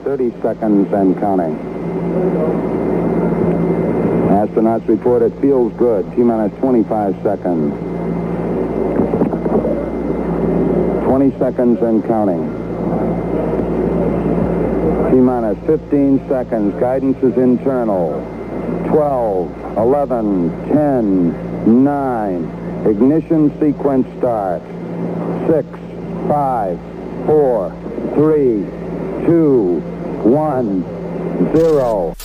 30 seconds and counting. Astronauts report it feels good. T-minus 25 seconds. 20 seconds and counting. T-minus 15 seconds. Guidance is internal. 12, 11, 10, 9. Ignition sequence starts. 6, 5, 4, 3, 2, 1, 0.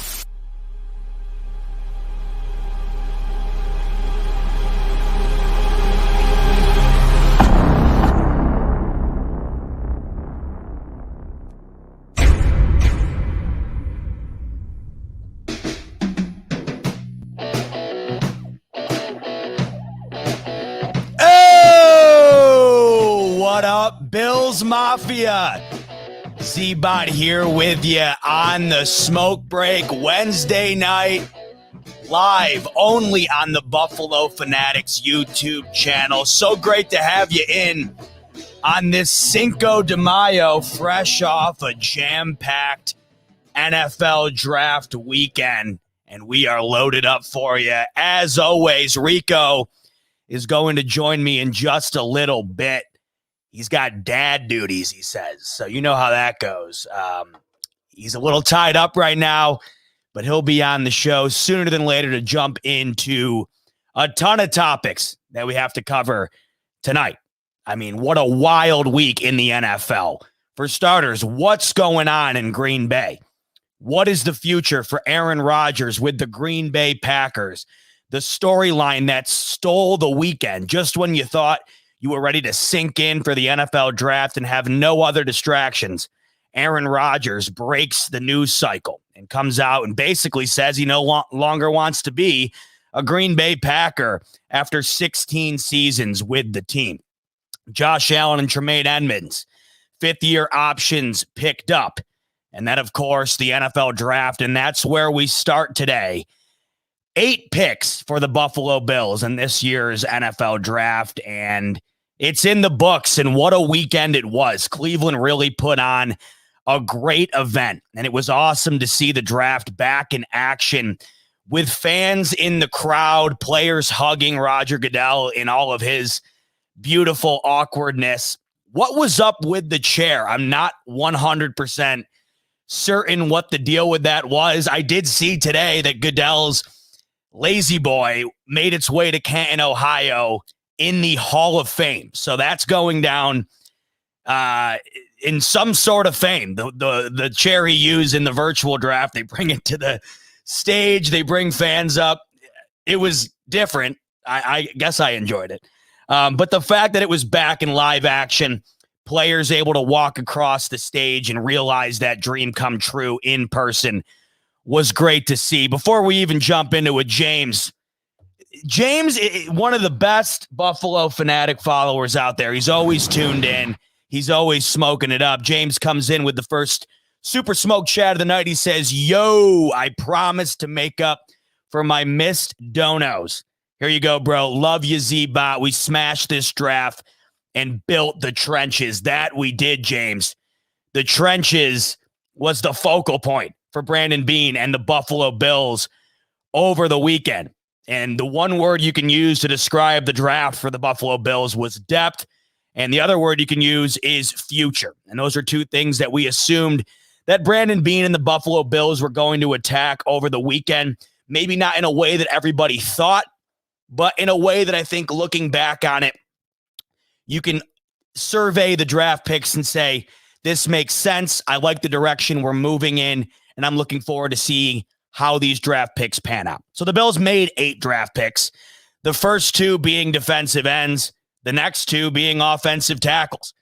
Bills Mafia. Z-Bot here with you on the smoke break Wednesday night, live only on the Buffalo Fanatics YouTube channel. So great to have you in on this Cinco de Mayo, fresh off a jam-packed NFL draft weekend. And we are loaded up for you. As always, Rico is going to join me in just a little bit. He's got dad duties, he says. So you know how that goes. He's a little tied up right now, but he'll be on the show sooner than later to jump into a ton of topics that we have to cover tonight. I mean, what a wild week in the NFL. For starters, what's going on in Green Bay? What is the future for Aaron Rodgers with the Green Bay Packers? The storyline that stole the weekend just when you thought you were ready to sink in for the NFL draft and have no other distractions. Aaron Rodgers breaks the news cycle and comes out and basically says he no longer wants to be a Green Bay Packer after 16 seasons with the team. Josh Allen and Tremaine Edmonds, fifth-year options picked up. And then, of course, the NFL draft, and that's where we start today. 8 picks for the Buffalo Bills in this year's NFL draft, and it's in the books, and what a weekend it was. Cleveland really put on a great event, and it was awesome to see the draft back in action with fans in the crowd, players hugging Roger Goodell in all of his beautiful awkwardness. What was up with the chair? I'm not 100% certain what the deal with that was. I did see today that Goodell's Lazy Boy made its way to Canton, Ohio in the Hall of Fame. So that's going down in some sort of fame. The chair he used in the virtual draft, they bring it to the stage. They bring fans up. It was different. I guess I enjoyed it. But the fact that it was back in live action, players able to walk across the stage and realize that dream come true in person was great to see. Before we even jump into it, James, one of the best Buffalo Fanatic followers out there. He's always tuned in. He's always smoking it up. James comes in with the first Super Smoke chat of the night. He says, yo, I promise to make up for my missed donos. Here you go, bro. Love you, Z-Bot. We smashed this draft and built the trenches. That we did, James. The trenches was the focal point for Brandon Beane and the Buffalo Bills over the weekend. And the one word you can use to describe the draft for the Buffalo Bills was depth. And the other word you can use is future. And those are two things that we assumed that Brandon Beane and the Buffalo Bills were going to attack over the weekend. Maybe not in a way that everybody thought, but in a way that I think looking back on it, you can survey the draft picks and say, this makes sense. I like the direction we're moving in, and I'm looking forward to seeing how these draft picks pan out. So the Bills made 8 draft picks, the first 2 being defensive ends, the next 2 being offensive tackles.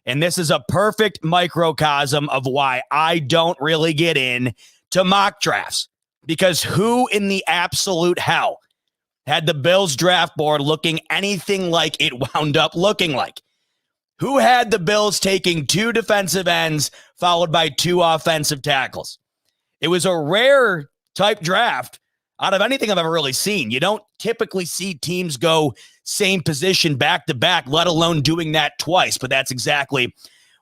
And this is a perfect microcosm of why I don't really get in to mock drafts, because who in the absolute hell had the Bills draft board looking anything like it wound up looking like? Who had the Bills taking 2 defensive ends followed by 2 offensive tackles? It was a rare type draft out of anything I've ever really seen. You don't typically see teams go same position back to back, let alone doing that twice. But that's exactly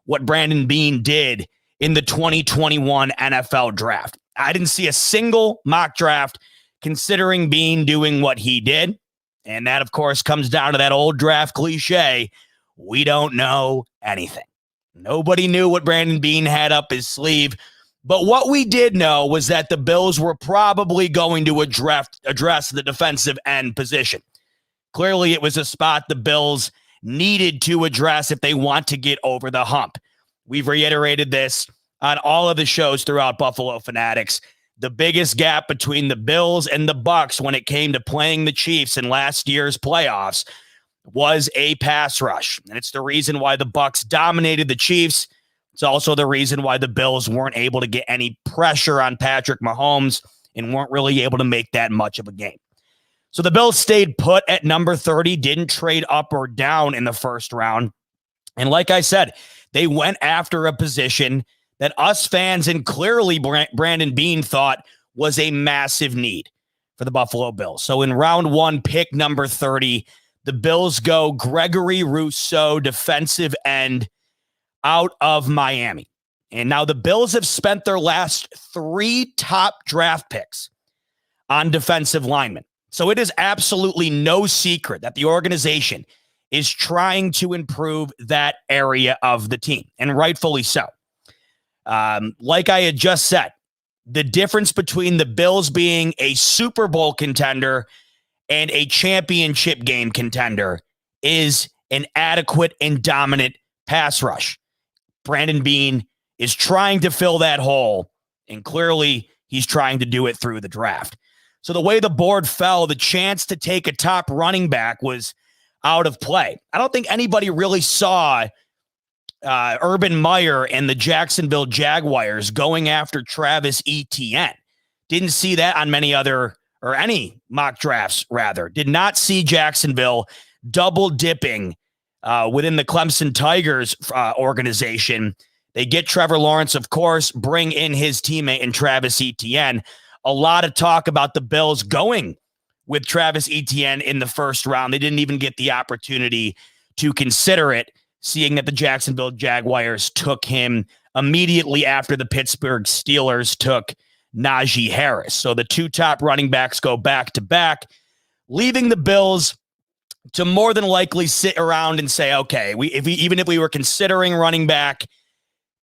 what Brandon Beane did in the 2021 NFL draft. I didn't see a single mock draft considering Bean doing what he did. And that, of course, comes down to that old draft cliche. We don't know anything. Nobody knew what Brandon Bean had up his sleeve. But what we did know was that the Bills were probably going to address the defensive end position. Clearly, it was a spot the Bills needed to address if they want to get over the hump. We've reiterated this on all of the shows throughout Buffalo Fanatics. The biggest gap between the Bills and the Bucs when it came to playing the Chiefs in last year's playoffs was a pass rush. And it's the reason why the Bucs dominated the Chiefs. It's also the reason why the Bills weren't able to get any pressure on Patrick Mahomes and weren't really able to make that much of a game. So the Bills stayed put at number 30, didn't trade up or down in the first round. And like I said, they went after a position that us fans and clearly Brandon Bean thought was a massive need for the Buffalo Bills. So in round one, pick number 30, the Bills go Gregory Rousseau, defensive end, out of Miami. And now the Bills have spent their last 3 top draft picks on defensive linemen. So it is absolutely no secret that the organization is trying to improve that area of the team, and rightfully so. Like I had just said, the difference between the Bills being a Super Bowl contender and a championship game contender is an adequate and dominant pass rush. Brandon Bean is trying to fill that hole, and clearly he's trying to do it through the draft. So the way the board fell, the chance to take a top running back was out of play. I don't think anybody really saw Urban Meyer and the Jacksonville Jaguars going after Travis Etienne. Didn't see that on any mock drafts, rather. Did not see Jacksonville double dipping within the Clemson Tigers organization. They get Trevor Lawrence, of course, bring in his teammate in Travis Etienne. A lot of talk about the Bills going with Travis Etienne in the first round. They didn't even get the opportunity to consider it, seeing that the Jacksonville Jaguars took him immediately after the Pittsburgh Steelers took Najee Harris. So the 2 top running backs go back to back, leaving the Bills to more than likely sit around and say, okay, even if we were considering running back,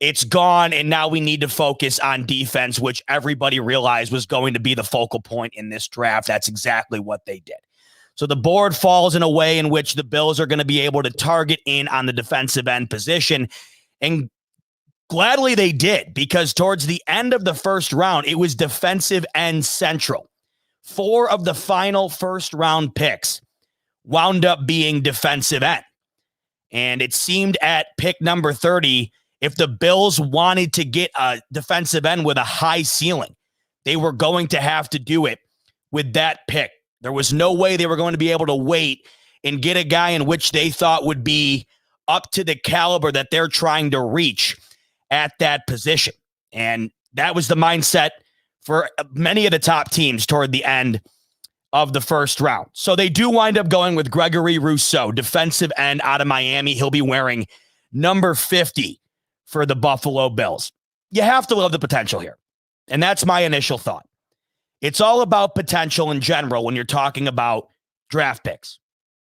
it's gone, and now we need to focus on defense, which everybody realized was going to be the focal point in this draft. That's exactly what they did. So the board falls in a way in which the Bills are going to be able to target in on the defensive end position, and gladly they did, because towards the end of the first round, it was defensive end central. 4 of the final first-round picks wound up being defensive end. And it seemed at pick number 30, if the Bills wanted to get a defensive end with a high ceiling, they were going to have to do it with that pick. There was no way they were going to be able to wait and get a guy in which they thought would be up to the caliber that they're trying to reach at that position. And that was the mindset for many of the top teams toward the end of the first round. So they do wind up going with Gregory Rousseau, defensive end out of Miami. He'll be wearing number 50 for the Buffalo Bills. You have to love the potential here. And that's my initial thought. It's all about potential in general when you're talking about draft picks.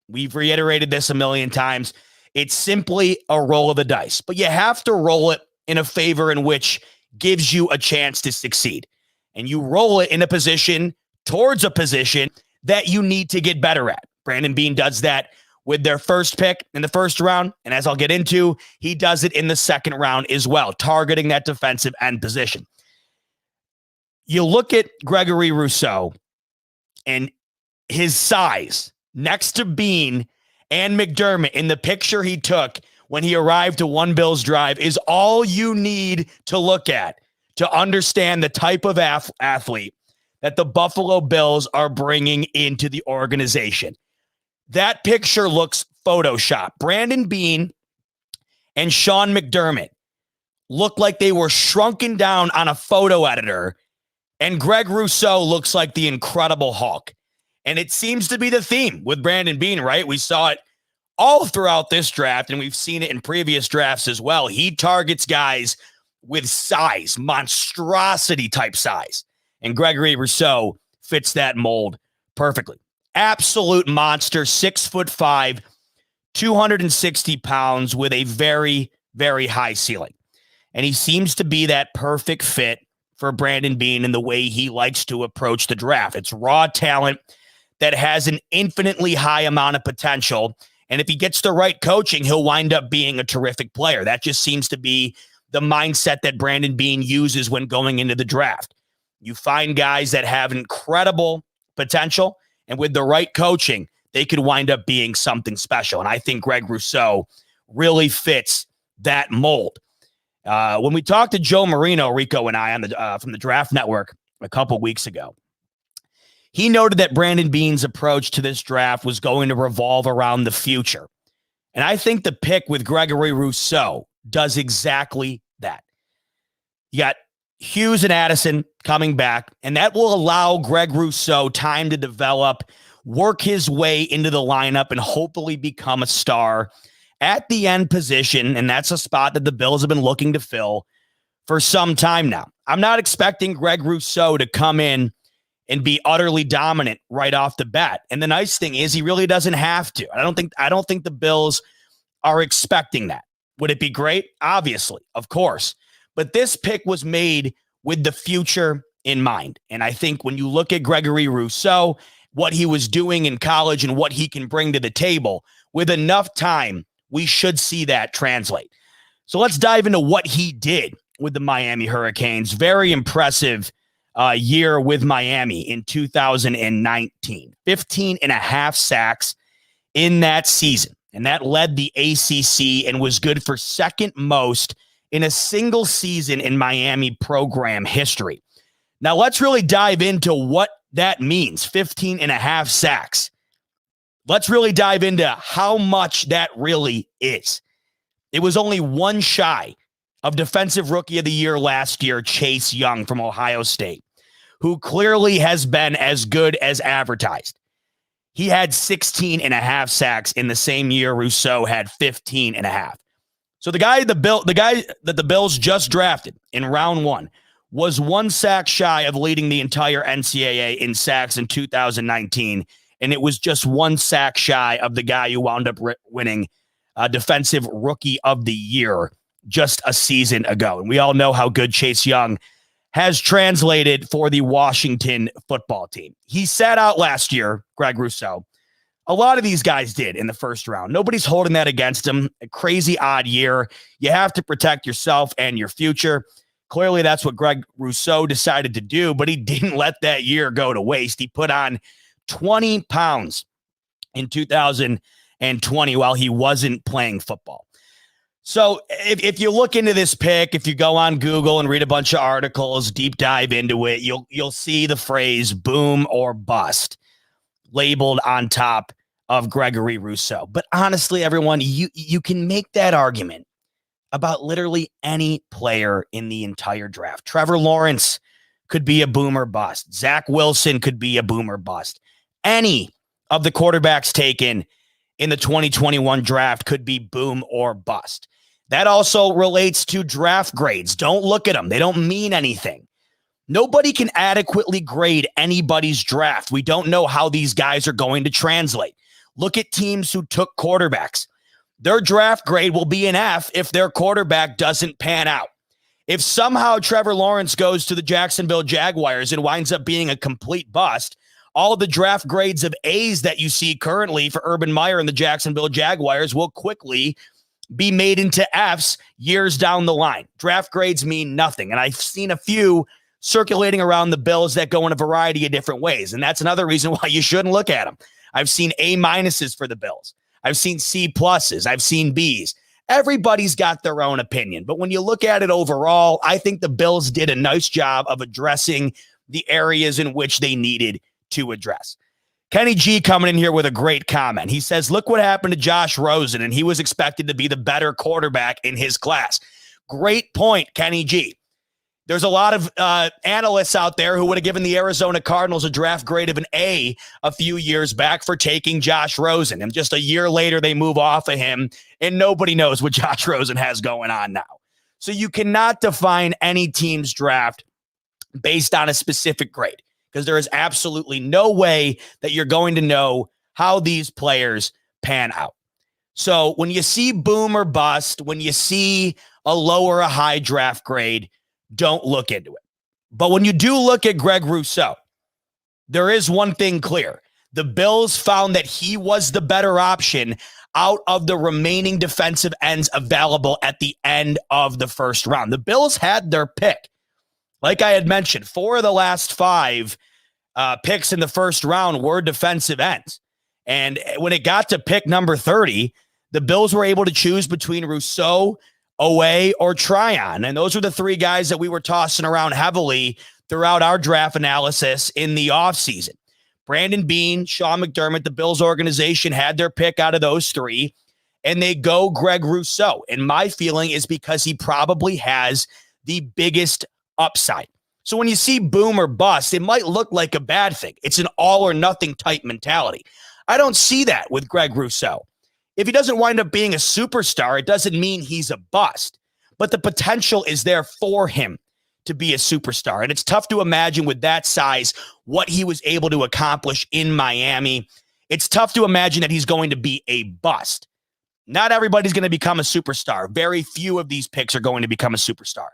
We've reiterated this a million times. It's simply a roll of the dice, but you have to roll it in a favor in which gives you a chance to succeed. And you roll it in a position towards a position that you need to get better at. Brandon Bean does that with their first pick in the first round. And as I'll get into, he does it in the second round as well, targeting that defensive end position. You look at Gregory Rousseau and his size next to Bean and McDermott in the picture he took when he arrived to One Bills Drive is all you need to look at to understand the type of athlete that the Buffalo Bills are bringing into the organization. That picture looks Photoshopped. Brandon Bean and Sean McDermott look like they were shrunken down on a photo editor, and Greg Rousseau looks like the Incredible Hulk. And it seems to be the theme with Brandon Bean, right? We saw it all throughout this draft, and we've seen it in previous drafts as well. He targets guys with size, monstrosity type size. And Gregory Rousseau fits that mold perfectly. Absolute monster, 6'5", 260 pounds with a very, very high ceiling. And he seems to be that perfect fit for Brandon Beane in the way he likes to approach the draft. It's raw talent that has an infinitely high amount of potential. And if he gets the right coaching, he'll wind up being a terrific player. That just seems to be the mindset that Brandon Beane uses when going into the draft. You find guys that have incredible potential, and with the right coaching, they could wind up being something special. And I think Greg Rousseau really fits that mold. When we talked to Joe Marino, Rico and I, on the from the Draft Network a couple weeks ago, he noted that Brandon Beane's approach to this draft was going to revolve around the future. And I think the pick with Gregory Rousseau does exactly that. You got Hughes and Addison coming back, and that will allow Greg Rousseau time to develop, work his way into the lineup, and hopefully become a star at the end position. And that's a spot that the Bills have been looking to fill for some time now. I'm not expecting Greg Rousseau to come in and be utterly dominant right off the bat. And the nice thing is he really doesn't have to. I don't think the Bills are expecting that. Would it be great? Obviously, of course. But this pick was made with the future in mind. And I think when you look at Gregory Rousseau, what he was doing in college and what he can bring to the table, with enough time, we should see that translate. So let's dive into what he did with the Miami Hurricanes. Very impressive year with Miami in 2019. 15 and a half sacks in that season. And that led the ACC and was good for second most in a single season in Miami program history. Now let's really dive into what that means. 15 and a half sacks. Let's really dive into how much that really is. It was only one shy of Defensive Rookie of the Year last year, Chase Young from Ohio State, who clearly has been as good as advertised. He had 16 and a half sacks in the same year Rousseau had 15 and a half. So the guy that the Bills just drafted in round one was one sack shy of leading the entire NCAA in sacks in 2019. And it was just one sack shy of the guy who wound up winning Defensive Rookie of the Year just a season ago. And we all know how good Chase Young has translated for the Washington football team. He sat out last year, Greg Rousseau. A lot of these guys did in the first round. Nobody's holding that against him. A crazy odd year. You have to protect yourself and your future. Clearly, that's what Greg Rousseau decided to do, but he didn't let that year go to waste. He put on 20 pounds in 2020 while he wasn't playing football. So if you look into this pick, if you go on Google and read a bunch of articles, deep dive into it, you'll see the phrase boom or bust labeled on top of Gregory Rousseau. But honestly, everyone, you can make that argument about literally any player in the entire draft. Trevor Lawrence could be a boom or bust. Zach Wilson could be a boom or bust. Any of the quarterbacks taken in the 2021 draft could be boom or bust. That also relates to draft grades. Don't look at them. They don't mean anything. Nobody can adequately grade anybody's draft. We don't know how these guys are going to translate. Look at teams who took quarterbacks. Their draft grade will be an F if their quarterback doesn't pan out. If somehow Trevor Lawrence goes to the Jacksonville Jaguars and winds up being a complete bust, all of the draft grades of A's that you see currently for Urban Meyer and the Jacksonville Jaguars will quickly be made into Fs years down the line. Draft grades mean nothing. And I've seen a few circulating around the Bills that go in a variety of different ways. And that's another reason why you shouldn't look at them. I've seen A- for the Bills. I've seen C+. I've seen Bs. Everybody's got their own opinion. But when you look at it overall, I think the Bills did a nice job of addressing the areas in which they needed to address. Kenny G coming in here with a great comment. He says, look what happened to Josh Rosen, and he was expected to be the better quarterback in his class. Great point, Kenny G. There's a lot of analysts out there who would have given the Arizona Cardinals a draft grade of an A a few years back for taking Josh Rosen. And just a year later, they move off of him, and nobody knows what Josh Rosen has going on now. So you cannot define any team's draft based on a specific grade, because there is absolutely no way that you're going to know how these players pan out. So when you see boom or bust, when you see a low or a high draft grade, don't look into it. But when you do look at Greg Rousseau, there is one thing clear. The Bills found that he was the better option out of the remaining defensive ends available at the end of the first round. The Bills had their pick. Like I had mentioned, 4 of the last 5 picks in the first round were defensive ends. And when it got to pick number 30, the Bills were able to choose between Rousseau, Oweh, or Tryon. And those were the 3 guys that we were tossing around heavily throughout our draft analysis in the offseason. Brandon Beane, Sean McDermott, the Bills organization had their pick out of those 3, and they go Greg Rousseau. And my feeling is because he probably has the biggest upside. So when you see boom or bust, it might look like a bad thing. It's an all or nothing type mentality. I don't see that with Greg Rousseau. If he doesn't wind up being a superstar, it doesn't mean he's a bust. But the potential is there for him to be a superstar. And it's tough to imagine with that size what he was able to accomplish in Miami. It's tough to imagine that he's going to be a bust. Not everybody's going to become a superstar. Very few of these picks are going to become a superstar.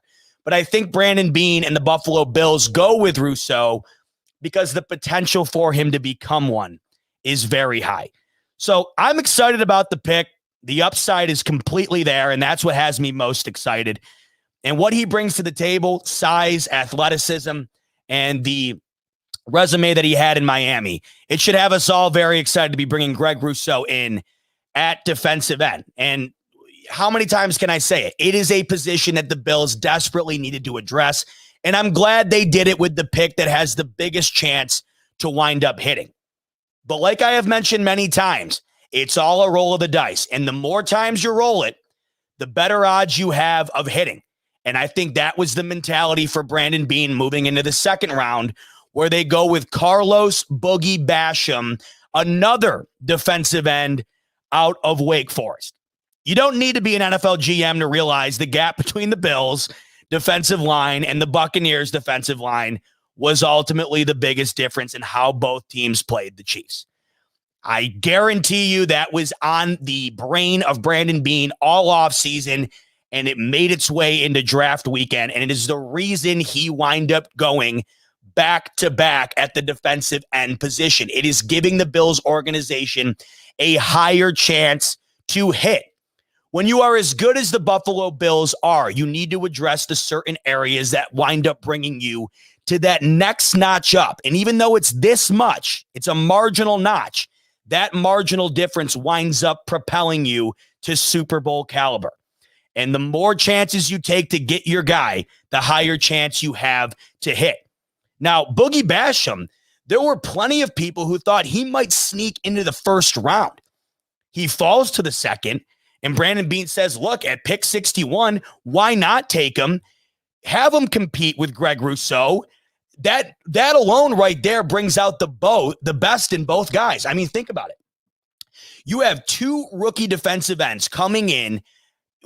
But I think Brandon Beane and the Buffalo Bills go with Rousseau because the potential for him to become one is very high. So I'm excited about the pick. The upside is completely there, and that's what has me most excited. And what he brings to the table, size, athleticism, and the resume that he had in Miami, it should have us all very excited to be bringing Greg Rousseau in at defensive end. And how many times can I say it? It is a position that the Bills desperately needed to address, and I'm glad they did it with the pick that has the biggest chance to wind up hitting. But like I have mentioned many times, it's all a roll of the dice, and the more times you roll it, the better odds you have of hitting. And I think that was the mentality for Brandon Beane moving into the second round, where they go with Carlos Boogie Basham, another defensive end out of Wake Forest. You don't need to be an NFL GM to realize the gap between the Bills' defensive line and the Buccaneers' defensive line was ultimately the biggest difference in how both teams played the Chiefs. I guarantee you that was on the brain of Brandon Beane all offseason, and it made its way into draft weekend, and it is the reason he wind up going back-to-back at the defensive end position. It is giving the Bills organization a higher chance to hit. When you are as good as the Buffalo Bills are, you need to address the certain areas that wind up bringing you to that next notch up. And even though it's this much, it's a marginal notch, that marginal difference winds up propelling you to Super Bowl caliber. And the more chances you take to get your guy, the higher chance you have to hit. Now, Boogie Basham, there were plenty of people who thought he might sneak into the first round. He falls to the second, and Brandon Beane says, look, at pick 61, why not take him? Have him compete with Greg Rousseau. That alone right there brings out the best in both guys. I mean, think about it. You have 2 rookie defensive ends coming in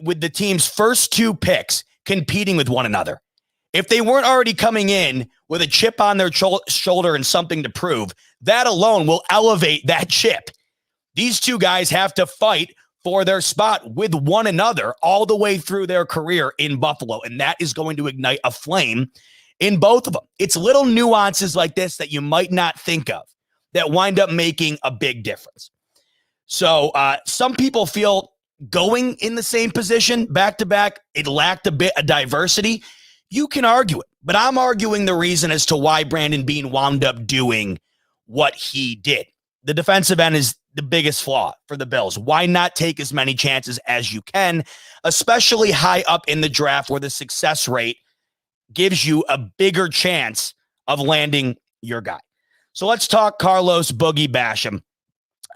with the team's first 2 picks competing with one another. If they weren't already coming in with a chip on their shoulder and something to prove, that alone will elevate that chip. These 2 guys have to fight for their spot with one another all the way through their career in Buffalo, and that is going to ignite a flame in both of them. It's little nuances like this that you might not think of that wind up making a big difference. So some people feel going in the same position back-to-back, it lacked a bit of diversity. You can argue it, but I'm arguing the reason as to why Brandon Beane wound up doing what he did. The defensive end is the biggest flaw for the Bills. Why not take as many chances as you can, especially high up in the draft where the success rate gives you a bigger chance of landing your guy. So let's talk Carlos Boogie Basham.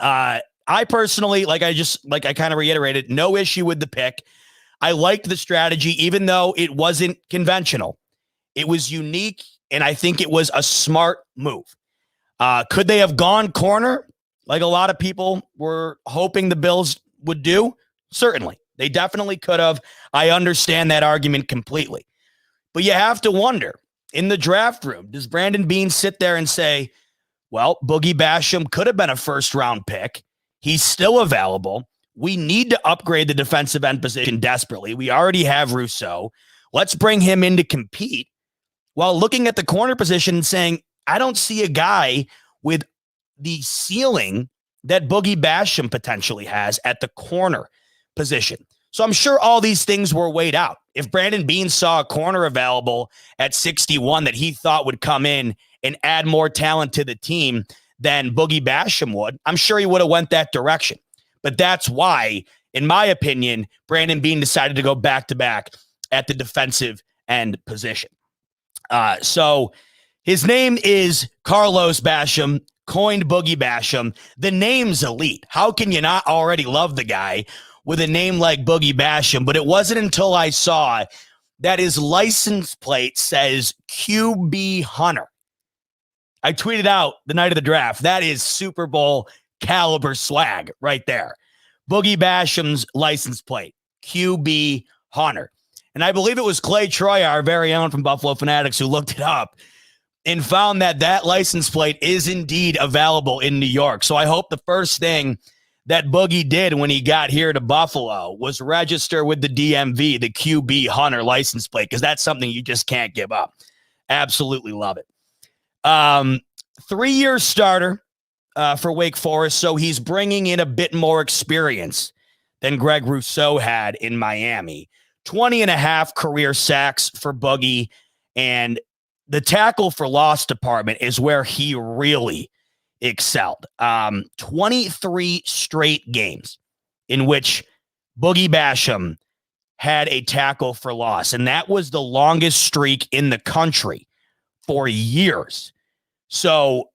I personally, like I kind of reiterated, no issue with the pick. I liked the strategy, even though it wasn't conventional. It was unique, and I think it was a smart move. Could they have gone corner like a lot of people were hoping the Bills would do? Certainly. They definitely could have. I understand that argument completely. But you have to wonder, in the draft room, does Brandon Beane sit there and say, well, Boogie Basham could have been a first-round pick. He's still available. We need to upgrade the defensive end position desperately. We already have Rousseau. Let's bring him in to compete, while looking at the corner position and saying, I don't see a guy with the ceiling that Boogie Basham potentially has at the corner position. So I'm sure all these things were weighed out. If Brandon Beane saw a corner available at 61 that he thought would come in and add more talent to the team than Boogie Basham would, I'm sure he would have went that direction. But that's why, in my opinion, Brandon Beane decided to go back-to-back at the defensive end position. So his name is Carlos Basham, coined Boogie Basham. The name's elite. How can you not already love the guy with a name like Boogie Basham? But it wasn't until I saw that his license plate says QB Hunter. I tweeted out the night of the draft. That is Super Bowl caliber swag right there. Boogie Basham's license plate, QB Hunter. And I believe it was Clay Troy, our very own from Buffalo Fanatics, who looked it up and found that that license plate is indeed available in New York. So I hope the first thing that Boogie did when he got here to Buffalo was register with the DMV, the QB Hunter license plate, because that's something you just can't give up. Absolutely love it. 3-year starter for Wake Forest, so he's bringing in a bit more experience than Greg Rousseau had in Miami. 20 and a half career sacks for Boogie, and the tackle for loss department is where he really excelled. 23 straight games in which Boogie Basham had a tackle for loss, and that was the longest streak in the country for years. So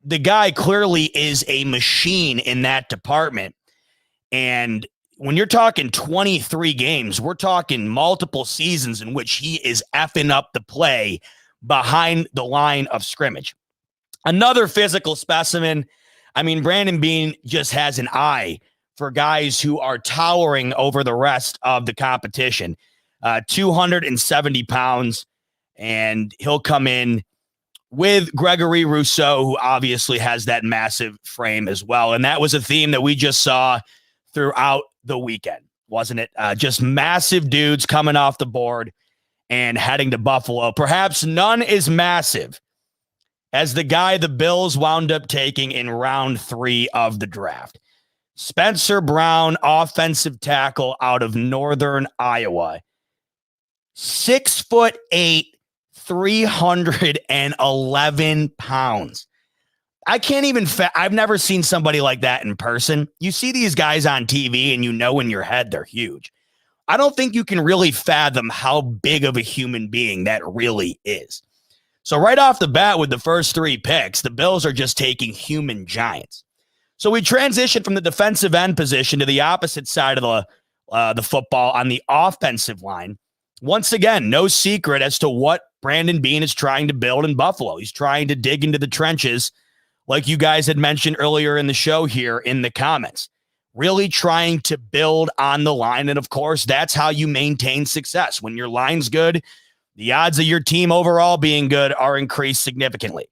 the guy clearly is a machine in that department. And when you're talking 23 games, we're talking multiple seasons in which he is effing up the play behind the line of scrimmage. Another physical specimen. I mean, Brandon Beane just has an eye for guys who are towering over the rest of the competition. 270 pounds, and he'll come in with Gregory Rousseau, who obviously has that massive frame as well. And that was a theme that we just saw throughout the weekend, wasn't it? Just massive dudes coming off the board and heading to Buffalo. Perhaps none as massive as the guy the Bills wound up taking in round 3 of the draft. Spencer Brown, offensive tackle out of Northern Iowa. 6'8", 311 pounds. I can't even, I've never seen somebody like that in person. You see these guys on TV and you know in your head they're huge. I don't think you can really fathom how big of a human being that really is. So right off the bat with the first 3 picks, the Bills are just taking human giants. So we transition from the defensive end position to the opposite side of the football on the offensive line. Once again, no secret as to what Brandon Beane is trying to build in Buffalo. He's trying to dig into the trenches, like you guys had mentioned earlier in the show here in the comments. Really trying to build on the line. And of course, that's how you maintain success. When your line's good, the odds of your team overall being good are increased significantly.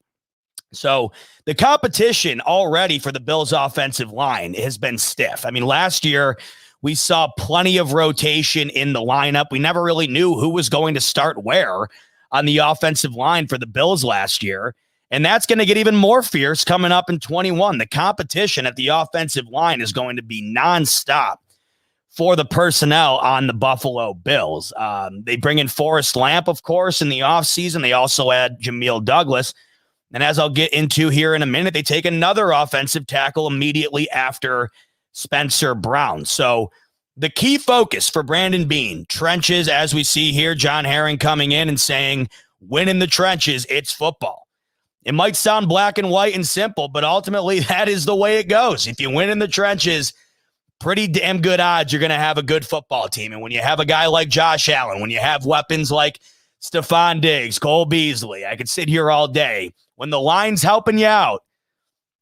So the competition already for the Bills' offensive line has been stiff. I mean, last year we saw plenty of rotation in the lineup. We never really knew who was going to start where on the offensive line for the Bills last year. And that's going to get even more fierce coming up in 21. The competition at the offensive line is going to be nonstop for the personnel on the Buffalo Bills. They bring in Forrest Lamp, of course, in the offseason. They also add Jamil Douglas. And as I'll get into here in a minute, they take another offensive tackle immediately after Spencer Brown. So the key focus for Brandon Beane, trenches, as we see here, John Herring coming in and saying, win in the trenches, it's football. It might sound black and white and simple, but ultimately that is the way it goes. If you win in the trenches, pretty damn good odds you're going to have a good football team. And when you have a guy like Josh Allen, when you have weapons like Stephon Diggs, Cole Beasley, I could sit here all day. When the line's helping you out,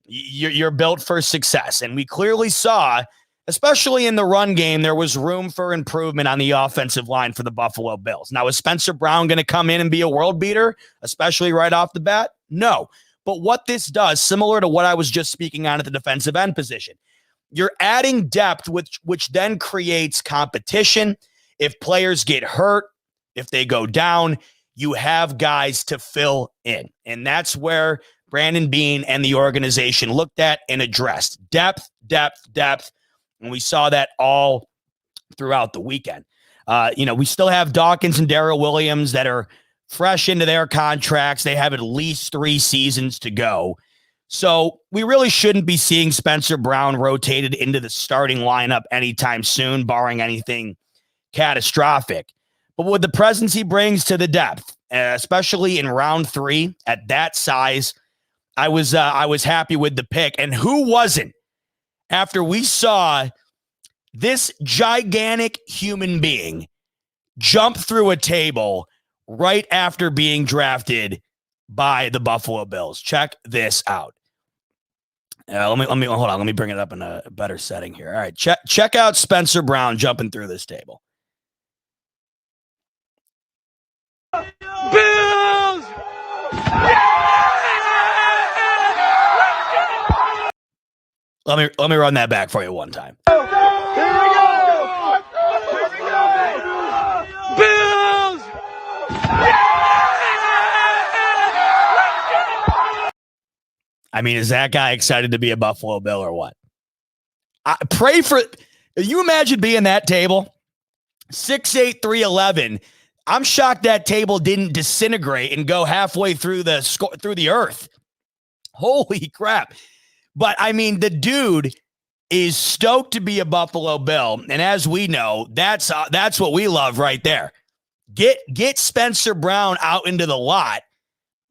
you're built for success. And we clearly saw especially in the run game, there was room for improvement on the offensive line for the Buffalo Bills. Now, is Spencer Brown going to come in and be a world beater, especially right off the bat? No. But what this does, similar to what I was just speaking on at the defensive end position, you're adding depth, which then creates competition. If players get hurt, if they go down, you have guys to fill in. And that's where Brandon Beane and the organization looked at and addressed depth, depth, depth. And we saw that all throughout the weekend. We still have Dawkins and Darrell Williams that are fresh into their contracts. They have at least 3 seasons to go. So we really shouldn't be seeing Spencer Brown rotated into the starting lineup anytime soon, barring anything catastrophic. But with the presence he brings to the depth, especially in round 3 at that size, I was happy with the pick. And who wasn't after we saw this gigantic human being jump through a table right after being drafted by the Buffalo Bills? Check this out. Let me hold on. Let me bring it up in a better setting here. All right, check out Spencer Brown jumping through this table. Bills! Let me run that back for you one time. Here we go! Bills! I mean, is that guy excited to be a Buffalo Bill or what? Pray for it. You imagine being that table, 6'8", 311. I'm shocked that table didn't disintegrate and go halfway through the earth. Holy crap. But I mean, the dude is stoked to be a Buffalo Bill. And as we know, that's what we love right there. Get Spencer Brown out into the lot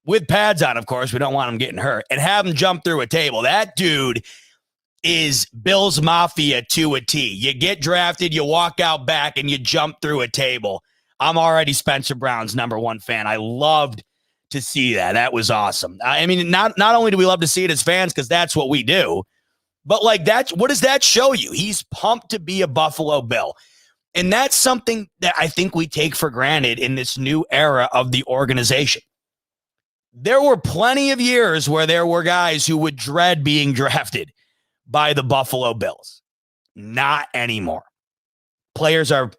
with pads on, of course. We don't want him getting hurt, and have him jump through a table. That dude is Bills Mafia to a T. You get drafted, you walk out back, and you jump through a table. I'm already Spencer Brown's #1 fan. I loved to see that. That was awesome. I mean, not only do we love to see it as fans, because that's what we do, but like what does that show you? He's pumped to be a Buffalo Bill. And that's something that I think we take for granted in this new era of the organization. There were plenty of years where there were guys who would dread being drafted by the Buffalo Bills. Not anymore. Players are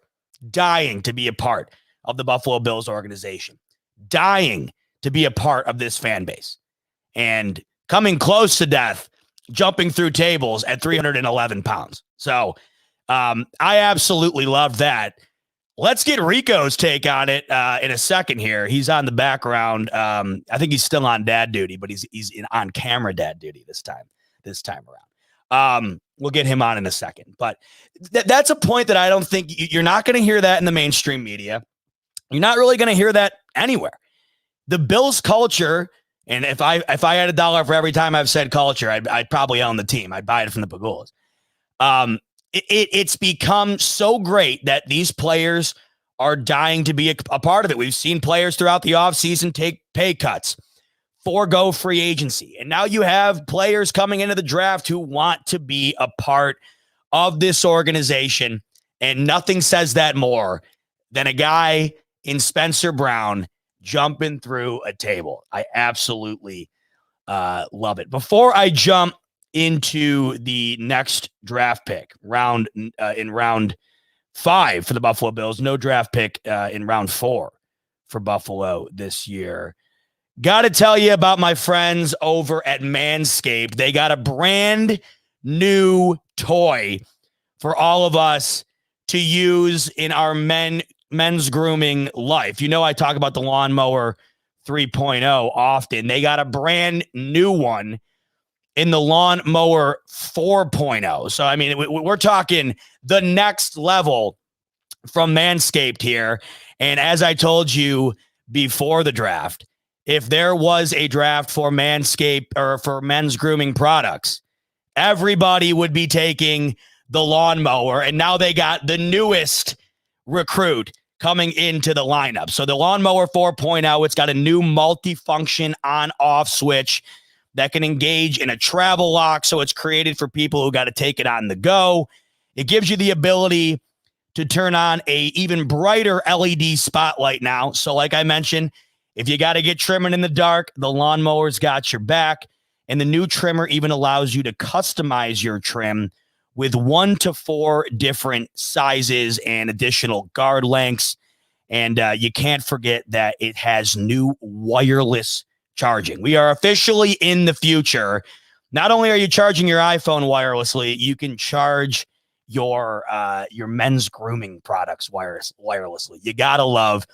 dying to be a part of the Buffalo Bills organization, dying to be a part of this fan base, and coming close to death, jumping through tables at 311 pounds. So I absolutely love that. Let's get Rico's take on it in a second here. He's on the background. I think he's still on dad duty, but he's on camera dad duty this time around. We'll get him on in a second. But that's a point that I don't think you're not going to hear that in the mainstream media. You're not really going to hear that anywhere. The Bills culture, and if I had $1 for every time I've said culture, I'd probably own the team. I'd buy it from the Pagulas. It's become so great that these players are dying to be a part of it. We've seen players throughout the offseason take pay cuts, forego free agency. And now you have players coming into the draft who want to be a part of this organization. And nothing says that more than a guy in Spencer Brown jumping through a table. I absolutely love it. Before I jump into the next draft pick in round 5 for the Buffalo Bills, no draft pick in round 4 for Buffalo this year. Got to tell you about my friends over at Manscaped. They got a brand new toy for all of us to use in our men's grooming life. You know, I talk about the Lawnmower 3.0 often. They got a brand new one in the Lawnmower 4.0. So, I mean, we're talking the next level from Manscaped here. And as I told you before the draft, if there was a draft for Manscaped or for men's grooming products, everybody would be taking the Lawnmower. And now they got the newest recruit coming into the lineup. So the Lawnmower 4.0, it's got a new multifunction on-off switch that can engage in a travel lock. So it's created for people who got to take it on the go. It gives you the ability to turn on a even brighter LED spotlight now. So like I mentioned, if you got to get trimming in the dark, the lawnmower's got your back. And the new trimmer even allows you to customize your trim with 1 to 4 different sizes and additional guard lengths. And you can't forget that it has new wireless charging. We are officially in the future. Not only are you charging your iPhone wirelessly, you can charge your men's grooming products wirelessly. You gotta love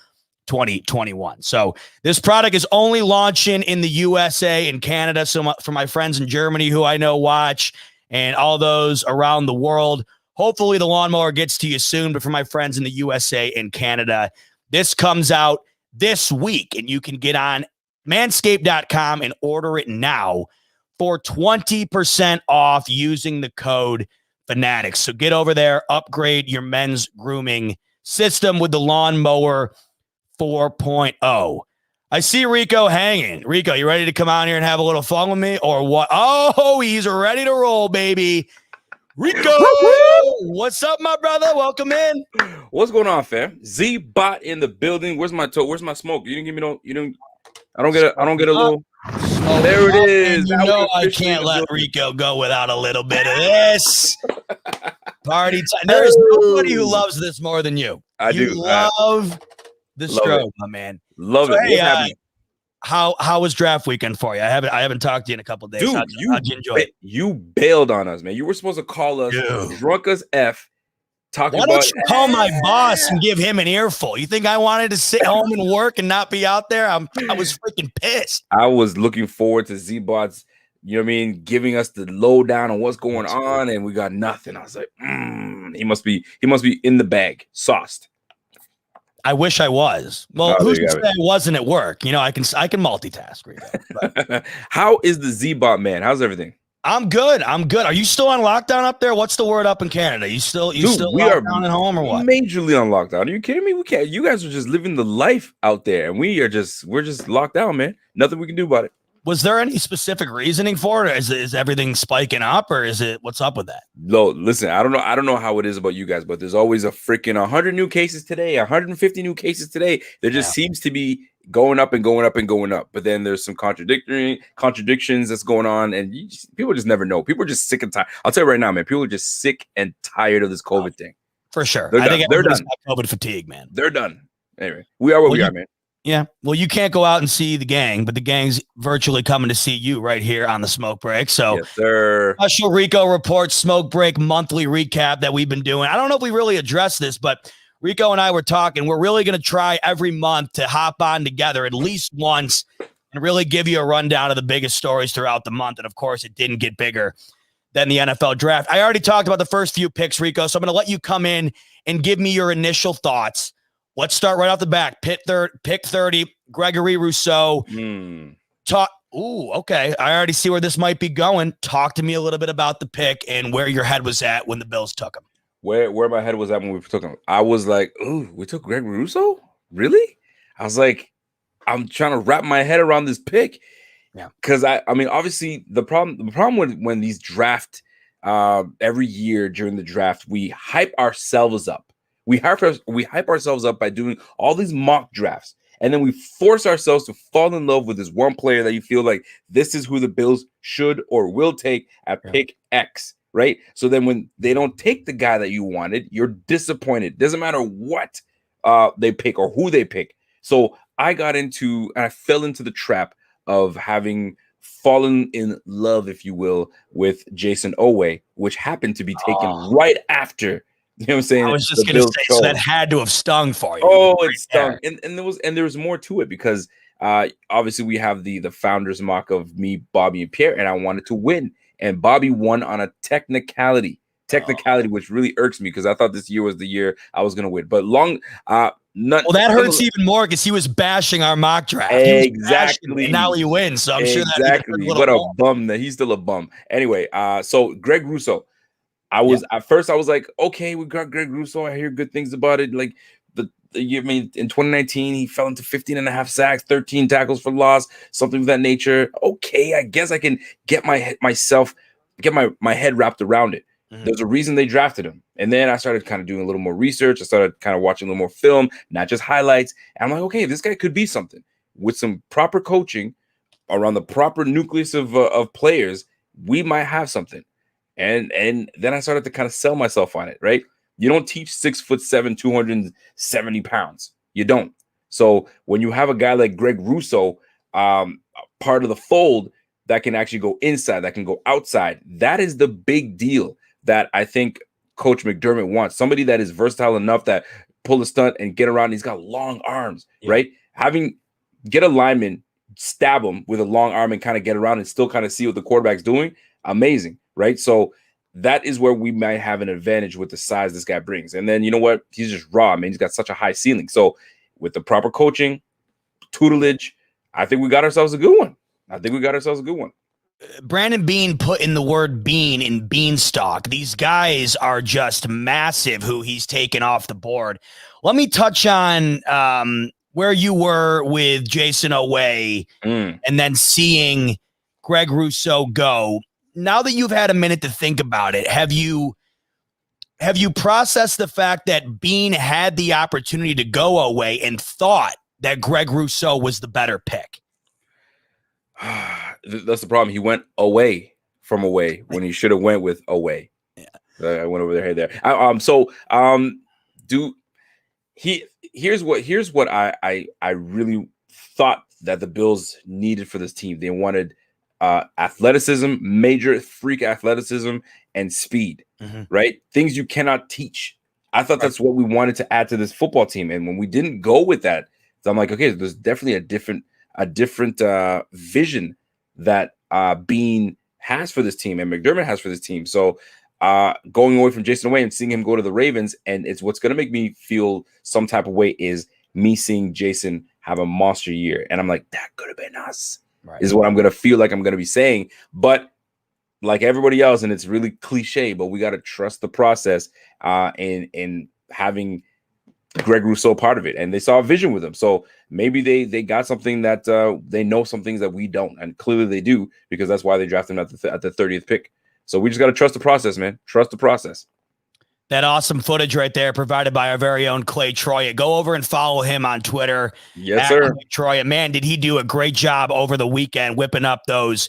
2021. So this product is only launching in the USA and Canada. So for my friends in Germany who I know watch, and all those around the world, hopefully the lawnmower gets to you soon. But for my friends in the USA and Canada, this comes out this week, and you can get on manscaped.com and order it now for 20% off using the code Fanatics. So get over there, upgrade your men's grooming system with the Lawnmower 4.0. I see Rico hanging. Rico, you ready to come out here and have a little fun with me or what? Oh, he's ready to roll, baby. Rico, what's up, my brother? Welcome in. What's going on, fam? Z-Bot in the building. Where's my Where's my smoke? You didn't give me no. You didn't. I don't get a little. Oh, there it is. You know I can't let Rico go without a little bit of this. Party time. There's nobody who loves this more than you. You love the strobe, my man. Love it. Hey, how was draft weekend for you? I haven't talked to you in a couple of days. Dude, how'd you enjoy it? You bailed on us, man. You were supposed to call us drunk as F. Why don't you call my boss and give him an earful? You think I wanted to sit home and work and not be out there? I was freaking pissed. I was looking forward to Z-Bot's, you know what I mean, giving us the lowdown on what's going on, and we got nothing. I was like, he must be in the bag, sauced. I wish I was. Well, who's to say I wasn't at work? You know, I can multitask. Right. How is the Z-Bot, man? How's everything? I'm good. Are you still on lockdown up there? What's the word up in Canada? You still locked down at home or what? Majorly on lockdown. Are you kidding me? We can't. You guys are just living the life out there, and we're just locked down, man. Nothing we can do about it. Was there any specific reasoning for it? Is everything spiking up, or is it what's up with that? No, listen, I don't know how it is about you guys, but there's always a freaking 100 new cases today, 150 new cases today. There just seems to be going up and going up and going up. But then there's some contradictions that's going on, and people just never know. People are just sick and tired. I'll tell you right now, man. People are just sick and tired of this COVID thing. For sure. I think they're done. COVID fatigue, man. They're done. Anyway, we are what we are, man. Yeah. Well, you can't go out and see the gang, but the gang's virtually coming to see you right here on the Smoke Break. So, yes, sir. Special Rico Report Smoke Break monthly recap that we've been doing. I don't know if we really addressed this, but Rico and I were talking. We're really going to try every month to hop on together at least once and really give you a rundown of the biggest stories throughout the month. And, of course, it didn't get bigger than the NFL draft. I already talked about the first few picks, Rico, so I'm going to let you come in and give me your initial thoughts. Let's start right off the back. Pick 30, Gregory Rousseau. Okay. I already see where this might be going. Talk to me a little bit about the pick and where your head was at when the Bills took him. Where my head was at when we took him. I was like, ooh, we took Greg Rousseau? Really? I was like, I'm trying to wrap my head around this pick. Yeah. Because I mean, obviously the problem when these draft every year during the draft, we hype ourselves up. We hype ourselves up by doing all these mock drafts, and then we force ourselves to fall in love with this one player that you feel like this is who the Bills should or will take at pick X, right? So then when they don't take the guy that you wanted, you're disappointed. Doesn't matter what they pick or who they pick. So I fell into the trap of having fallen in love, if you will, with Jason Oweh, which happened to be taken right after. You know what I'm saying? I was just going to say, so that had to have stung for you. Oh, it stung. And there was more to it because obviously we have the founders mock of me, Bobby, and Pierre, and I wanted to win. And Bobby won on a technicality, which really irks me because I thought this year was the year I was going to win. But that hurts even more because he was bashing our mock draft. Exactly. And now he wins. So I'm sure that exactly. What a bum that he's still a bum. Anyway, so Greg Rousseau. At first I was like, okay, we got Greg Rousseau. I hear good things about it. Like the year, I mean, in 2019, he fell into 15 and a half sacks, 13 tackles for loss, something of that nature. Okay, I guess I can get my head wrapped around it. There's a reason they drafted him. And then I started kind of doing a little more research. I started kind of watching a little more film, not just highlights. And I'm like, okay, this guy could be something. With some proper coaching around the proper nucleus of players, we might have something. And then I started to kind of sell myself on it, right? You don't teach 6'7", 270 pounds. You don't. So when you have a guy like Greg Rousseau, part of the fold that can actually go inside, that can go outside, that is the big deal that I think Coach McDermott wants. Somebody that is versatile enough that pull a stunt and get around. He's got long arms, right? Get a lineman, stab him with a long arm and kind of get around and still kind of see what the quarterback's doing. Amazing, right? So that is where we might have an advantage with the size this guy brings. And then, you know what? He's just raw, man. He's got such a high ceiling. So with the proper coaching, tutelage, I think we got ourselves a good one. Brandon Beane put in the word bean in beanstalk. These guys are just massive who he's taken off the board. Let me touch on where you were with Jason Oweh and then seeing Greg Rousseau go. Now that you've had a minute to think about it, have you processed the fact that Beane had the opportunity to go Oweh and thought that Greg Rousseau was the better pick? That's the problem. He went away from Oweh when he should have went with Oweh. Yeah, I went over their head there. Here's what I really thought that the Bills needed for this team. They wanted athleticism, major freak athleticism, and speed, right? Things you cannot teach. I thought that's what we wanted to add to this football team. And when we didn't go with that, so I'm like, okay, there's definitely a different vision that Beane has for this team and McDermott has for this team. So going away from Jason Oweh and seeing him go to the Ravens, and it's what's going to make me feel some type of way is me seeing Jason have a monster year. And I'm like, that could have been us. Right. Is what I'm going to feel like I'm going to be saying. But like everybody else, and it's really cliche, but we got to trust the process and having Greg Rousseau part of it. And they saw a vision with him. So maybe they got something that they know some things that we don't. And clearly they do, because that's why they drafted him at the 30th pick. So we just got to trust the process, man. Trust the process. That awesome footage right there provided by our very own Clay Tryon. Go over and follow him on Twitter. Yes, sir. Tryon, man, did he do a great job over the weekend whipping up those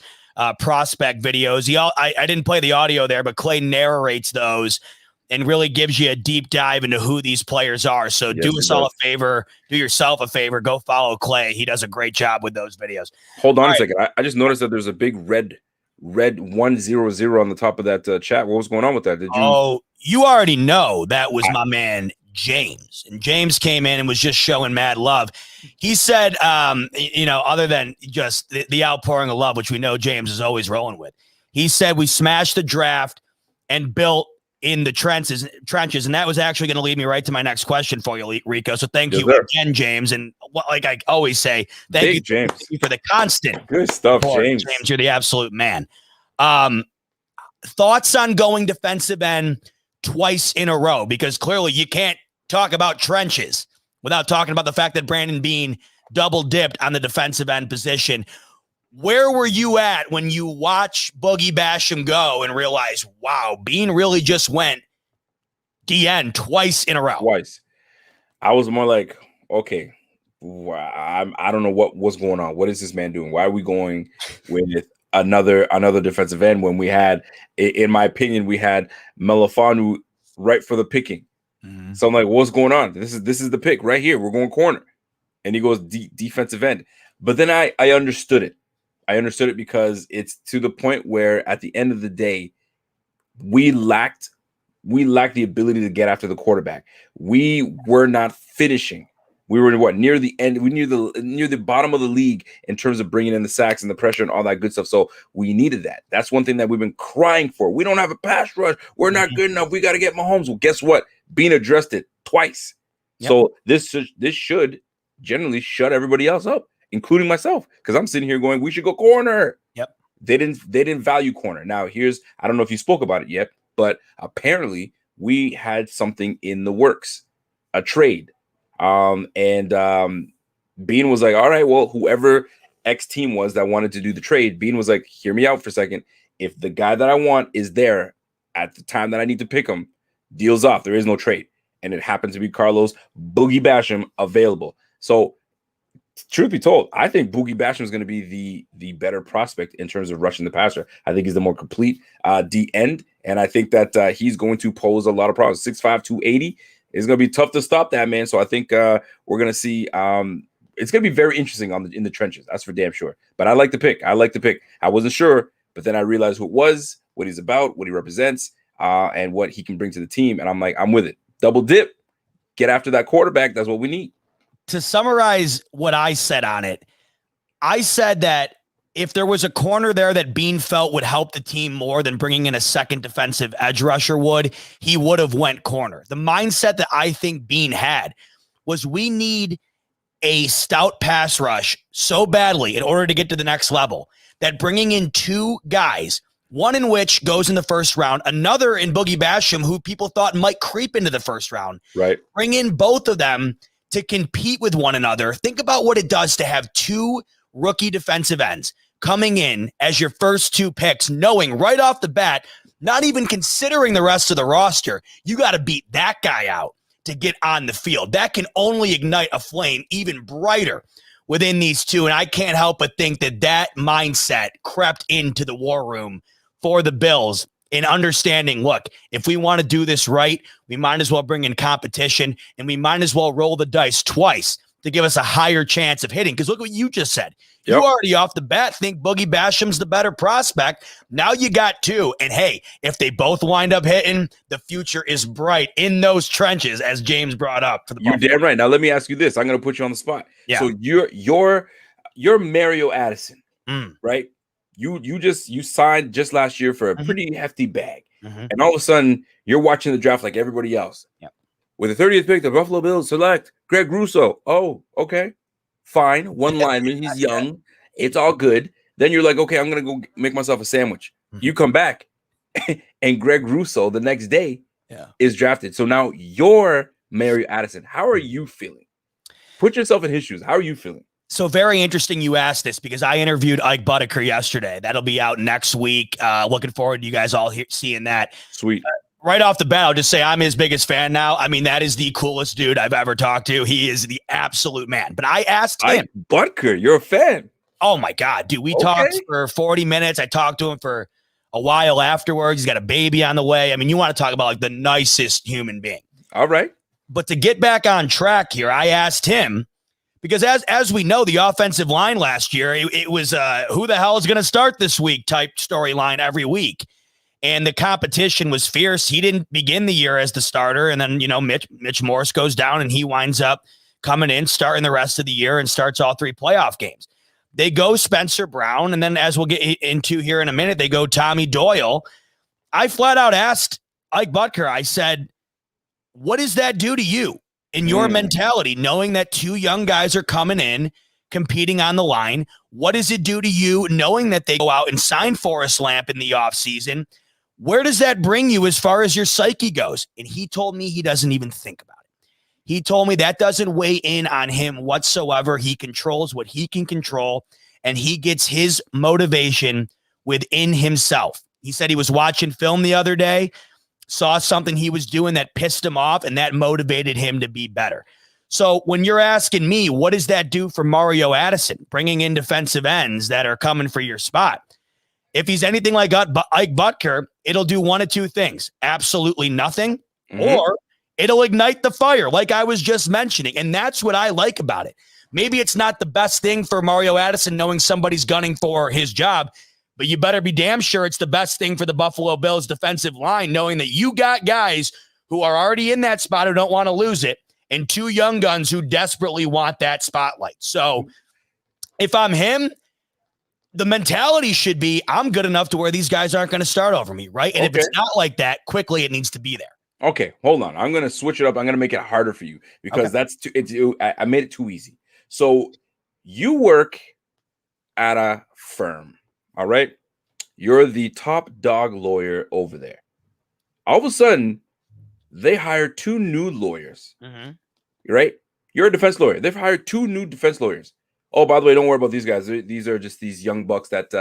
prospect videos. I didn't play the audio there, but Clay narrates those and really gives you a deep dive into who these players are. So do yourself a favor, go follow Clay. He does a great job with those videos. Hold on a second. I just noticed that there's a big red 100 on the top of that chat. What was going on with that? You already know that was my man James, and James came in and was just showing mad love. He said, other than just the outpouring of love, which we know James is always rolling with, he said we smashed the draft and built in the trenches, and that was actually going to lead me right to my next question for you, Rico. So thank you again, James, and like I always say, thank you, James, for the constant good stuff, support. James, you're the absolute man. Thoughts on going defensive end twice in a row, because clearly you can't talk about trenches without talking about the fact that Brandon Beane double dipped on the defensive end position. Where were you at when you watch Boogie Basham go and realize, wow, Beane really just went DN twice in a row? Twice. I was more like, okay, I don't know what's going on. What is this man doing? Why are we going with another defensive end when we had, in my opinion, we had Melifanu right for the picking? Mm-hmm. So I'm like, what's going on? This is the pick right here. We're going corner, and he goes defensive end. But then I understood it. I understood it because it's to the point where at the end of the day, we lacked the ability to get after the quarterback. We were not finishing. We were near the end. We near the bottom of the league in terms of bringing in the sacks and the pressure and all that good stuff. So we needed that. That's one thing that we've been crying for. We don't have a pass rush. We're not good enough. We got to get Mahomes. Well, guess what? Beane addressed it twice. Yep. So this should generally shut everybody else up, including myself, because I'm sitting here going, we should go corner. Yep. They didn't value corner. Now I don't know if you spoke about it yet, but apparently we had something in the works, a trade. Beane was like, all right, well, whoever X team was that wanted to do the trade, Beane was like, hear me out for a second. If the guy that I want is there, at the time that I need to pick him, deals off. There is no trade. And it happened to be Carlos Boogie Basham available. So, truth be told, I think Boogie Basham is going to be the better prospect in terms of rushing the passer. I think he's the more complete D end, and I think that he's going to pose a lot of problems. 6'5", 280 is going to be tough to stop that, man. So I think we're going to see. It's going to be very interesting in the trenches. That's for damn sure. But I like the pick. I wasn't sure, but then I realized who it was, what he's about, what he represents, and what he can bring to the team. And I'm like, I'm with it. Double dip, get after that quarterback. That's what we need. To summarize what I said on it, I said that if there was a corner there that Bean felt would help the team more than bringing in a second defensive edge rusher would, he would have went corner. The mindset that I think Bean had was we need a stout pass rush so badly in order to get to the next level that bringing in two guys, one in which goes in the first round, another in Boogie Basham, who people thought might creep into the first round. Right. Bring in both of them to compete with one another. Think about what it does to have two rookie defensive ends coming in as your first two picks, knowing right off the bat, not even considering the rest of the roster, you got to beat that guy out to get on the field. That can only ignite a flame even brighter within these two. And I can't help but think that mindset crept into the war room for the Bills in understanding, look, if we want to do this right, we might as well bring in competition and we might as well roll the dice twice to give us a higher chance of hitting. Because look what you just said. Yep. You already off the bat think Boogie Basham's the better prospect. Now you got two. And hey, if they both wind up hitting, the future is bright in those trenches, as James brought up. For the You're damn right. Now let me ask you this. I'm going to put you on the spot. Yeah. So you're Mario Addison, right? You signed just last year for a pretty hefty bag. And all of a sudden you're watching the draft like everybody else. Yep. With the 30th pick, the Buffalo Bills select Greg Rousseau. Oh, okay. Fine. One lineman. He's young. It's all good. Then you're like, okay, I'm going to go make myself a sandwich. You come back and Greg Rousseau the next day is drafted. So now you're Mario Addison. How are you feeling? Put yourself in his shoes. How are you feeling? So very interesting you asked this because I interviewed Ike Buttiker yesterday. That'll be out next week. Looking forward to you guys all seeing that. Sweet. Right off the bat, I'll just say I'm his biggest fan now. I mean, that is the coolest dude I've ever talked to. He is the absolute man. But I asked him. Butker, you're a fan. Oh, my God, dude. We talked for 40 minutes. I talked to him for a while afterwards. He's got a baby on the way. I mean, you want to talk about like the nicest human being. All right. But to get back on track here, I asked him, because as we know, the offensive line last year, it was who the hell is going to start this week type storyline every week. And the competition was fierce. He didn't begin the year as the starter. And then, Mitch Morse goes down and he winds up coming in, starting the rest of the year and starts all three playoff games. They go Spencer Brown. And then as we'll get into here in a minute, they go Tommy Doyle. I flat out asked Ike Butker, I said, what does that do to you in your mentality, knowing that two young guys are coming in, competing on the line? What does it do to you knowing that they go out and sign Forrest Lamp in the offseason? Where does that bring you as far as your psyche goes? And he told me he doesn't even think about it. He told me that doesn't weigh in on him whatsoever. He controls what he can control, and he gets his motivation within himself. He said he was watching film the other day, saw something he was doing that pissed him off, and that motivated him to be better. So when you're asking me, what does that do for Mario Addison, bringing in defensive ends that are coming for your spot? If he's anything like Ike Butker, it'll do one of two things. Absolutely nothing, or it'll ignite the fire like I was just mentioning. And that's what I like about it. Maybe it's not the best thing for Mario Addison knowing somebody's gunning for his job, but you better be damn sure it's the best thing for the Buffalo Bills defensive line, knowing that you got guys who are already in that spot who don't want to lose it, and two young guns who desperately want that spotlight. So if I'm him, the mentality should be, I'm good enough to where these guys aren't going to start over me, right? And if it's not like that, quickly it needs to be there. Okay, hold on. I'm going to switch it up. I'm going to make it harder for you because I made it too easy. So you work at a firm, all right? You're the top dog lawyer over there. All of a sudden, they hire two new lawyers, right? You're a defense lawyer. They've hired two new defense lawyers. Oh, by the way, don't worry about these guys. These are just these young bucks that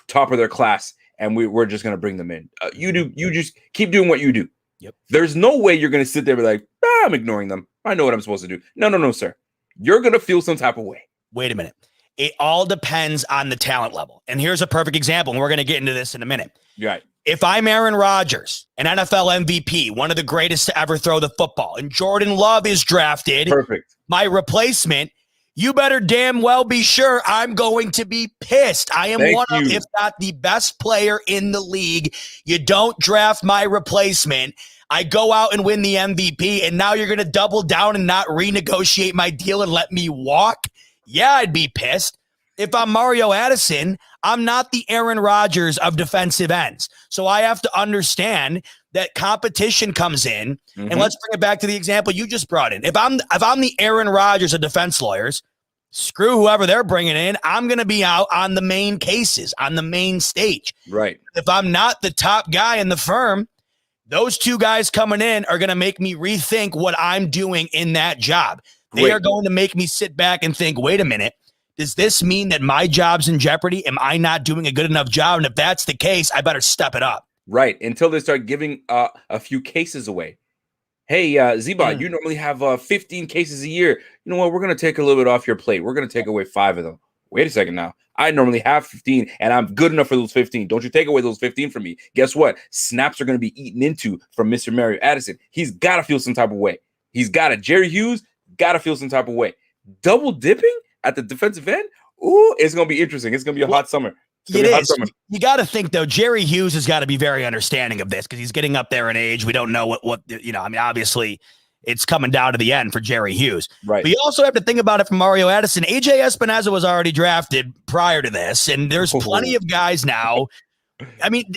top of their class, and we're just going to bring them in. You just keep doing what you do. Yep. There's no way you're going to sit there and be like, I'm ignoring them. I know what I'm supposed to do. No, sir. You're going to feel some type of way. Wait a minute. It all depends on the talent level. And here's a perfect example, and we're going to get into this in a minute. Right. If I'm Aaron Rodgers, an NFL MVP, one of the greatest to ever throw the football, and Jordan Love is drafted, perfect, my replacement, you better damn well be sure I'm going to be pissed. I am one of, if not the best player in the league. You don't draft my replacement. I go out and win the MVP, and now you're going to double down and not renegotiate my deal and let me walk? Yeah, I'd be pissed. If I'm Mario Addison, I'm not the Aaron Rodgers of defensive ends. So I have to understand that competition comes in. And let's bring it back to the example you just brought in. If I'm the Aaron Rodgers of defense lawyers, screw whoever they're bringing in. I'm going to be out on the main cases, on the main stage. Right. If I'm not the top guy in the firm, those two guys coming in are going to make me rethink what I'm doing in that job. They are going to make me sit back and think, wait a minute, does this mean that my job's in jeopardy? Am I not doing a good enough job? And if that's the case, I better step it up. Right. Until they start giving a few cases away. Hey, Zeba, you normally have 15 cases a year. You know what? We're going to take a little bit off your plate. We're going to take away 5 of them. Wait a second now. I normally have 15, and I'm good enough for those 15. Don't you take away those 15 from me. Guess what? Snaps are going to be eaten into from Mr. Mario Addison. He's got to feel some type of way. He's got it. Jerry Hughes got to feel some type of way. Double dipping at the defensive end? Ooh, it's going to be interesting. It's going to be a hot summer. It is. You got to think, though, Jerry Hughes has got to be very understanding of this because he's getting up there in age. We don't know what I mean, obviously, it's coming down to the end for Jerry Hughes. Right. But you also have to think about it from Mario Addison. AJ Espinoza was already drafted prior to this, and there's plenty of guys now. I mean,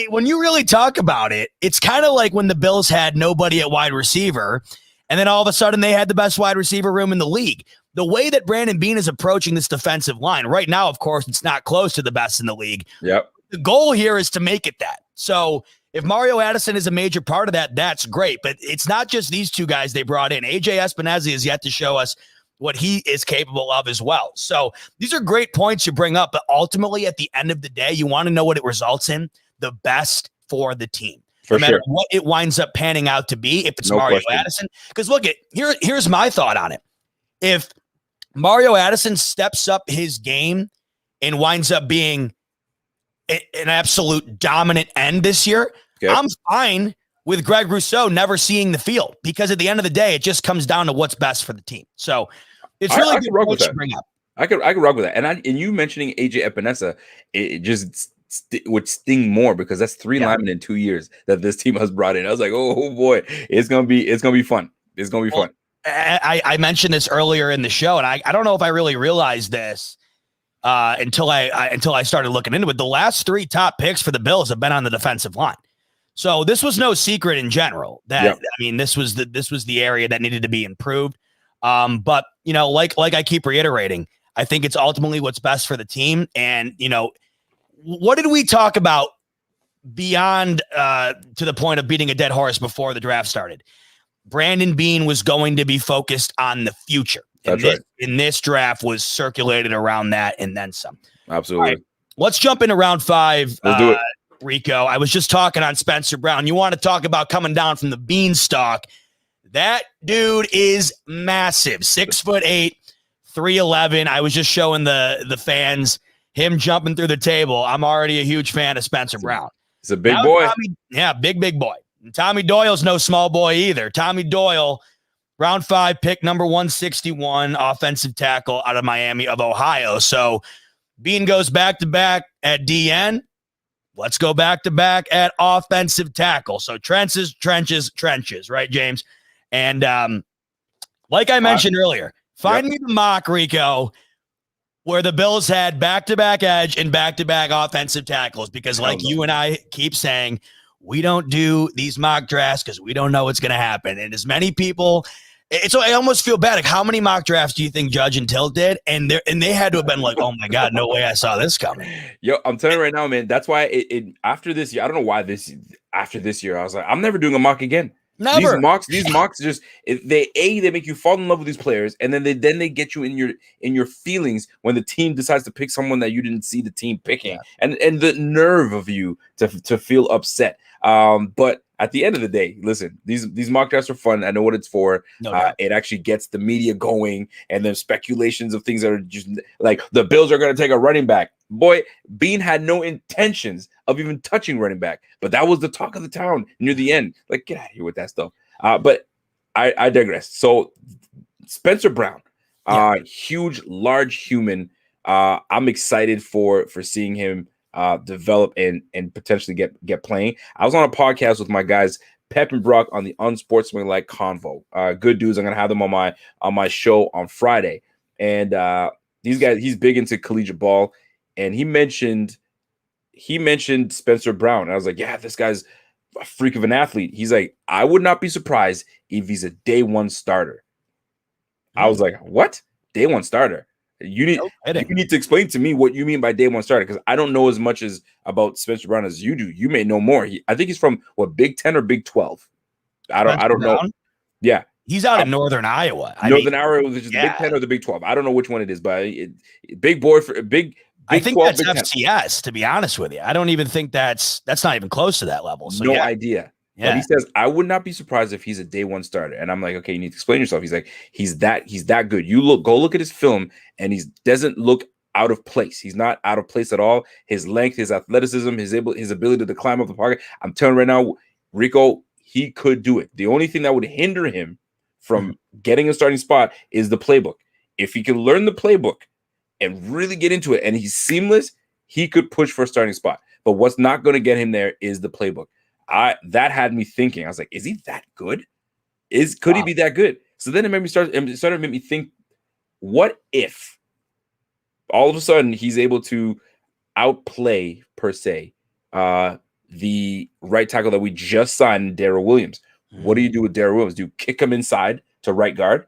when you really talk about it, it's kind of like when the Bills had nobody at wide receiver, and then all of a sudden they had the best wide receiver room in the league. The way that Brandon Beane is approaching this defensive line right now, of course, it's not close to the best in the league. Yep. The goal here is to make it that. So if Mario Addison is a major part of that, that's great. But it's not just these two guys they brought in. AJ Espinoza has yet to show us what he is capable of as well. So these are great points you bring up. But ultimately, at the end of the day, you want to know what it results in, the best for the team. No matter what it winds up panning out to be, if it's Mario Addison. Because look, here's my thought on it. If Mario Addison steps up his game and winds up being an absolute dominant end this year, I'm fine with Greg Rousseau never seeing the field because at the end of the day, it just comes down to what's best for the team. So it's really good points to bring up. I could rock with that. And you mentioning AJ Epinesa, it just would sting more because that's 3 linemen in 2 years that this team has brought in. I was like, oh boy, it's gonna be fun. It's gonna be fun. I mentioned this earlier in the show, and I don't know if I really realized this until I started looking into it. The last 3 top picks for the Bills have been on the defensive line. So this was no secret in general that, I mean, this was the area that needed to be improved. But you know, like I keep reiterating, I think it's ultimately what's best for the team. And, you know, what did we talk about beyond to the point of beating a dead horse before the draft started? Brandon Beane was going to be focused on the future. That's right. And this draft was circulated around that and then some. Absolutely. Right, let's jump into round 5. Let's do it. Rico, I was just talking on Spencer Brown. You want to talk about coming down from the beanstalk. That dude is massive. 6'8", 311. I was just showing the fans him jumping through the table. I'm already a huge fan of Spencer Brown. He's a big boy. Big boy. And Tommy Doyle's no small boy either. Tommy Doyle, round 5 pick, number 161, offensive tackle out of Miami of Ohio. So Bean goes back-to-back at DN. Let's go back-to-back at offensive tackle. So trenches, right, James? And like I mentioned earlier, find me the mock, Rico, where the Bills had back-to-back edge and back-to-back offensive tackles. Because like you and I keep saying, we don't do these mock drafts because we don't know what's going to happen. And as many people, I almost feel bad. Like, how many mock drafts do you think Judge and Till did? And they had to have been like, oh my God, no way I saw this coming. Yo, I'm telling you right now, man, that's why after this year, I don't know why after this year, I was like, I'm never doing a mock again. Never. These mocks just they make you fall in love with these players, and then they get you in your feelings when the team decides to pick someone that you didn't see the team picking, and the nerve of you to feel upset. But at the end of the day, listen, these mock drafts are fun. I know what it's for. It actually gets the media going, and then speculations of things that are just like the Bills are going to take a running back. Boy, Bean had no intentions of even touching running back, but that was the talk of the town near the end. Like, get out of here with that stuff. But I digress. So Spencer Brown, huge, large human. I'm excited for seeing him develop and potentially get playing. I was on a podcast with my guys Pep and Brock on the Unsportsmanlike Convo. Good dudes. I'm gonna have them on my show on Friday. And these guys, he's big into collegiate ball, and he mentioned Spencer Brown. And I was like, yeah, this guy's a freak of an athlete. He's like, I would not be surprised if he's a day one starter. I was like, what? Day one starter? You need to explain to me what you mean by day one starter, because I don't know as much about Spencer Brown as you do. You may know more. I think he's from Big 10 or Big 12. I don't know. Yeah, he's out in Northern Iowa. Iowa, which is the Big 10 or the Big 12. I don't know which one it is, but big boy for big. I think 12, that's FCS. To be honest with you, I don't even think that's not even close to that level. So no idea. Yeah. But he says, I would not be surprised if he's a day one starter. And I'm like, okay, you need to explain yourself. He's like, he's that good. Go look at his film, and he doesn't look out of place. He's not out of place at all. His length, his athleticism, his ability to climb up the pocket. I'm telling you right now, Rico, he could do it. The only thing that would hinder him from getting a starting spot is the playbook. If he can learn the playbook and really get into it, and he's seamless, he could push for a starting spot. But what's not going to get him there is the playbook. That had me thinking. I was like, is he that good? Could he be that good? So then it started to make me think, what if all of a sudden he's able to outplay, per se, the right tackle that we just signed, Darrell Williams? What do you do with Darrell Williams? Do you kick him inside to right guard?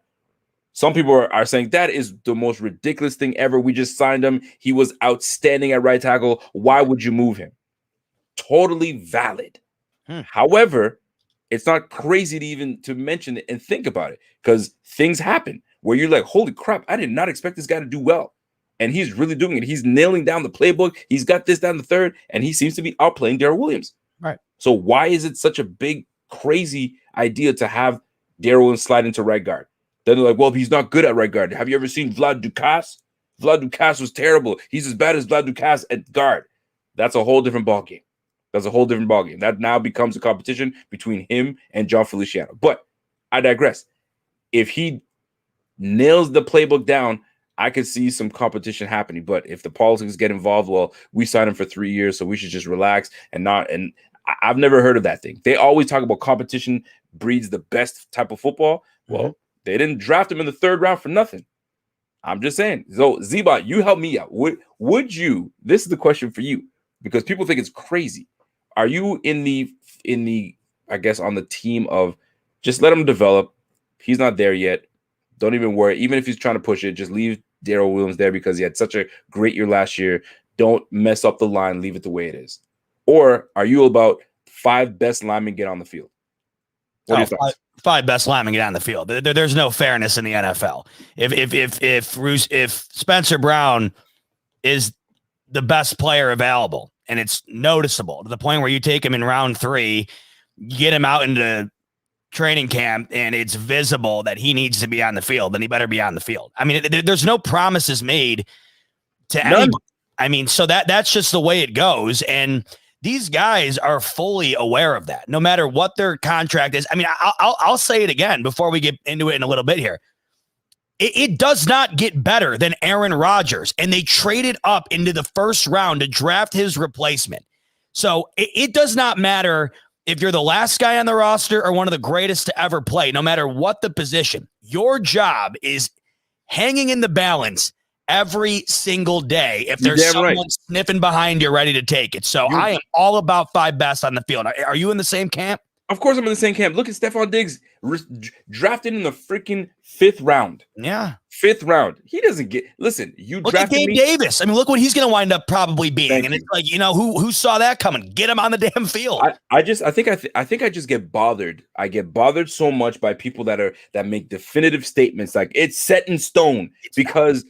Some people are saying that is the most ridiculous thing ever. We just signed him. He was outstanding at right tackle. Why would you move him? Totally valid. However, it's not crazy to even to mention it and think about it, because things happen where you're like, holy crap, I did not expect this guy to do well. And he's really doing it. He's nailing down the playbook. He's got this down the third, and he seems to be outplaying Darrell Williams. Right. So why is it such a big, crazy idea to have Darrell Williams slide into right guard? Then they're like, well, he's not good at right guard. Have you ever seen Vlad Ducasse? Vlad Ducasse was terrible. He's as bad as Vlad Ducasse at guard. That's a whole different ballgame. That now becomes a competition between him and John Feliciano. But I digress. If he nails the playbook down, I could see some competition happening. But if the politics get involved, well, we signed him for 3 years, so we should just relax and not. And I've never heard of that thing. They always talk about competition breeds the best type of football. Well, they didn't draft him in the third round for nothing. I'm just saying. So Zebot, you help me out. Would you? This is the question for you, because people think it's crazy. Are you in the I guess on the team of just let him develop? He's not there yet. Don't even worry. Even if he's trying to push it, just leave Darrell Williams there because he had such a great year last year. Don't mess up the line. Leave it the way it is. Or are you about 5 best linemen get on the field? What are your thoughts? 5 best linemen get on the field. There's no fairness in the NFL. If Spencer Brown is the best player available, and it's noticeable to the point where you take him in round 3, you get him out into training camp, and it's visible that he needs to be on the field, then he better be on the field. I mean, there's no promises made to anybody. I mean, so that's just the way it goes. And these guys are fully aware of that, no matter what their contract is. I mean, I'll say it again before we get into it in a little bit here. It does not get better than Aaron Rodgers, and they traded up into the first round to draft his replacement. So it does not matter if you're the last guy on the roster or one of the greatest to ever play, no matter what the position. Your job is hanging in the balance every single day if there's someone sniffing behind you ready to take it. So I am all about 5 best on the field. Are you in the same camp? Of course I'm in the same camp. Look at Stephon Diggs Drafted in the freaking 5th round. Yeah. 5th round. He doesn't get. Listen, you look at drafted Gabe me. Davis. I mean, look what he's going to wind up probably being. Thank and you. It's like, who saw that coming? Get him on the damn field. I think I just get bothered. I get bothered so much by people that make definitive statements like it's set in stone because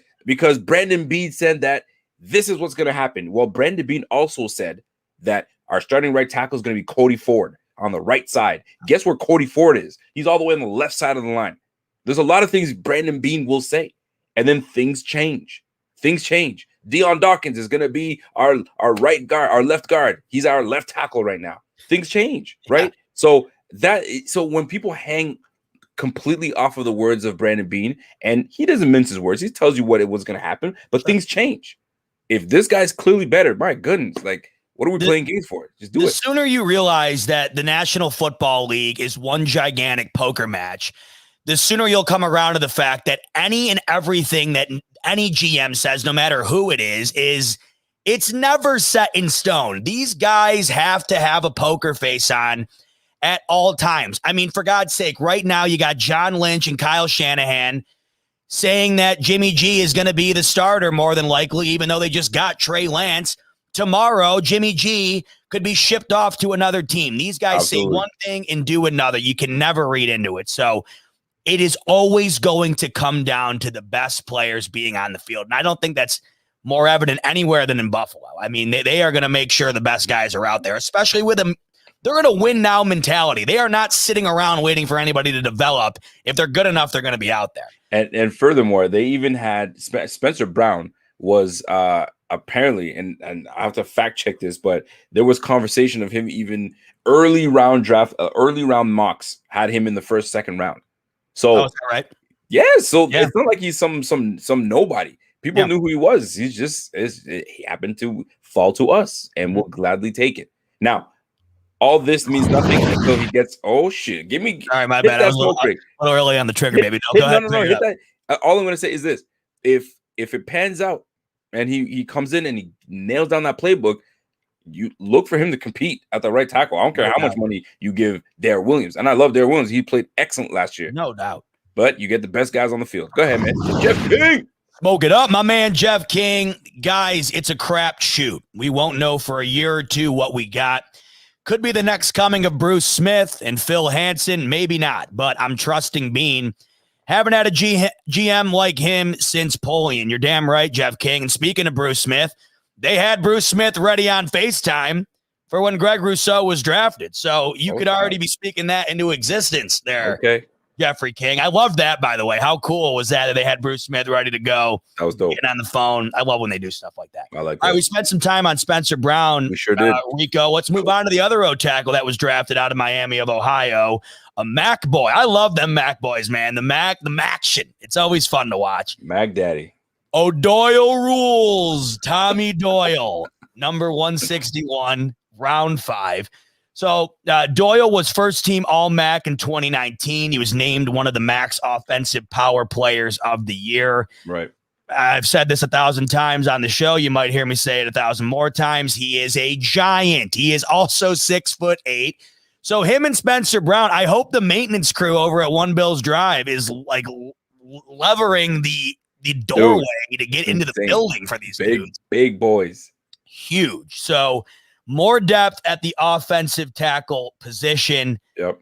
Brandon Beane said that this is what's going to happen. Well, Brandon Beane also said that our starting right tackle is going to be Cody Ford on the right side. Guess where Cody Ford is? He's all the way on the left side of the line. There's a lot of things Brandon Beane will say, and then things change. Things change. Deion Dawkins is going to be our right guard, our left guard. He's our left tackle right now. Things change, right? Yeah. So when people hang completely off of the words of Brandon Beane, and he doesn't mince his words, he tells you what it was going to happen, but things change. If this guy's clearly better, my goodness, like, what are we playing games for? Just do it. The sooner you realize that the National Football League is one gigantic poker match, the sooner you'll come around to the fact that any and everything that any GM says, no matter who it is it's never set in stone. These guys have to have a poker face on at all times. I mean, for God's sake, right now you got John Lynch and Kyle Shanahan saying that Jimmy G is going to be the starter more than likely, even though they just got Trey Lance. Tomorrow, Jimmy G could be shipped off to another team. These guys say one thing and do another. You can never read into it. So it is always going to come down to the best players being on the field. And I don't think that's more evident anywhere than in Buffalo. I mean, they are going to make sure the best guys are out there, especially with them. They're going to win now mentality. They are not sitting around waiting for anybody to develop. If they're good enough, they're going to be out there. And furthermore, they even had Spencer Brown was apparently, and I have to fact check this, but there was conversation of him even early round mocks had him in the first, second round. So, is that right? Yeah. So it's not like he's some nobody. People knew who he was. He happened to fall to us, and we'll gladly take it. Now, all this means nothing until he gets. Oh shit! Give me. All right, my bad. I was a little early on the trigger, baby. No, go ahead. No. Hit that. All I'm going to say is this: if it pans out and he comes in and he nails down that playbook, you look for him to compete at the right tackle. I don't care how much money you give Darrell Williams, and I love Darrell Williams. He played excellent last year, no doubt. But you get the best guys on the field. Go ahead, man. Jeff King. Smoke it up, my man, Jeff King. Guys, it's a crap shoot. We won't know for a year or two what we got. Could be the next coming of Bruce Smith and Phil Hansen. Maybe not, but I'm trusting Beane. Haven't had a GM like him since Polian. You're damn right, Jeff King. And speaking of Bruce Smith, they had Bruce Smith ready on FaceTime for when Greg Rousseau was drafted. So you could already be speaking that into existence there. Okay. Jeffrey King. I love that, by the way. How cool was that they had Bruce Smith ready to go? That was dope. Getting on the phone. I love when they do stuff like that. I like that. All right, we spent some time on Spencer Brown. We sure did. Rico, let's move on to the other O tackle that was drafted out of Miami of Ohio, a Mac boy. I love them Mac boys, man. The Maction. It's always fun to watch. Mac Daddy. Oh, Doyle rules. Tommy Doyle, number 161, round 5. So Doyle was first team All-MAC in 2019. He was named one of the MAC's offensive power players of the year. Right. I've said this 1,000 times on the show. You might hear me say it 1,000 more times. He is a giant. He is also 6'8". So him and Spencer Brown, I hope the maintenance crew over at One Bills Drive is like levering the doorway to get into the building for these dudes. Big boys. Huge. So more depth at the offensive tackle position. Yep.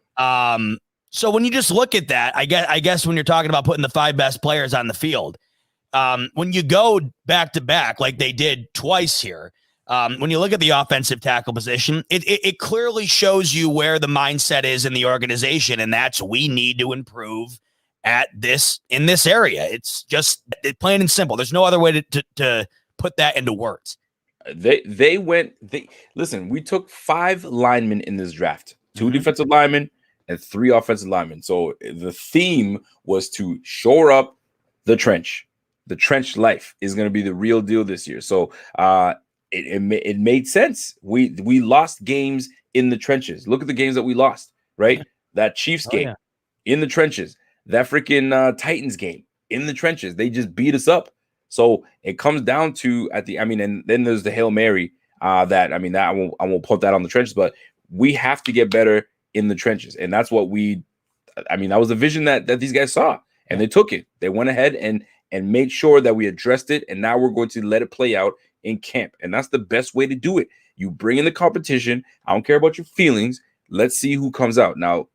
So when you just look at that, I guess when you're talking about putting the 5 best players on the field, when you go back to back like they did twice here, when you look at the offensive tackle position, it clearly shows you where the mindset is in the organization, and that's we need to improve in this area. It's just plain and simple. There's no other way to put that into words. Listen, we took 5 linemen in this draft, 2 defensive linemen and 3 offensive linemen. So the theme was to shore up the trench. The trench life is going to be the real deal this year. So it made sense. We lost games in the trenches. Look at the games that we lost, right? That Chiefs game in the trenches, that freaking Titans game in the trenches. They just beat us up. So it comes down to and then there's the Hail Mary that I won't put that on the trenches, but we have to get better in the trenches. And that's what I mean, that was a vision that these guys saw, and they took it. They went ahead and made sure that we addressed it, and now we're going to let it play out in camp. And that's the best way to do it. You bring in the competition. I don't care about your feelings. Let's see who comes out. Now,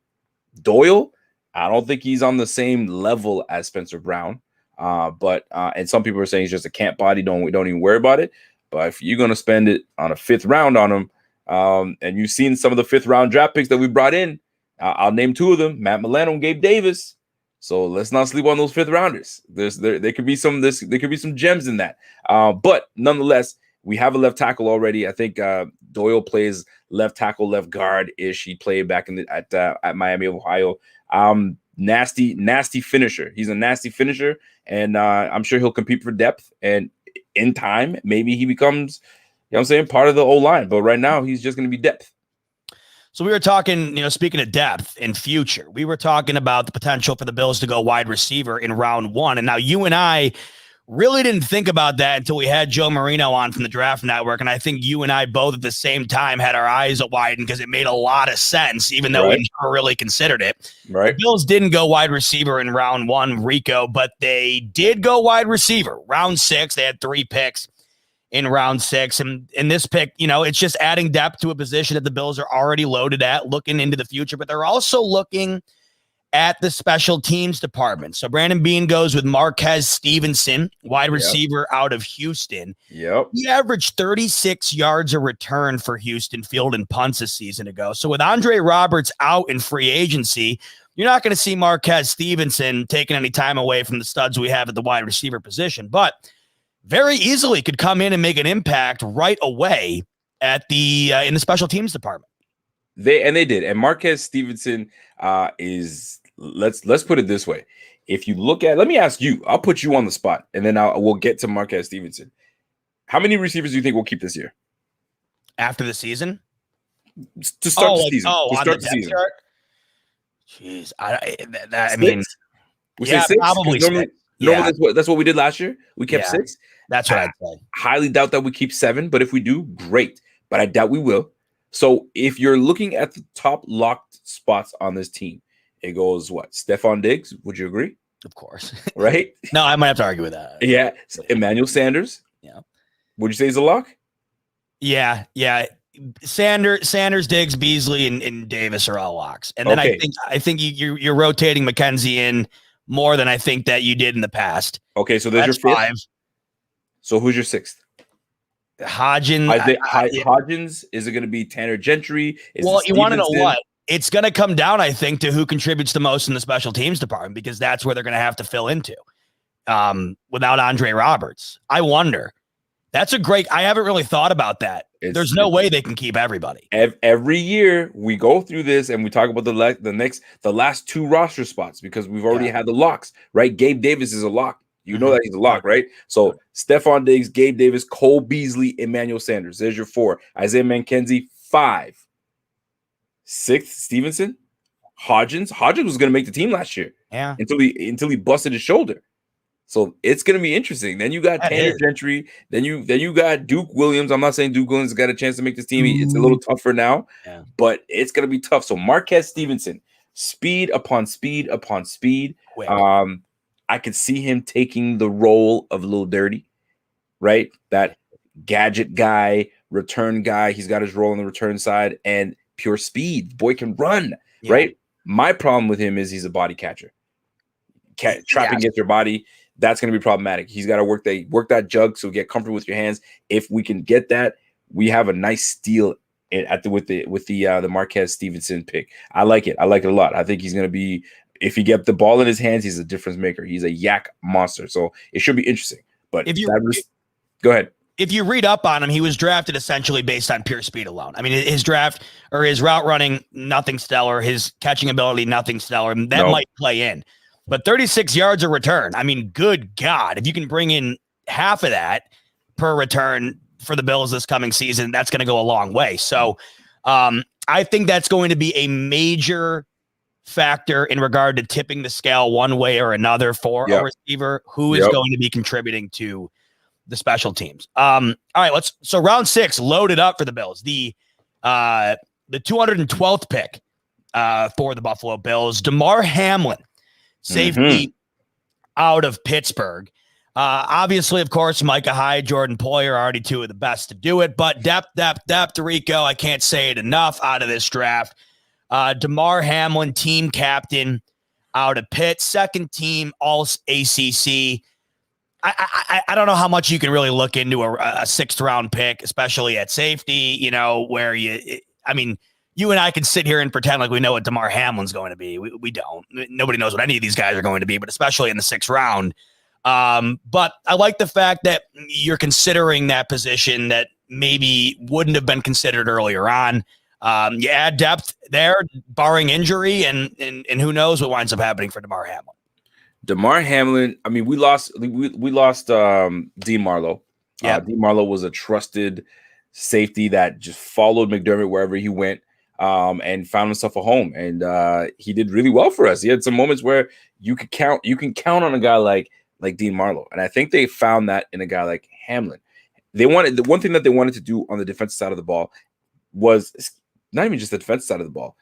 Doyle, I don't think he's on the same level as Spencer Brown. But some people are saying he's just a camp body. Don't even worry about it. But if you're going to spend it on a 5th round on him, and you've seen some of the 5th round draft picks that we brought in, I'll name 2 of them, Matt Milano and Gabe Davis. So let's not sleep on those 5th rounders. There could be some gems in that. But nonetheless, we have a left tackle already. I think Doyle plays left tackle, left guard ish. He played back at Miami of Ohio. Nasty finisher. He's a nasty finisher, and I'm sure he'll compete for depth. And in time, maybe he becomes, part of the O-line. But right now, he's just going to be depth. So we were talking, speaking of depth in future, we were talking about the potential for the Bills to go wide receiver in round 1. And now you and I really didn't think about that until we had Joe Marino on from the Draft Network. And I think you and I both at the same time had our eyes widened because it made a lot of sense, even though we never really considered it. Right. The Bills didn't go wide receiver in round 1, Rico, but they did go wide receiver. Round 6, they had 3 picks in round 6. And in this pick, it's just adding depth to a position that the Bills are already loaded at, looking into the future, but they're also looking at the special teams department. So Brandon Beane goes with Marquez Stevenson, wide receiver out of Houston. Yep. He averaged 36 yards a return for Houston field and punts a season ago. So with Andre Roberts out in free agency, you're not going to see Marquez Stevenson taking any time away from the studs we have at the wide receiver position, but very easily could come in and make an impact right away at the in the special teams department. They did. And Marquez Stevenson is, let's put it this way. If you look at, let me ask you, I'll put you on the spot, and then we'll get to Marquez Stevenson. How many receivers do you think we'll keep this year? After the season? To start the season. To start the season. Chart? Jeez. I mean, we say 6? Probably normally, 6. That's what we did last year. We kept 6. That's what I'd say. Highly doubt that we keep 7, but if we do, great. But I doubt we will. So if you're looking at the top locked spots on this team, it goes what? Stephon Diggs, would you agree? Of course. Right? No, I might have to argue with that. Yeah. Emmanuel Sanders. Yeah. Would you say he's a lock? Yeah. Sanders, Diggs, Beasley, and Davis are all locks. And then I think you're rotating McKenzie in more than I think that you did in the past. Okay, so there's your 5. So who's your 6th? Hodgins. Hodgins. Is it going to be Tanner Gentry? You want to know what? It's going to come down, I think, to who contributes the most in the special teams department, because that's where they're going to have to fill into without Andre Roberts. I wonder. That's a great – I haven't really thought about that. There's no way they can keep everybody. Every year we go through this and we talk about the last 2 roster spots because we've already had the locks, right? Gabe Davis is a lock. You know that he's a lock, right? So Stephon Diggs, Gabe Davis, Cole Beasley, Emmanuel Sanders. There's your 4. Isaiah McKenzie, 5. 6th, Stevenson. Hodgins. Hodgins was going to make the team last year. Yeah. Until he busted his shoulder. So it's going to be interesting. Then you got Tanner Gentry. Then you got Duke Williams. I'm not saying Duke Williams got a chance to make this team. It's a little tougher now, but it's going to be tough. So Marquez Stevenson, speed upon speed upon speed. Quick. I could see him taking the role of Lil Dirty, right? That gadget guy, return guy. He's got his role on the return side and pure speed. Boy can run, right? My problem with him is he's a body catcher. Trapping against your body, that's going to be problematic. He's got to work that jug, so get comfortable with your hands. If we can get that, we have a nice steal with the Marquez Stevenson pick. I like it. I like it a lot. I think he's going to be. If you get the ball in his hands, he's a difference maker. He's a yak monster. So it should be interesting. But go ahead. If you read up on him, he was drafted essentially based on pure speed alone. I mean, his draft or his route running, nothing stellar. His catching ability, nothing stellar. That might play in. But 36 yards a return. I mean, good God. If you can bring in half of that per return for the Bills this coming season, that's going to go a long way. So I think that's going to be a major factor in regard to tipping the scale one way or another for a receiver who is going to be contributing to the special teams. All right, so round 6 loaded up for the Bills. The 212th pick for the Buffalo Bills. Damar Hamlin, safety out of Pittsburgh. Obviously, of course, Micah Hyde, Jordan Poyer, already two of the best to do it. But depth, Rico, I can't say it enough out of this draft. Damar Hamlin, team captain out of Pitt, second team All-ACC. I don't know how much you can really look into a sixth-round pick, especially at safety, where you and I can sit here and pretend like we know what Damar Hamlin's going to be. We don't. Nobody knows what any of these guys are going to be, but especially in the sixth round. But I like the fact that you're considering that position that maybe wouldn't have been considered earlier on. You add depth there, barring injury, and who knows what winds up happening for Damar Hamlin. Damar Hamlin, we lost Dean Marlowe. Yeah. Dean Marlowe was a trusted safety that just followed McDermott wherever he went, and found himself a home. And he did really well for us. He had some moments where you can count on a guy like Dean Marlowe. And I think they found that in a guy like Hamlin. The one thing that they wanted to do on the defensive side of the ball was not even just the defensive side of the ball.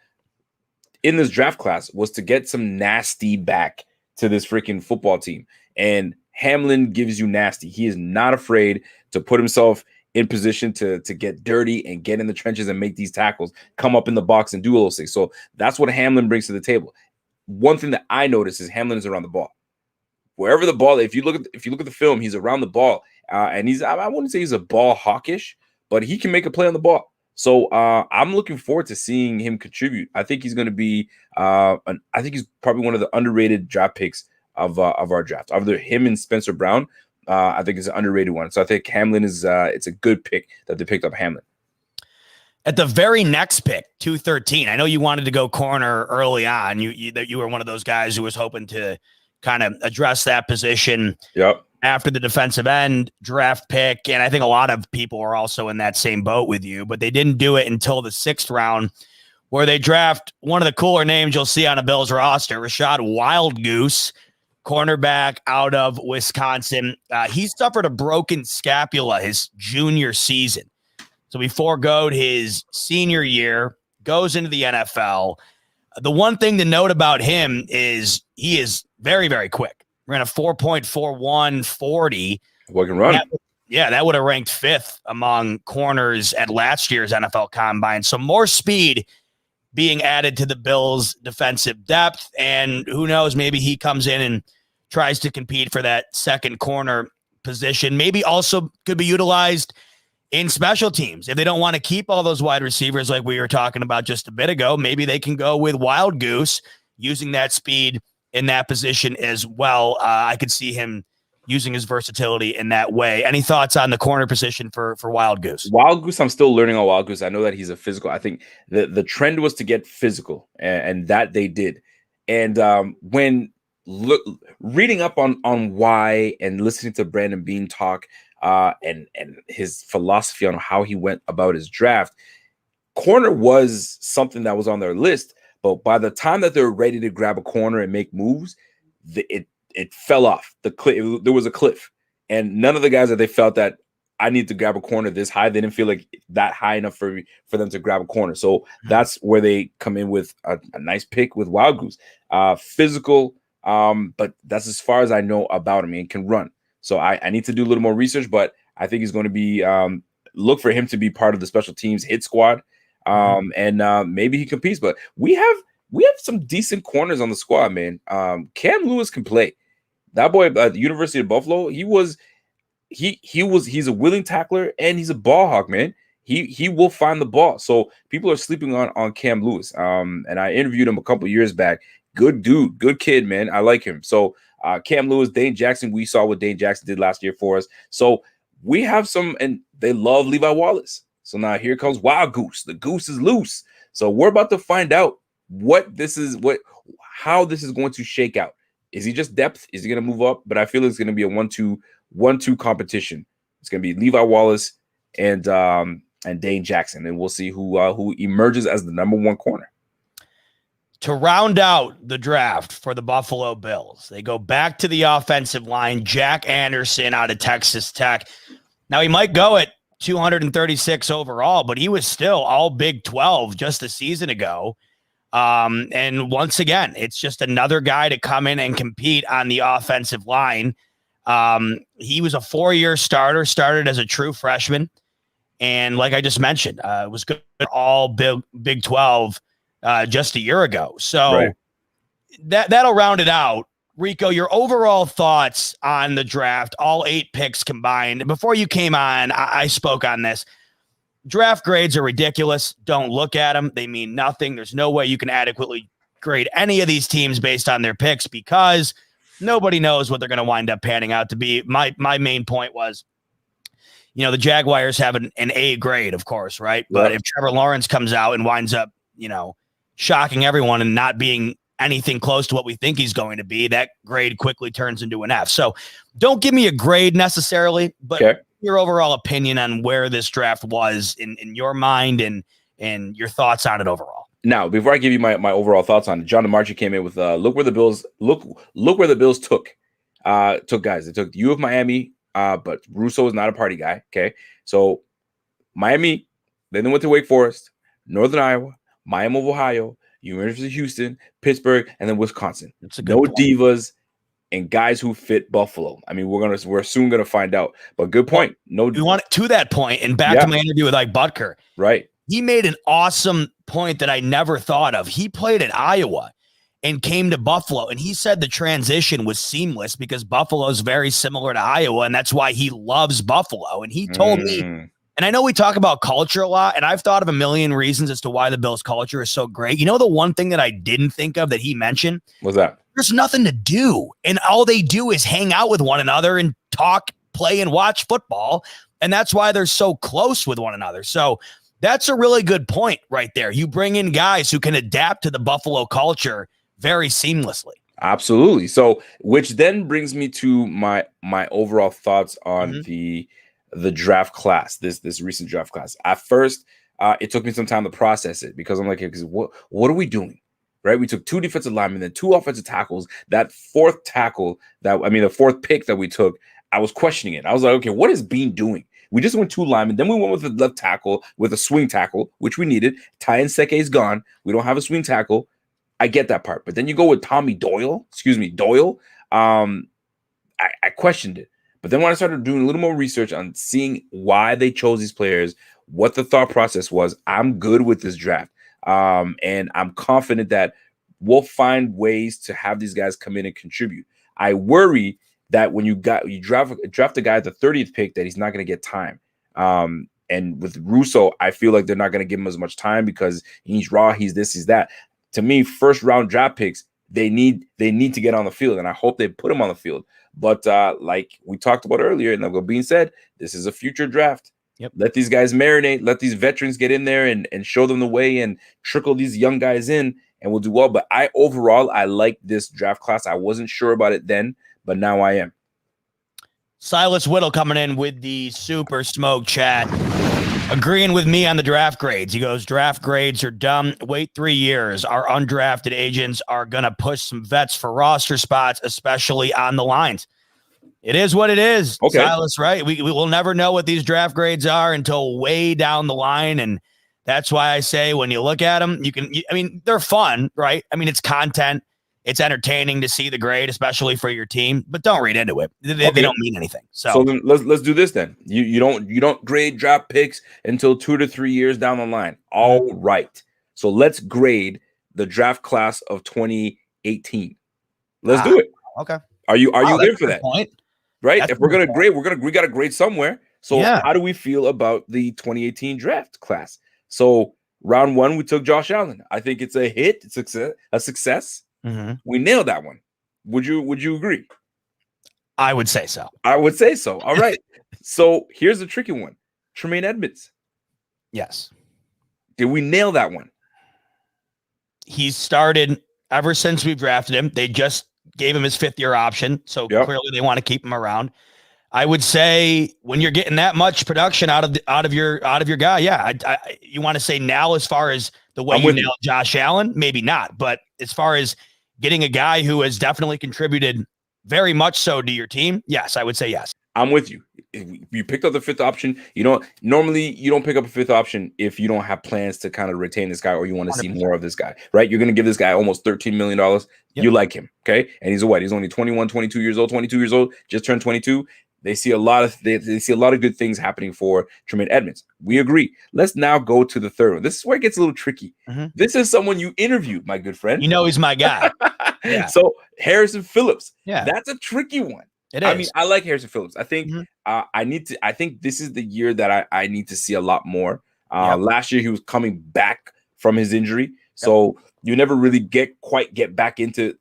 In this draft class was to get some nasty back to this freaking football team. And Hamlin gives you nasty. He is not afraid to put himself in position to get dirty and get in the trenches and make these tackles, come up in the box and do all those things. So that's what Hamlin brings to the table. One thing that I notice is Hamlin is around the ball. Wherever the ball, if you look at the film, he's around the ball, and I wouldn't say he's a ball hawkish, but he can make a play on the ball. So I'm looking forward to seeing him contribute. I think he's going to be, I think he's probably one of the underrated draft picks of our draft. Either him and Spencer Brown, I think is an underrated one. So I think Hamlin is, it's a good pick that they picked up Hamlin. At the very next pick, 213, I know you wanted to go corner early on. You were one of those guys who was hoping to kind of address that position. Yep. After the defensive end draft pick. And I think a lot of people are also in that same boat with you, but they didn't do it until the sixth round, where they draft one of the cooler names you'll see on a Bills roster, Rachad Wildgoose, cornerback out of Wisconsin. He suffered a broken scapula his junior season. So he foregoed his senior year, goes into the NFL. The one thing to note about him is he is very, very quick. Ran a 4.41 40. Well, can run. That would have ranked fifth among corners at last year's NFL Combine. So more speed being added to the Bills' defensive depth. And who knows, maybe he comes in and tries to compete for that second corner position. Maybe also could be utilized in special teams. If they don't want to keep all those wide receivers like we were talking about just a bit ago, maybe they can go with Wildgoose using that speed in that position as well. I could see him using his versatility in that way. Any thoughts on the corner position for Wildgoose? Wildgoose, I'm still learning on Wildgoose. I know that he's a physical. I think the trend was to get physical, and that they did. And when reading up on why and listening to Brandon Beane talk and his philosophy on how he went about his draft, corner was something that was on their list. But by the time that they're ready to grab a corner and make moves, it fell off the cliff. There was a cliff, and none of the guys that they felt that I need to grab a corner this high, they didn't feel like that high enough for them to grab a corner. So that's where they come in with a nice pick with Wildgoose, physical. But that's as far as I know about him. He can run. So I need to do a little more research, but I think he's going to be look for him to be part of the special teams hit squad. And maybe he competes, but we have some decent corners on the squad, man. Cam Lewis can play. That boy at the University of Buffalo, he's a willing tackler and he's a ball hawk, man. He will find the ball. So people are sleeping on Cam Lewis. And I interviewed him a couple years back. Good dude, good kid, man. I like him. So Cam Lewis, Dane Jackson, we saw what Dane Jackson did last year for us. So we have some, and they love Levi Wallace. So now here comes Wildgoose. The goose is loose. So we're about to find out how this is going to shake out. Is he just depth? Is he going to move up? But I feel it's going to be a 1-2 competition. It's going to be Levi Wallace and Dane Jackson, and we'll see who emerges as the number one corner. To round out the draft for the Buffalo Bills, they go back to the offensive line. Jack Anderson out of Texas Tech. Now he might go at 236 overall, but he was still all Big 12 just a season ago. And once again, it's just another guy to come in and compete on the offensive line. He was a 4-year starter, started as a true freshman. And like I just mentioned, was good at all Big 12 just a year ago. So that'll round it out. Rico, your overall thoughts on the draft, all 8 picks combined. Before you came on, I spoke on this. Draft grades are ridiculous. Don't look at them. They mean nothing. There's no way you can adequately grade any of these teams based on their picks because nobody knows what they're going to wind up panning out to be. My main point was, the Jaguars have an A grade, of course, right? But if Trevor Lawrence comes out and winds up, shocking everyone and not being anything close to what we think he's going to be, that grade quickly turns into an F. So don't give me a grade necessarily, but your overall opinion on where this draft was in your mind and your thoughts on it overall. Now, before I give you my overall thoughts on it, John DeMarchi came in with look where the Bills took guys. They took U of Miami, but Rousseau is not a party guy. Okay, so Miami, then they went to Wake Forest, Northern Iowa, Miami of Ohio, University of Houston, Pittsburgh, and then Wisconsin. No point. Divas and guys who fit Buffalo. I mean, we're soon gonna find out. But good point. No, we want to that point, and back to my interview with Ike Butker. Right. He made an awesome point that I never thought of. He played at Iowa and came to Buffalo, and he said the transition was seamless because Buffalo is very similar to Iowa, and that's why he loves Buffalo. And he told me, and I know we talk about culture a lot, and I've thought of a million reasons as to why the Bills' culture is so great. The one thing that I didn't think of that he mentioned was that there's nothing to do, and all they do is hang out with one another and talk, play, and watch football, and that's why they're so close with one another. So that's a really good point right there. You bring in guys who can adapt to the Buffalo culture very seamlessly. Absolutely. So, which then brings me to my overall thoughts on the draft class, this recent draft class. At first, it took me some time to process it because I'm like, what are we doing? Right? We took 2 defensive linemen, then 2 offensive tackles. That the fourth pick that we took, I was questioning it. I was like, okay, what is Bean doing? We just went 2 linemen. Then we went with a left tackle with a swing tackle, which we needed. Ty Nseke is gone. We don't have a swing tackle. I get that part. But then you go with Doyle. I questioned it. But then when I started doing a little more research on seeing why they chose these players, what the thought process was, I'm good with this draft. And I'm confident that we'll find ways to have these guys come in and contribute. I worry that when you draft a guy at the 30th pick that he's not going to get time. And with Rousseau, I feel like they're not going to give him as much time because he's raw, he's this, he's that. To me, first round draft picks, they need to get on the field, and I hope they put him on the field. But like we talked about earlier, and like being said, this is a future draft. Yep. Let these guys marinate, let these veterans get in there and show them the way and trickle these young guys in, and we'll do well. But I like this draft class. I wasn't sure about it then, but now I am. Silas Whittle coming in with the Super Smoke chat, agreeing with me on the draft grades. He goes, draft grades are dumb. Wait 3 years. Our undrafted agents are going to push some vets for roster spots, especially on the lines. It is what it is, okay. Silas, right? We will never know what these draft grades are until way down the line, and that's why I say when you look at them, they're fun, right? It's content. It's entertaining to see the grade, especially for your team, but don't read into it. They don't mean anything. So then let's do this then. You don't grade draft picks until 2 to 3 years down the line. All right. So let's grade the draft class of 2018. Let's do it. Okay. Are you in for that? Point. Right? That's if we're gonna grade, we got to grade somewhere. So how do we feel about the 2018 draft class? So round 1, we took Josh Allen. I think it's a hit. It's a success. Mm-hmm. We nailed that one. Would you agree? I would say so. I would say so. All right. So here's the tricky one. Tremaine Edmonds. Yes. Did we nail that one? He's started ever since we've drafted him. They just gave him his 5th-year option. So clearly they want to keep him around. I would say when you're getting that much production out of your guy, you want to say now as far as the way you nailed Josh Allen, maybe not, but as far as getting a guy who has definitely contributed very much so to your team, yes, I would say yes. I'm with you. you picked up the fifth option. Normally you don't pick up a fifth option if you don't have plans to kind of retain this guy or you want to see 100%. more of this guy, right? You're going to give this guy almost $13 million. Yep. You like him, okay? And he's He's only 21, 22 years old, just turned 22. They see a lot of good things happening for Tremaine Edmunds. We agree. Let's now go to the third one. This is where it gets a little tricky. Mm-hmm. This is someone you interviewed, my good friend. He's my guy. Yeah. So Harrison Phillips. Yeah, that's a tricky one. It is. I mean, I like Harrison Phillips. I think I think this is the year that I need to see a lot more. Last year he was coming back from his injury, so you never really get back into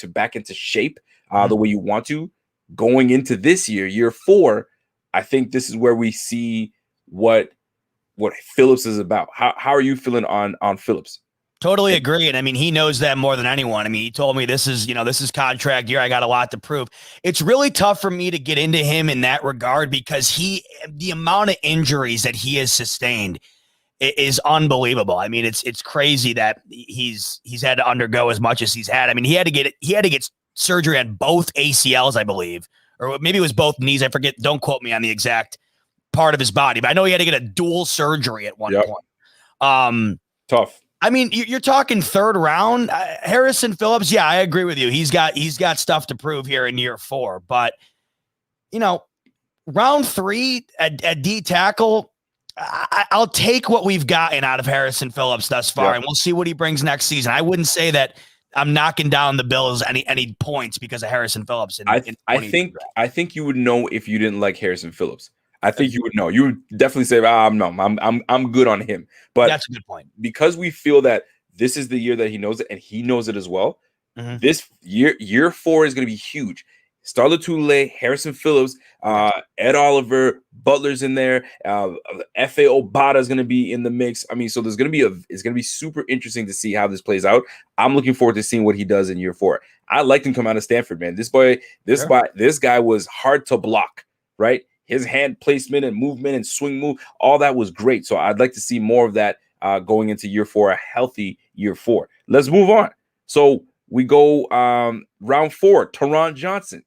back into shape the way you want to. Going into this year 4, I think this is where we see what Phillips is about. How are you feeling on Phillips? Totally agree. And I mean, he knows that more than anyone. I mean, he told me this is contract year. I got a lot to prove. It's really tough for me to get into him in that regard because the amount of injuries that he has sustained is unbelievable. I mean, it's crazy that he's had to undergo as much as he's had. I mean, he had to get surgery on both ACLs, I believe, or maybe it was both knees. I forget. Don't quote me on the exact part of his body, but I know he had to get a dual surgery at one point. Tough. I mean, you're talking third round. Harrison Phillips, yeah, I agree with you. He's got stuff to prove here in year 4. But, round 3 at D tackle, I'll take what we've gotten out of Harrison Phillips thus far, and we'll see what he brings next season. I wouldn't say that I'm knocking down the Bills any points because of Harrison Phillips. I think you would know if you didn't like Harrison Phillips. I think you would know. You would definitely say, I'm good on him. But that's a good point. Because we feel that this is the year that he knows it, and he knows it as well. Mm-hmm. This year 4 is going to be huge. Starla Tule, Harrison Phillips, Ed Oliver, Butler's in there. F.A. Obata is going to be in the mix. I mean, so it's going to be super interesting to see how this plays out. I'm looking forward to seeing what he does in year 4. I liked him come out of Stanford, man. This guy was hard to block, right? His hand placement and movement and swing move, all that was great. So I'd like to see more of that going into year 4, a healthy year 4. Let's move on. So we go round 4, Tryon Johnson.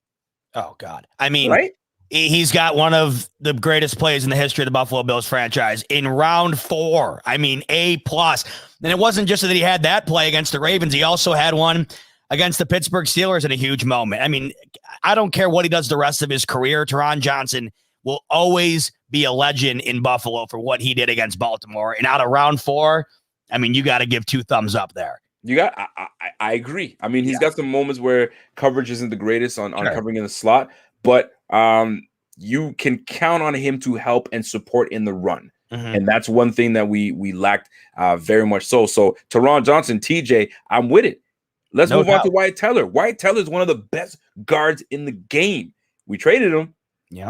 Oh, God. I mean, right? He's got one of the greatest plays in the history of the Buffalo Bills franchise in round 4. I mean, A+. And it wasn't just that he had that play against the Ravens. He also had one against the Pittsburgh Steelers in a huge moment. I mean, I don't care what he does the rest of his career. Tryon Johnson will always be a legend in Buffalo for what he did against Baltimore. And out of round 4, I mean, you got to give 2 thumbs up there. I agree. I mean, he's got some moments where coverage isn't the greatest on covering in the slot, but you can count on him to help and support in the run. Mm-hmm. And that's one thing that we lacked very much so. So Tryon Johnson, TJ, I'm with it. Let's move on to Wyatt Teller. Wyatt Teller is one of the best guards in the game. We traded him,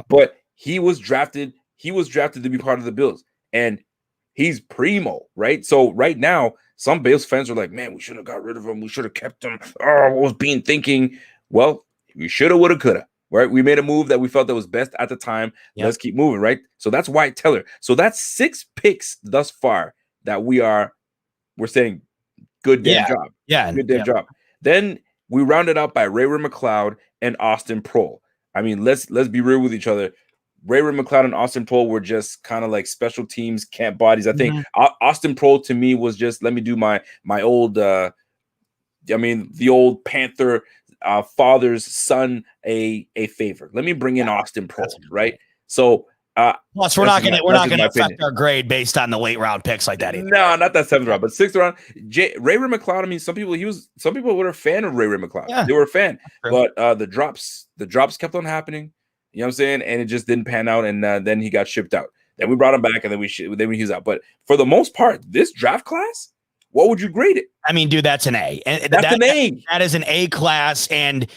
but he was drafted to be part of the Bills, and he's primo, right? So right now, some Bills fans are like, man, we should have got rid of him. We should have kept him. Oh, what was Bean thinking? Well, we shoulda, woulda, coulda, right? We made a move that we felt that was best at the time. Let's keep moving, right? So that's Wyatt Teller. So that's 6 picks thus far that we're saying good damn job. Yeah. Good damn job. Then we rounded out by Ray McLeod and Austin Proehl. I mean, let's be real with each other. Ray McLeod and Austin Proehl were just kind of like special teams camp bodies. I think Austin Proehl to me was just, let me do my old, the old Panther father's son a favor. Let me bring in Austin Proehl, right? So plus we're not gonna affect our grade based on the late round picks like that either. No, not that 7th round, but 6th round. Ray McLeod. I mean, some people were a fan of Ray McLeod. Yeah, they were a fan, but the drops kept on happening. You know what I'm saying? And it just didn't pan out, and then he got shipped out. Then we brought him back, and then he was out. But for the most part, this draft class, what would you grade it? I mean, dude, that's an A. And that's an A. That is an A class, and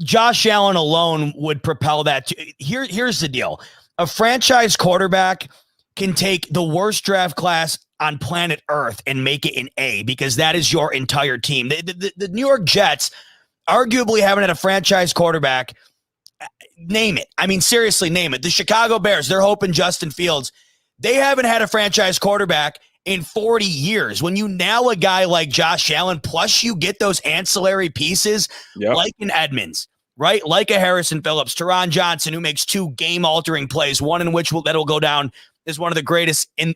Josh Allen alone would propel that. Here's the deal: a franchise quarterback can take the worst draft class on planet Earth and make it an A because that is your entire team. The New York Jets arguably haven't had a franchise quarterback. Name it. I mean, seriously, name it. The Chicago Bears, they're hoping Justin Fields. They haven't had a franchise quarterback in 40 years. When you nail a guy like Josh Allen, plus you get those ancillary pieces like an Edmonds, right? Like a Harrison Phillips, Tryon Johnson, who makes 2 game-altering plays, one in which that'll go down as one of the greatest in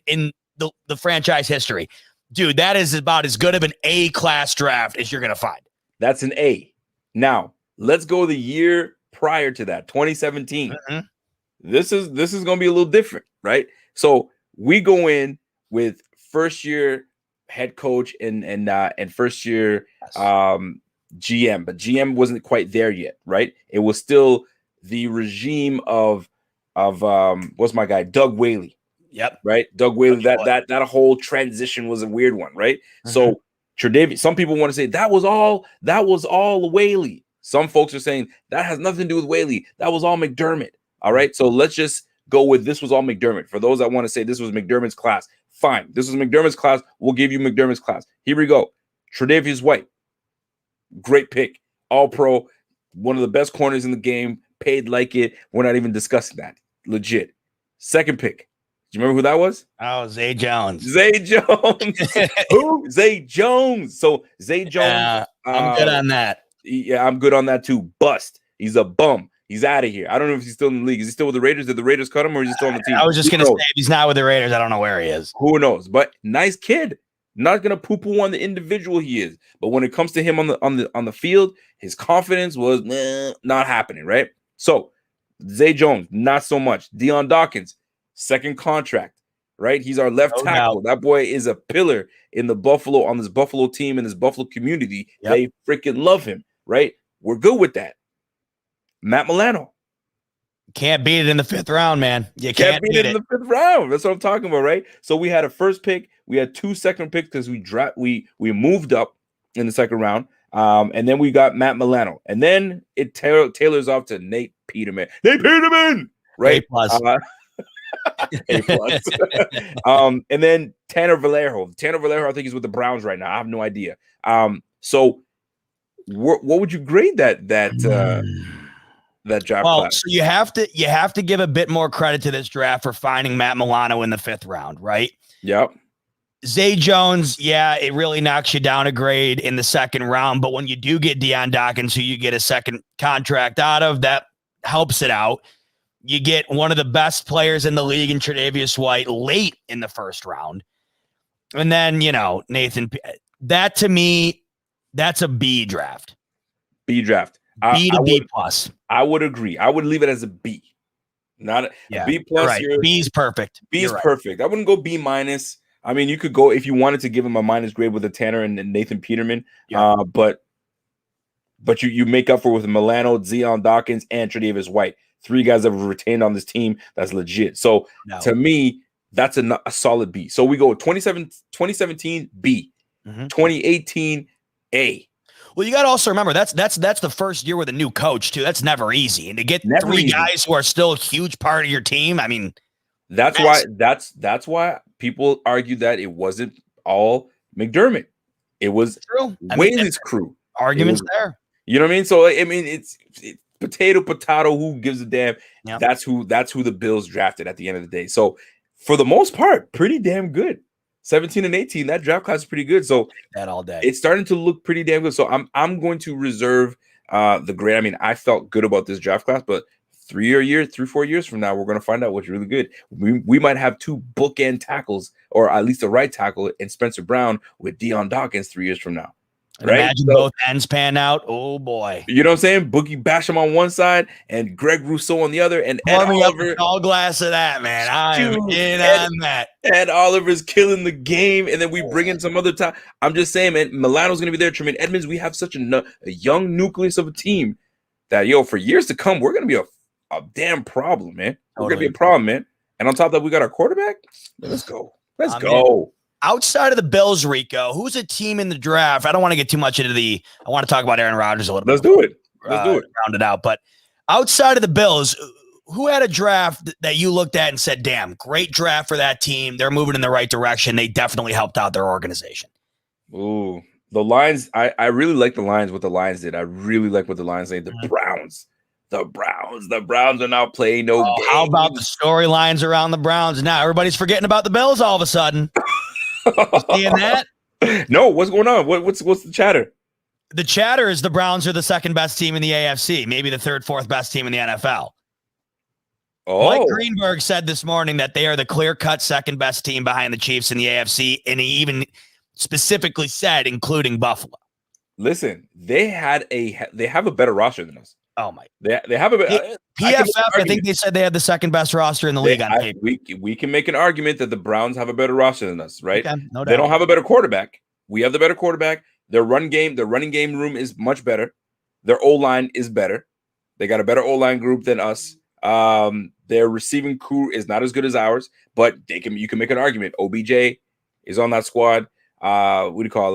the franchise history. Dude, that is about as good of an A-class draft as you're going to find. That's an A. Now, let's go the year prior to that, 2017. Mm-hmm. This is going to be a little different, right? So we go in with first-year head coach and first-year GM, but GM wasn't quite there yet, right? It was still the regime of what's my guy, Doug Whaley. Yep. Right. Doug Whaley. That whole transition was a weird one, right? Mm-hmm. So Tre'Davious, some people want to say that was all Whaley. Some folks are saying that has nothing to do with Whaley. That was all McDermott. All right. So let's just go with this was all McDermott. For those that want to say this was McDermott's class, fine. This was McDermott's class. We'll give you McDermott's class. Here we go. Tre'Davious White. Great pick. All pro. One of the best corners in the game. Paid like it. We're not even discussing that. Legit. Second pick. Do you remember who that was? Oh, Zay Jones. Zay Jones. Who? Zay Jones. So Zay Jones. I'm good on that. Yeah, I'm good on that too. Bust. He's a bum. He's out of here. I don't know if he's still in the league. Is he still with the Raiders? Did the Raiders cut him or is he still on the team? I was just going to say, if he's not with the Raiders, I don't know where he is. Who knows? But nice kid. Not gonna poo-poo on the individual he is. But when it comes to him on the field, his confidence was not happening, right? So Zay Jones, not so much. Deion Dawkins, second contract, right? He's our left tackle. That boy is a pillar in the Buffalo, on this Buffalo team, in this Buffalo community. Yep. They freaking love him, right? We're good with that. Matt Milano. Can't beat it in the 5th round, man. You can't beat it in the 5th round. That's what I'm talking about, right? So we had a first pick. We had 2 second picks because we moved up in the second round. And then we got Matt Milano. And then it tailors off to Nate Peterman. Right? A+. A+. And then Tanner Vallejo. I think he's with the Browns right now. I have no idea. So what would you grade that draft class? So you have to give a bit more credit to this draft for finding Matt Milano in the 5th round, right? Yep. Zay Jones, yeah, it really knocks you down a grade in the 2nd round. But when you do get Deion Dawkins, who you get a second contract out of, that helps it out. You get one of the best players in the league in Tre'Davious White late in the 1st round. And then, Nathan, that to me, that's a B draft. B draft. B to B plus. I would agree. I would leave it as a B. Not a B plus. Right. B's perfect. B's perfect. I wouldn't go B minus. I mean, you could go if you wanted to give him a minus grade with a Tanner and Nathan Peterman. Yeah. But you make up for it with Milano, Deion Dawkins, and Tre'Davious White. 3 guys that were retained on this team. That's legit. So to me, that's a solid B. So we go 2017 B, 2018 A. Well, you got to also remember that's the first year with a new coach too. That's never easy, and to get 3 guys who are still a huge part of your team. I mean, that's why people argue that it wasn't all McDermott. It was Whaley's crew. Arguments there. You know what I mean? So I mean, it's potato. Who gives a damn? Yep. That's who the Bills drafted at the end of the day. So for the most part, pretty damn good. 17 and 18, that draft class is pretty good. So that all day, it's starting to look pretty damn good. So I'm going to reserve the grade. I mean, I felt good about this draft class, but 3 or 4 years from now, we're going to find out what's really good. We might have 2 bookend tackles, or at least a right tackle in Spencer Brown with Deion Dawkins 3 years from now. Right? Imagine both ends pan out. Oh boy. You know what I'm saying? Boogie Basham on one side and Greg Rousseau on the other. And Ed Oliver. All glass of that, man. I'm in on that. Ed Oliver's killing the game. And then we bring in some other time. I'm just saying, man, Milano's going to be there. Tremaine Edmonds, we have such a young nucleus of a team that, for years to come, we're going to be a damn problem, man. We're going to be a problem, man. And on top of that, we got our quarterback. Let's go. Let's go. Outside of the Bills, Rico, who's a team in the draft? I don't want to get too much into I want to talk about Aaron Rodgers a little bit. Let's do it. Round it out. But outside of the Bills, who had a draft that you looked at and said, damn, great draft for that team. They're moving in the right direction. They definitely helped out their organization. Ooh, the Lions. I really like the Lions, what the Lions did. I really like what the Lions did. The Browns. The Browns are now playing no game. How about the storylines around the Browns now? Everybody's forgetting about the Bills all of a sudden. Seeing that? No, what's going on? What's the chatter? The chatter is the Browns are the second best team in the AFC, maybe the third, fourth best team in the NFL. Oh, Mike Greenberg said this morning that they are the clear-cut second best team behind the Chiefs in the AFC, and he even specifically said, including Buffalo. listen, they have a better roster than us. Oh my! They have a better PFF. I think they said they had the second best roster in the league on paper. We can make an argument that the Browns have a better roster than us, right? Okay, no doubt. They don't have a better quarterback. We have the better quarterback. Their running game room is much better. Their O-line is better. They got a better O-line group than us. Their receiving crew is not as good as ours, but you can make an argument. OBJ is on that squad. What do you call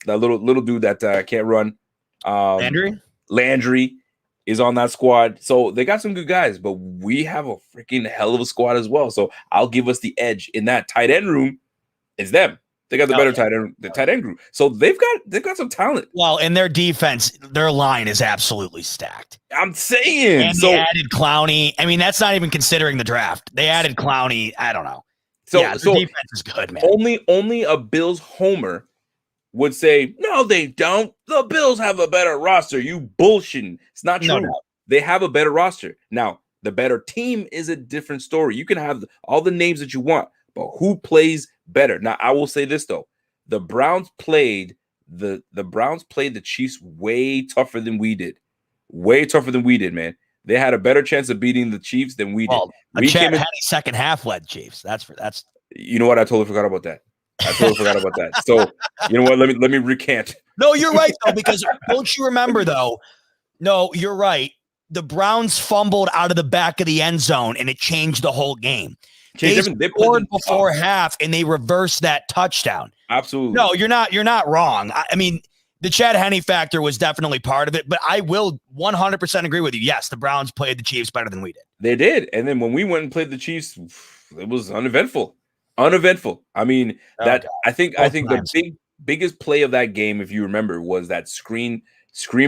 that little dude that can't run? Landry is on that squad. So they got some good guys, but we have a freaking hell of a squad as well. So I'll give us the edge in that tight end room. It's them. They got the better tight end group. So they've got some talent. Well, in their defense, their line is absolutely stacked. I'm saying. And they added Clowney. I mean, that's not even considering the draft. They added Clowney. I don't know. So the defense is good, man. Only a Bills homer would say, no, they don't. The Bills have a better roster. You bullshitting. It's not true. No. They have a better roster. Now, the better team is a different story. You can have all the names that you want, but who plays better? Now, I will say this though. The Browns played the Chiefs way tougher than we did. Way tougher than we did, man. They had a better chance of beating the Chiefs than we did. We came in second half led Chiefs. That's. You know what? I totally forgot about that. So you know what? Let me recant. No, you're right though, because don't you remember though? No, you're right. The Browns fumbled out of the back of the end zone, and it changed the whole game. They scored before half, and they reversed that touchdown. Absolutely. No, you're not wrong. I mean, the Chad Henne factor was definitely part of it, but I will 100% agree with you. Yes, the Browns played the Chiefs better than we did. They did, and then when we went and played the Chiefs, it was uneventful. I mean, I think the biggest play of that game, if you remember, was that screen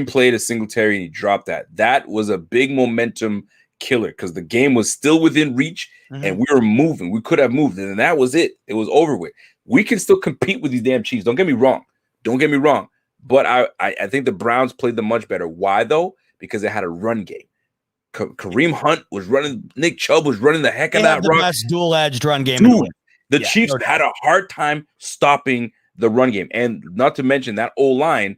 play to Singletary, and he dropped that. That was a big momentum killer because the game was still within reach, and we were moving. We could have moved, and that was it. It was over with. We can still compete with these damn Chiefs. Don't get me wrong. But I think the Browns played them much better. Why though? Because they had a run game. Kareem Hunt was running. Nick Chubb was running the heck of that run. Best dual-edged run game. Dude, the Chiefs had a hard time stopping the run game, and not to mention that O-line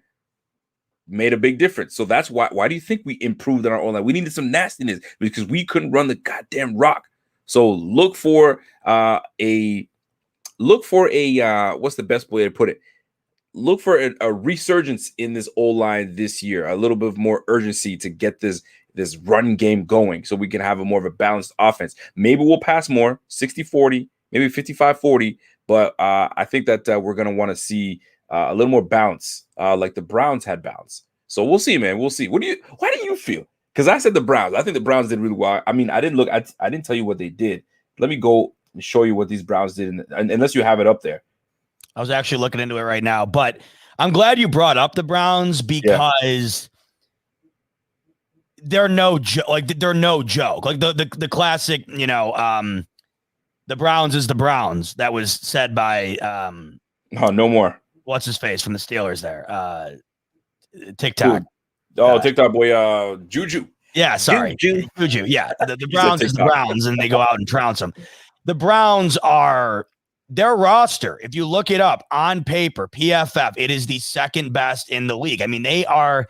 made a big difference. So that's why. Why do you think we improved on our O-line? We needed some nastiness because we couldn't run the goddamn rock. So look for a what's the best way to put it? Look for a resurgence in this O-line this year, a little bit more urgency to get this run game going so we can have a more of a balanced offense. Maybe we'll pass more, 60-40, maybe 55-40, but I think that we're going to want to see a little more balance, like the Browns had balance. So we'll see, man. We'll see. Why do you feel? Because I said the Browns. I think the Browns did really well. I mean, I didn't look. I didn't tell you what they did. Let me go and show you what these Browns did, unless you have it up there. I was actually looking into it right now, but I'm glad you brought up the Browns because they're no joke. Like they're no joke. Like the classic, the Browns is the Browns. That was said by no more. What's his face from the Steelers there? TikTok. TikTok boy, Juju. Yeah, sorry. Juju. Yeah. The Browns is the Browns, and they go out and trounce them. The Browns are their roster. If you look it up on paper, PFF, it is the second best in the league. I mean, they are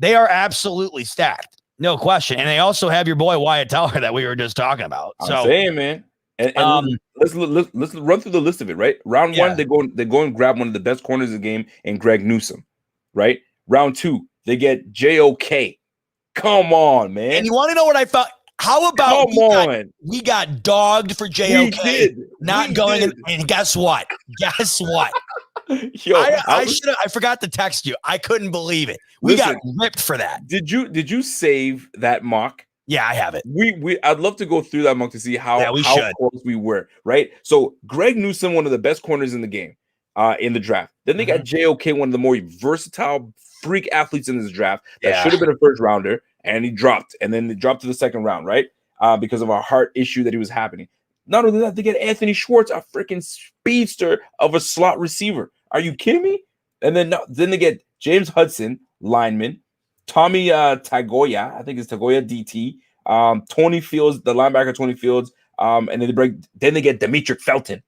absolutely stacked. No question. And they also have your boy Wyatt Teller that we were just talking about. I'm saying, man. And let's run through the list of it, right? Round one, they go and grab one of the best corners of the game in Greg Newsome, right? Round two, they get JOK. Come on, man. And you want to know what I thought? How about we got dogged for JOK and guess what? Yo, I forgot to text you. I couldn't believe it. We got ripped for that. Did you save that mock? Yeah, I have it. I'd love to go through that mock to see how close we were, right? So Greg Newsome, one of the best corners in the game, in the draft. Then they got JOK, one of the more versatile freak athletes in this draft that should have been a first rounder. And he dropped, and then they dropped to the second round, right? Because of a heart issue that he was happening. Not only that, they get Anthony Schwartz, a freaking speedster of a slot receiver. Are you kidding me? And then they get James Hudson, lineman. Tommy Tagoya, I think it's Tagoya DT. Tony Fields, the linebacker Tony Fields. And then they get Demetric Felton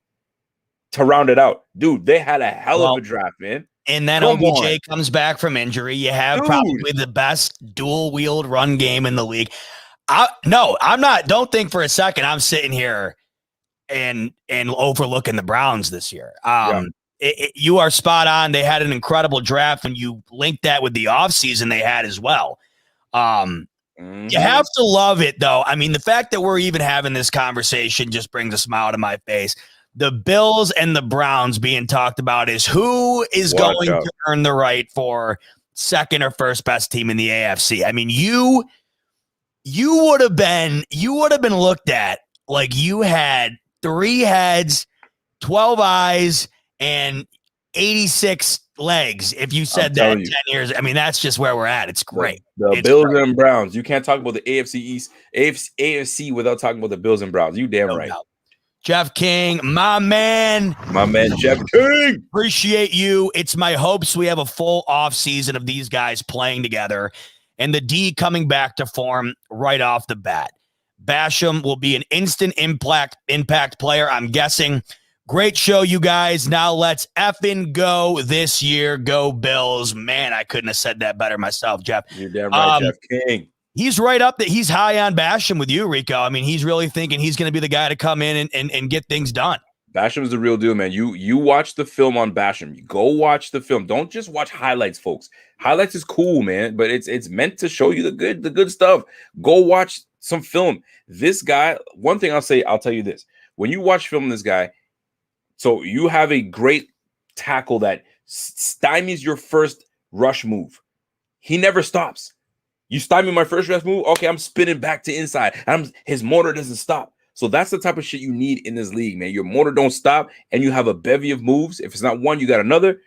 to round it out. Dude, they had a hell of a draft, man. And then OBJ comes back from injury. You have probably the best dual-wheeled run game in the league. I'm not. Don't think for a second I'm sitting here and overlooking the Browns this year. You are spot on. They had an incredible draft, and you link that with the offseason they had as well. You have to love it, though. I mean, the fact that we're even having this conversation just brings a smile to my face. The Bills and the Browns being talked about is who is going to earn the right for second or first best team in the AFC. I mean, you would have been looked at like you had 3 heads, 12 eyes, and 86 legs. If you said that 10 years, I mean, that's just where we're at. It's great. The Bills and Browns. You can't talk about the AFC East, AFC without talking about the Bills and Browns. You damn right. Doubt. Jeff King, my man, Jeff King. Appreciate you. It's my hopes we have a full off season of these guys playing together and the D coming back to form right off the bat. Basham will be an instant impact player, I'm guessing. Great show, you guys. Now let's effing go this year. Go Bills. Man, I couldn't have said that better myself, Jeff. You're damn right, Jeff King. He's right up there. He's high on Basham with you, Rico. I mean, he's really thinking he's going to be the guy to come in and get things done. Basham's the real deal, man. You watch the film on Basham. You go watch the film. Don't just watch highlights, folks. Highlights is cool, man, but it's meant to show you the good stuff. Go watch some film. This guy, one thing I'll tell you this. When you watch film on this guy, so you have a great tackle that stymies your first rush move. He never stops. You stymie my first rush move, okay, I'm spinning back to inside. His motor doesn't stop. So that's the type of shit you need in this league, man. Your motor don't stop, and you have a bevy of moves. If it's not one, you got another.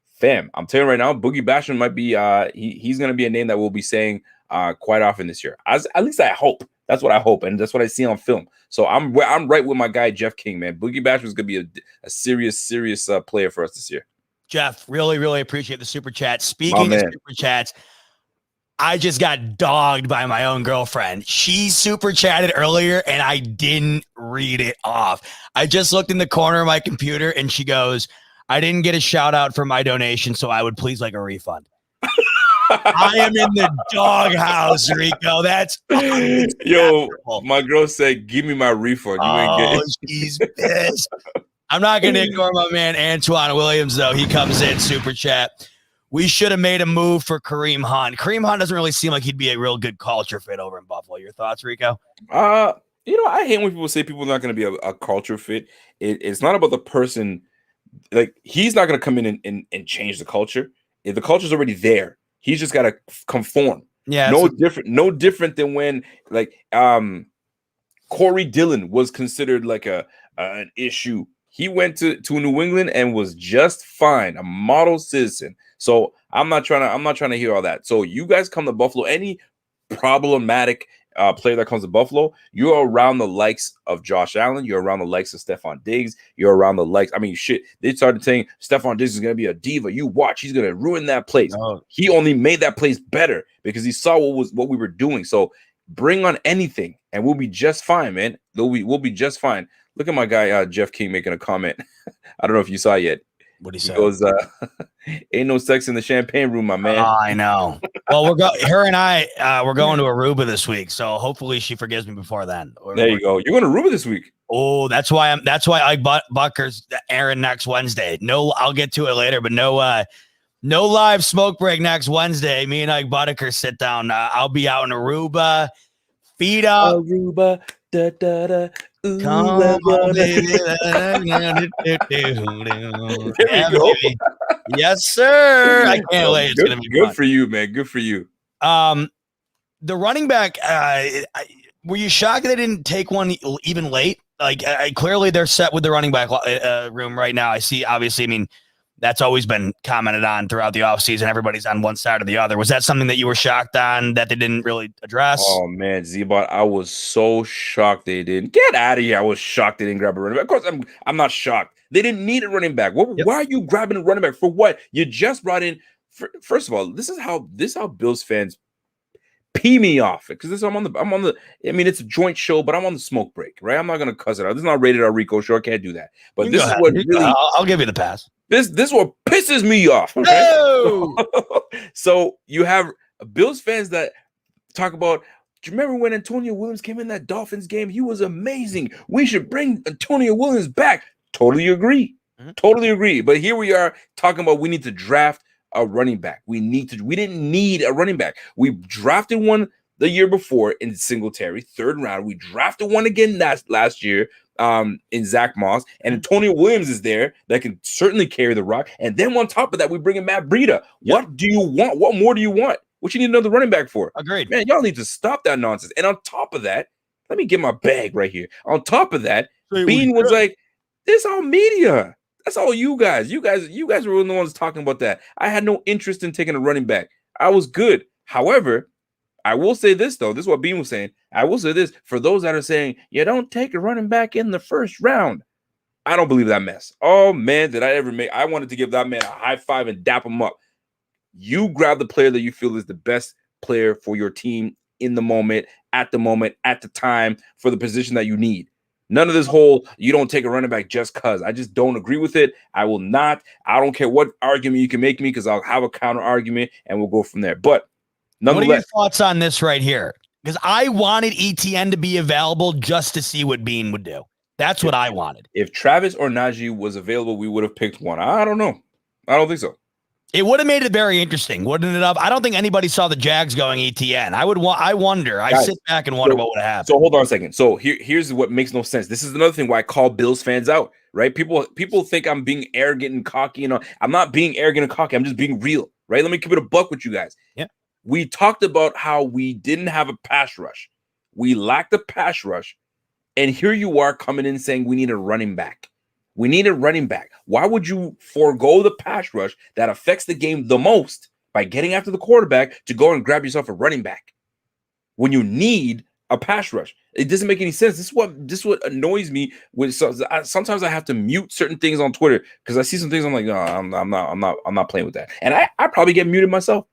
Fam, I'm telling you right now, Boogie Basham might be he's going to be a name that we'll be saying quite often this year. At least I hope. That's what I hope, and that's what I see on film. So I'm right with my guy Jeff King, man. Boogie Basham is going to be a serious player for us this year. Jeff, really, really appreciate the super chat. Speaking of super chats, I just got dogged by my own girlfriend. She super chatted earlier and I didn't read it off. I just looked in the corner of my computer and she goes, I didn't get a shout out for my donation, so I would please like a refund. I am in the doghouse, Rico. That's yo. My girl said, "Give me my refund." You ain't getting. She's pissed. I'm not going to ignore my man Antoine Williams though. He comes in super chat. We should have made a move for Kareem Hunt. Kareem Hunt doesn't really seem like he'd be a real good culture fit over in Buffalo. Your thoughts, Rico? I hate when people say people are not going to be a culture fit. It's not about the person. Like, he's not going to come in and change the culture. If the culture's already there, he's just got to conform. Yeah, no different than when Corey Dillon was considered like an issue. He went to New England and was just fine, a model citizen. So I'm not trying to hear all that. So you guys come to Buffalo, any problematic player that comes to Buffalo, you're around the likes of Josh Allen, you're around the likes of Stephon Diggs, you're around the likes. I mean, shit, they started saying Stephon Diggs is gonna be a diva. You watch, he's gonna ruin that place. Oh. He only made that place better because he saw what we were doing. So bring on anything, and we'll be just fine, man. We'll be just fine. Look at my guy Jeff King making a comment. I don't know if you saw it yet. What he said? He goes, ain't no sex in the champagne room, my man. Oh, I know. Well, her and I, we're going to Aruba this week, so hopefully she forgives me before then. There you go. You're going to Aruba this week. Oh, that's why I Bucker's Aaron next Wednesday. No, I'll get to it later, but no live smoke break next Wednesday. Me and Ike Butker sit down. I'll be out in Aruba, feet up. Aruba, da da da. Ooh, come on, baby. There we go. Yes, sir. I can't wait. It's gonna be good fun. For you, man. Good for you. The running back. Were you shocked they didn't take one even late? Like, clearly they're set with the running back room right now. I see. Obviously, I mean, that's always been commented on throughout the offseason. Everybody's on one side or the other. Was that something that you were shocked on that they didn't really address? Oh, man, Z-Bot, I was so shocked they didn't. Get out of here. I was shocked they didn't grab a running back. Of course, I'm not shocked. They didn't need a running back. Why are you grabbing a running back? For what? You just brought in First of all, this is how Bills fans pee me off, because I'm on the. I mean, it's a joint show, but I'm on the smoke break, right? I'm not gonna cuss it out. This is not rated R Rico show. I can't do that. But this is what really. I'll give you the pass. This is what pisses me off. Okay? No! So you have Bills fans that talk about. Do you remember when Antonio Williams came in that Dolphins game? He was amazing. We should bring Antonio Williams back. Totally agree. Mm-hmm. Totally agree. But here we are talking about we need to draft a running back. We didn't need a running back. We drafted one the year before in Singletary, 3rd round. We drafted one again last year in Zach Moss, and Antonio Williams is there that can certainly carry the rock. And then on top of that, we bring in Matt Breida. Yep. What do you want? What more do you want? What you need another running back for? Agreed. Man, y'all need to stop that nonsense. And on top of that, let me get my bag right here. On top of that, Bean was like, this all media. That's all you guys. You guys were the ones talking about that. I had no interest in taking a running back. I was good. However, I will say this, though. This is what Bean was saying. I will say this. For those that are saying, you don't take a running back in the 1st round, I don't believe that mess. Oh, man, did I ever make – I wanted to give that man a high five and dap him up. You grab the player that you feel is the best player for your team in the moment, at the time, for the position that you need. None of this whole, you don't take a running back just because. I just don't agree with it. I will not. I don't care what argument you can make me, because I'll have a counter argument and we'll go from there. But nonetheless. What are your thoughts on this right here? Because I wanted ETN to be available just to see what Bean would do. That's what I wanted. If Travis or Najee was available, we would have picked one. I don't know. I don't think so. It would have made it very interesting, wouldn't it? I don't think anybody saw the Jags going ETN. I wonder. I sit back and wonder what would happen. So hold on a second. So here's what makes no sense. This is another thing why I call Bills fans out, right? People think I'm being arrogant and cocky. I'm not being arrogant and cocky. I'm just being real, right? Let me keep it a buck with you guys. Yeah. We talked about how we didn't have a pass rush. We lacked a pass rush. And here you are coming in saying we need a running back. We need a running back. Why would you forego the pass rush that affects the game the most by getting after the quarterback to go and grab yourself a running back when you need a pass rush? It doesn't make any sense. This is what annoys me. Sometimes I have to mute certain things on Twitter because I see some things I'm like, no, I'm not playing with that. And I probably get muted myself.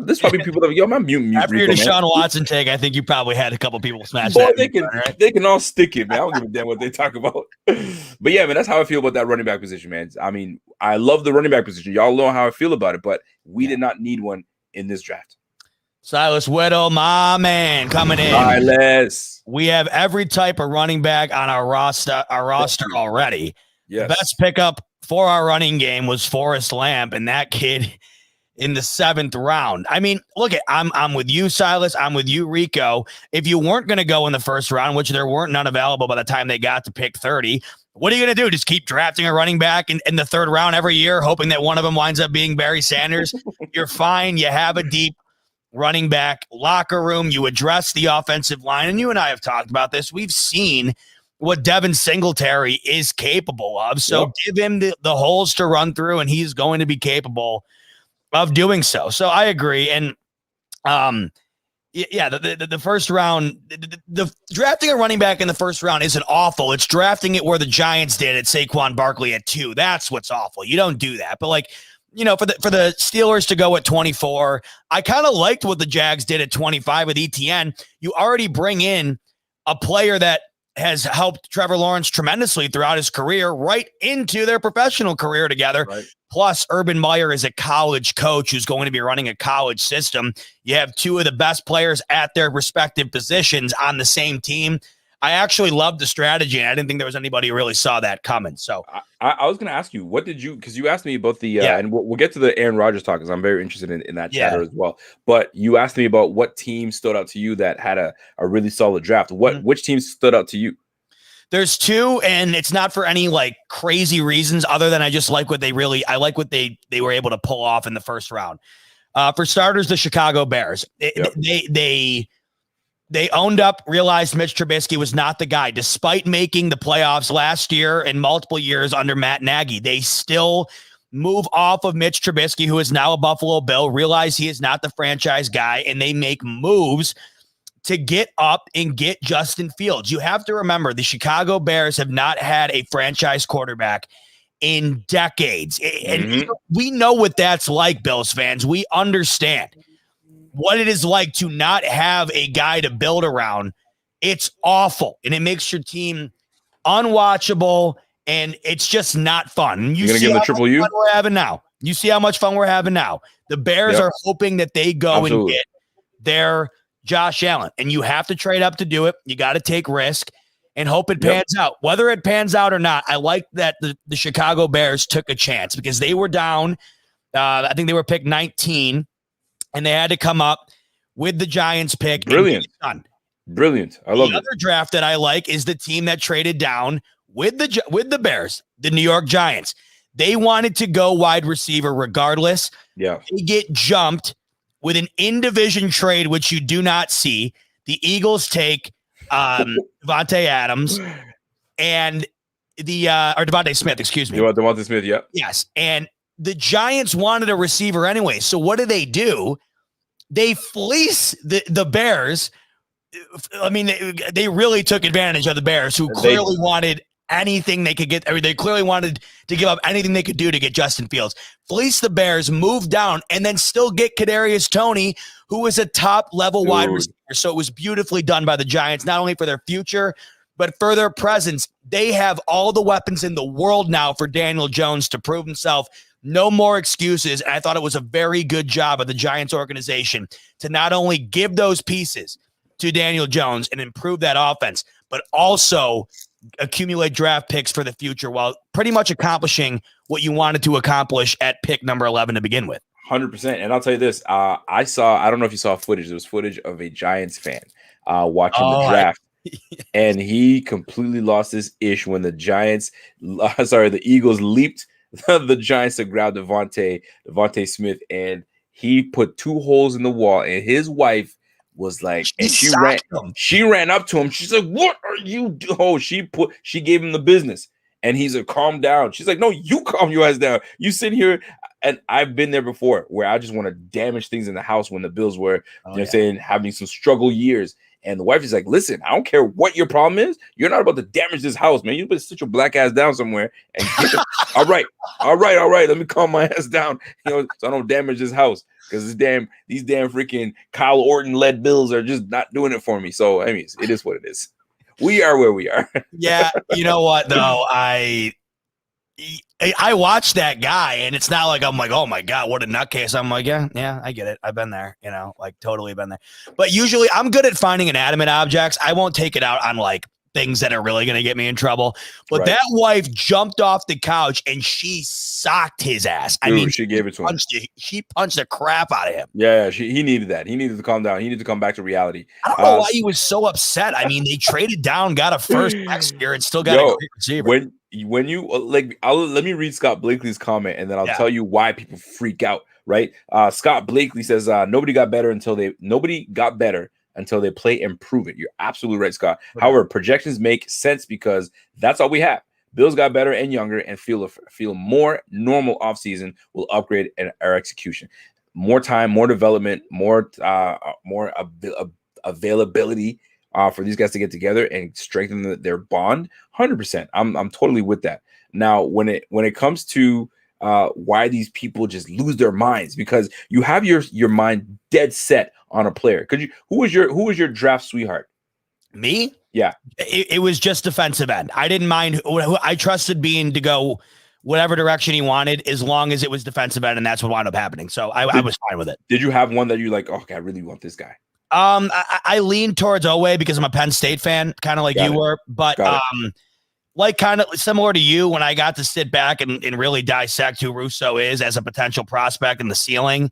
There's probably people that yo, I'm mute. After your Deshaun Watson take, I think you probably had a couple people smash that. Right? They can all stick it, man. I don't give a damn what they talk about. But yeah, man, that's how I feel about that running back position, man. I mean, I love the running back position. Y'all know how I feel about it, but we did not need one in this draft. Silas Weddle, my man, coming in. Silas. We have every type of running back on our roster already. Yes. The best pickup for our running game was Forrest Lamp, and that kid in the 7th round. I mean, look, I'm with you, Silas. I'm with you, Rico. If you weren't going to go in the 1st round, which there weren't none available by the time they got to pick 30, what are you going to do? Just keep drafting a running back in the 3rd round every year, hoping that one of them winds up being Barry Sanders? You're fine. You have a deep running back locker room. You address the offensive line, and you and I have talked about this. We've seen what Devin Singletary is capable of. So give him the holes to run through, and he's going to be capable of doing so. So I agree. And the 1st round, the drafting a running back in the 1st round isn't awful. It's drafting it where the Giants did at Saquon Barkley at 2. That's what's awful. You don't do that. But for the Steelers to go at 24, I kind of liked what the Jags did at 25 with ETN. You already bring in a player that has helped Trevor Lawrence tremendously throughout his career right into their professional career together. Right. Plus, Urban Meyer is a college coach who's going to be running a college system. You have 2 of the best players at their respective positions on the same team. I actually loved the strategy, and I didn't think there was anybody who really saw that coming. So I was going to ask you, what did you – because you asked me about the and we'll get to the Aaron Rodgers talk because I'm very interested in that chatter as well. But you asked me about what team stood out to you that had a really solid draft. Which team stood out to you? There's 2, and it's not for any crazy reasons other than I just like what they were able to pull off in the 1st round. For starters, the Chicago Bears. They owned up, realized Mitch Trubisky was not the guy. Despite making the playoffs last year and multiple years under Matt Nagy, they still move off of Mitch Trubisky, who is now a Buffalo Bill, realize he is not the franchise guy, and they make moves to get up and get Justin Fields. You have to remember the Chicago Bears have not had a franchise quarterback in decades. And we know what that's like, Bills fans. We understand what it is like to not have a guy to build around. It's awful, and it makes your team unwatchable, and it's just not fun. You're going to give them the triple U? We're having now. You see how much fun we're having now. The Bears are hoping that they go and get their Josh Allen, and you have to trade up to do it. You got to take risk and hope it pans out. Whether it pans out or not, I like that the Chicago Bears took a chance because they were down. I think they were picked 19, and they had to come up with the Giants pick. Brilliant. Brilliant. I love it. The other draft that I like is the team that traded down with the Bears, the New York Giants. They wanted to go wide receiver regardless. Yeah. They get jumped with an in-division trade, which you do not see. The Eagles take Devontae Adams and or Devontae Smith, excuse me. Devontae Smith, yeah. Yes. And the Giants wanted a receiver anyway. So what do? They fleece the Bears. I mean, they really took advantage of the Bears, who clearly wanted anything they could get. I mean, they clearly wanted to give up anything they could do to get Justin Fields. Fleece the Bears, move down, and then still get Kadarius Toney, who is a top-level wide receiver. So it was beautifully done by the Giants, not only for their future, but for their presence. They have all the weapons in the world now for Daniel Jones to prove himself. No more excuses. And I thought it was a very good job of the Giants organization to not only give those pieces to Daniel Jones and improve that offense, but also accumulate draft picks for the future while pretty much accomplishing what you wanted to accomplish at pick number 11 to begin with. 100%. And I'll tell you this, I don't know if you saw footage. There was footage of a Giants fan watching the draft. And he completely lost his ish when the Eagles leaped the Giants to grab Devontae Smith, and he put 2 holes in the wall, and his wife was like, she ran up to him. She's like, "What are you doing?" Oh, she gave him the business, and he's like, "Calm down." She's like, "No, you calm your ass down. You sit here." And I've been there before where I just want to damage things in the house when the Bills were, having some struggle years. And the wife is like, "Listen, I don't care what your problem is. You're not about to damage this house, man. You better sit your black ass down somewhere and get it." All right. Let me calm my ass down, so I don't damage this house, because these damn freaking Kyle Orton led Bills are just not doing it for me. So I mean, it is what it is. We are where we are. Yeah, you know what though, I watched that guy, and it's not like I'm like, oh my God, what a nutcase. I'm like, yeah, I get it. I've been there, totally been there. But usually I'm good at finding inanimate objects. I won't take it out on like things that are really going to get me in trouble. But that wife jumped off the couch and she socked his ass. I mean, she gave it to him. She punched the crap out of him. Yeah, he needed that. He needed to calm down. He needed to come back to reality. I don't know why he was so upset. I mean, they traded down, got a first next year, and still got a great receiver. When you let me read Scott Blakely's comment, and then I'll tell you why people freak out. Right? Scott Blakely says nobody got better until they play and prove it. You're absolutely right, Scott. Right. However, projections make sense because that's all we have. Bills got better and younger and feel more normal offseason will upgrade our execution. More time, more development, more availability for these guys to get together and strengthen their bond. 100%. I'm totally with that. Now, when it comes to why these people just lose their minds, because you have your mind dead set on a player. Who was your draft sweetheart? Me? Yeah. It was just defensive end. I didn't mind. I trusted Bean to go whatever direction he wanted as long as it was defensive end, and that's what wound up happening. So I was fine with it. Did you have one that you like, okay, I really want this guy? I leaned towards Oweh because I'm a Penn State fan, kind of like you were, but like kind of similar to you, when I got to sit back and really dissect who Rousseau is as a potential prospect in the ceiling,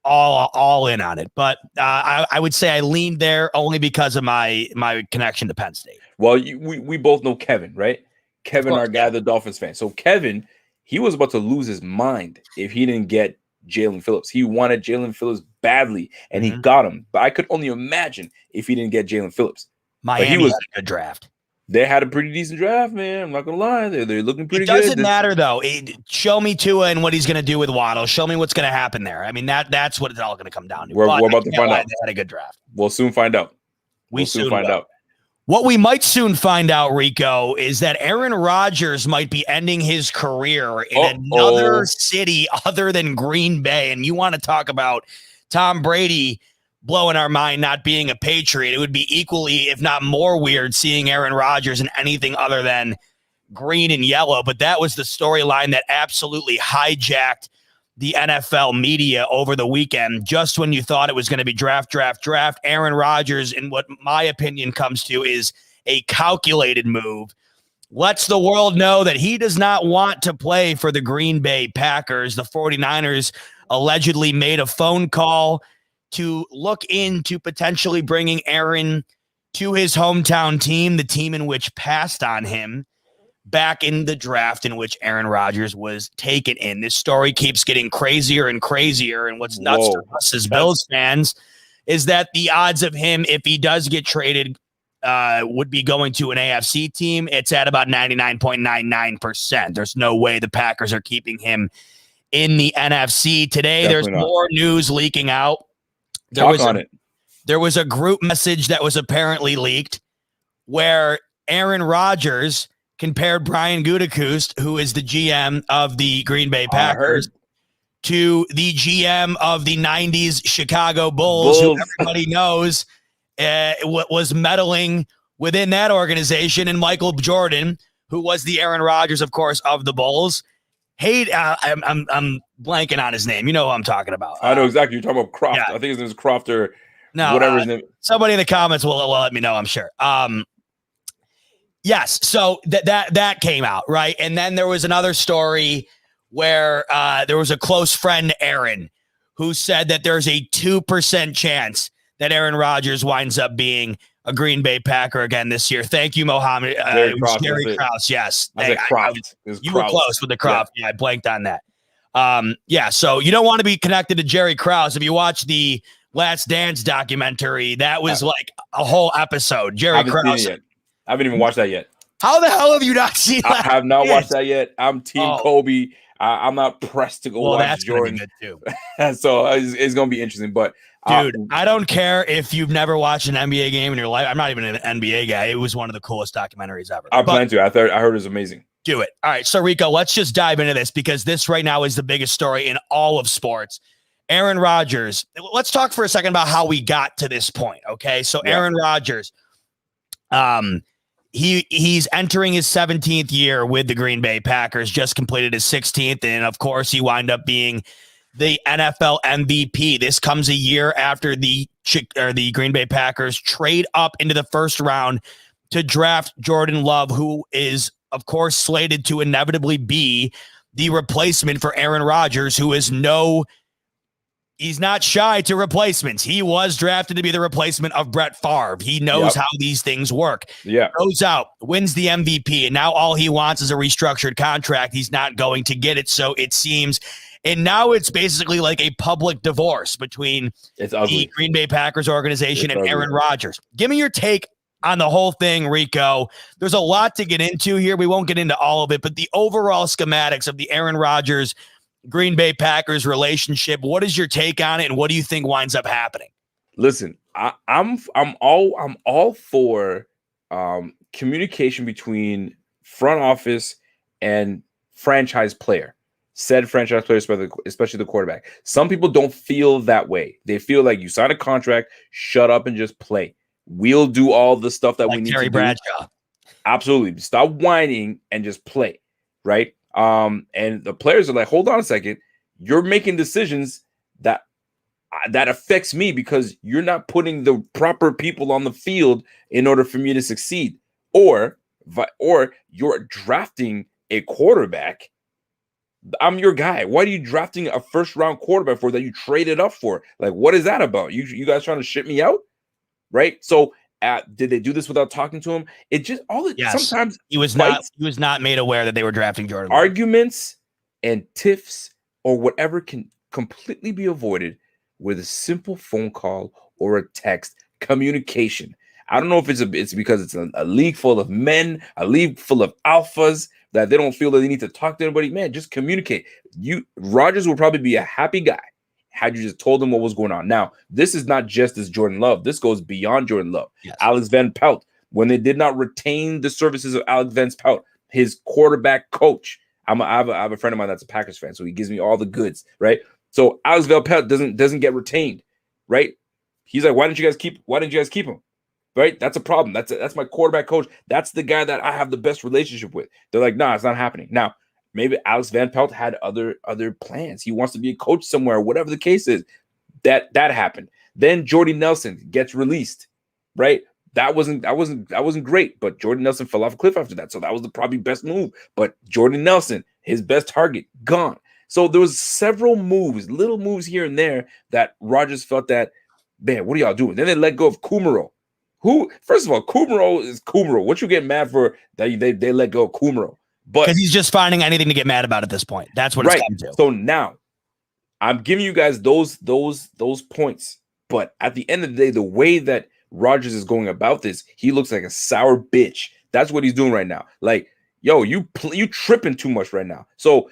all in on it. But I would say I leaned there only because of my connection to Penn State. Well, we both know Kevin, right? Kevin, our guy, the Dolphins fan. So Kevin, he was about to lose his mind if he didn't get Jalen Phillips. He wanted Jalen Phillips badly, and he got him. But I could only imagine if he didn't get Jalen Phillips. Miami had a good draft. They had a pretty decent draft, man. I'm not gonna lie, they're looking pretty good. It doesn't matter though. Show me Tua and what he's gonna do with Waddle. Show me what's gonna happen there. I mean, that's what it's all gonna come down to. We're about to find out. They had a good draft. We'll soon find out. We'll soon find out. What we might soon find out, Rico, is that Aaron Rodgers might be ending his career in another city other than Green Bay. And you want to talk about Tom Brady blowing our mind not being a Patriot. It would be equally, if not more weird, seeing Aaron Rodgers in anything other than green and yellow. But that was the storyline that absolutely hijacked the NFL media over the weekend. Just when you thought it was going to be draft, Aaron Rodgers, in what my opinion comes to, is a calculated move, lets the world know that he does not want to play for the Green Bay Packers. The 49ers allegedly made a phone call to look into potentially bringing Aaron to his hometown team, the team in which passed on him back in the draft in which Aaron Rodgers was taken in. This story keeps getting crazier and crazier. And what's nuts to us as Bills fans is that the odds of him, if he does get traded, would be going to an AFC team. It's at about 99.99%. There's no way the Packers are keeping him in the NFC. Today, Definitely there's more news leaking out. There was a group message that was apparently leaked where Aaron Rodgers compared Brian Gutekunst, who is the GM of the Green Bay Packers, to the GM of the 90s Chicago Bulls, who everybody knows was meddling within that organization, and Michael Jordan, who was the Aaron Rodgers, of course, of the Bulls. Hey, I'm blanking on his name. You know who I'm talking about. I know exactly. You're talking about Croft. Yeah. I think his name is Croft or whatever his name. Somebody in the comments will let me know, I'm sure. Yes, so that came out, right? And then there was another story where there was a close friend, Aaron, who said that there's a 2% chance that Aaron Rodgers winds up being a Green Bay Packer again this year. Thank you, Mohammed. Jerry Krause, yes. You were close with the Croft. Yeah, I blanked on that. So you don't want to be connected to Jerry Krause. If you watch the Last Dance documentary, that was like a whole episode. Jerry Krause. I haven't even watched that yet. How the hell have you not seen that? I have not watched that yet. I'm Team Kobe. I'm not pressed to go watch Jordan. Good too. So it's going to be interesting. But dude, I don't care if you've never watched an NBA game in your life. I'm not even an NBA guy. It was one of the coolest documentaries ever. I plan to. I heard it was amazing. Do it. All right. So Rico, let's just dive into this because this right now is the biggest story in all of sports. Aaron Rodgers. Let's talk for a second about how we got to this point. Okay. So Aaron Rodgers, he's entering his 17th year with the Green Bay Packers, just completed his 16th. And of course he wound up being the NFL MVP. This comes a year after the Green Bay Packers trade up into the first round to draft Jordan Love, who is of course slated to inevitably be the replacement for Aaron Rodgers, who is he's not shy to replacements. He was drafted to be the replacement of Brett Favre. He knows how these things work. Yeah. Goes out, wins the MVP, and now all he wants is a restructured contract. He's not going to get it, so it seems. And now it's basically like a public divorce between the Green Bay Packers organization and Aaron Rodgers. Give me your take on the whole thing, Rico. There's a lot to get into here. We won't get into all of it, but the overall schematics of the Aaron Rodgers Green Bay Packers relationship. What is your take on it, and what do you think winds up happening? Listen, I'm all for communication between front office and franchise player. Said franchise player, especially the quarterback. Some people don't feel that way. They feel like you sign a contract, shut up and just play. We'll do all the stuff that we need to do. Absolutely. Stop whining and just play, right? And the players are like, hold on a second. You're making decisions that affects me because you're not putting the proper people on the field in order for me to succeed. Or you're drafting a quarterback. I'm your guy. Why are you drafting a first-round quarterback for that you traded up for? Like, what is that about? You guys trying to ship me out? Right? So did they do this without talking to him? It just sometimes he was not made aware that they were drafting Jordan. Arguments and tiffs or whatever can completely be avoided with a simple phone call or a text communication. I don't know if it's because it's a league full of men, a league full of alphas that they don't feel that they need to talk to anybody. Man, just communicate. Rodgers will probably be a happy guy had you just told him what was going on. Now, this is not just as Jordan Love. This goes beyond Jordan Love. Yes. Alex Van Pelt, when they did not retain the services of Alex Van Pelt, his quarterback coach. I have a friend of mine that's a Packers fan, so he gives me all the goods, right? So Alex Van Pelt doesn't get retained, right? He's like, why didn't you guys keep him? Right? That's a problem. That's my quarterback coach. That's the guy that I have the best relationship with. They're like, nah, it's not happening. Now, maybe Alex Van Pelt had other plans. He wants to be a coach somewhere, whatever the case is. That happened. Then Jordy Nelson gets released, right? That wasn't great, but Jordy Nelson fell off a cliff after that. So that was the probably best move. But Jordy Nelson, his best target, gone. So there was several moves, little moves here and there that Rodgers felt that, man, what are y'all doing? Then they let go of Kumaro. Who, first of all, Kumaro is Kumaro. What you get mad for that they let go of Kumaro? But because he's just finding anything to get mad about at this point. That's what it's come to. So now I'm giving you guys those points. But at the end of the day, the way that Rodgers is going about this, he looks like a sour bitch. That's what he's doing right now. Like, yo, you tripping too much right now. So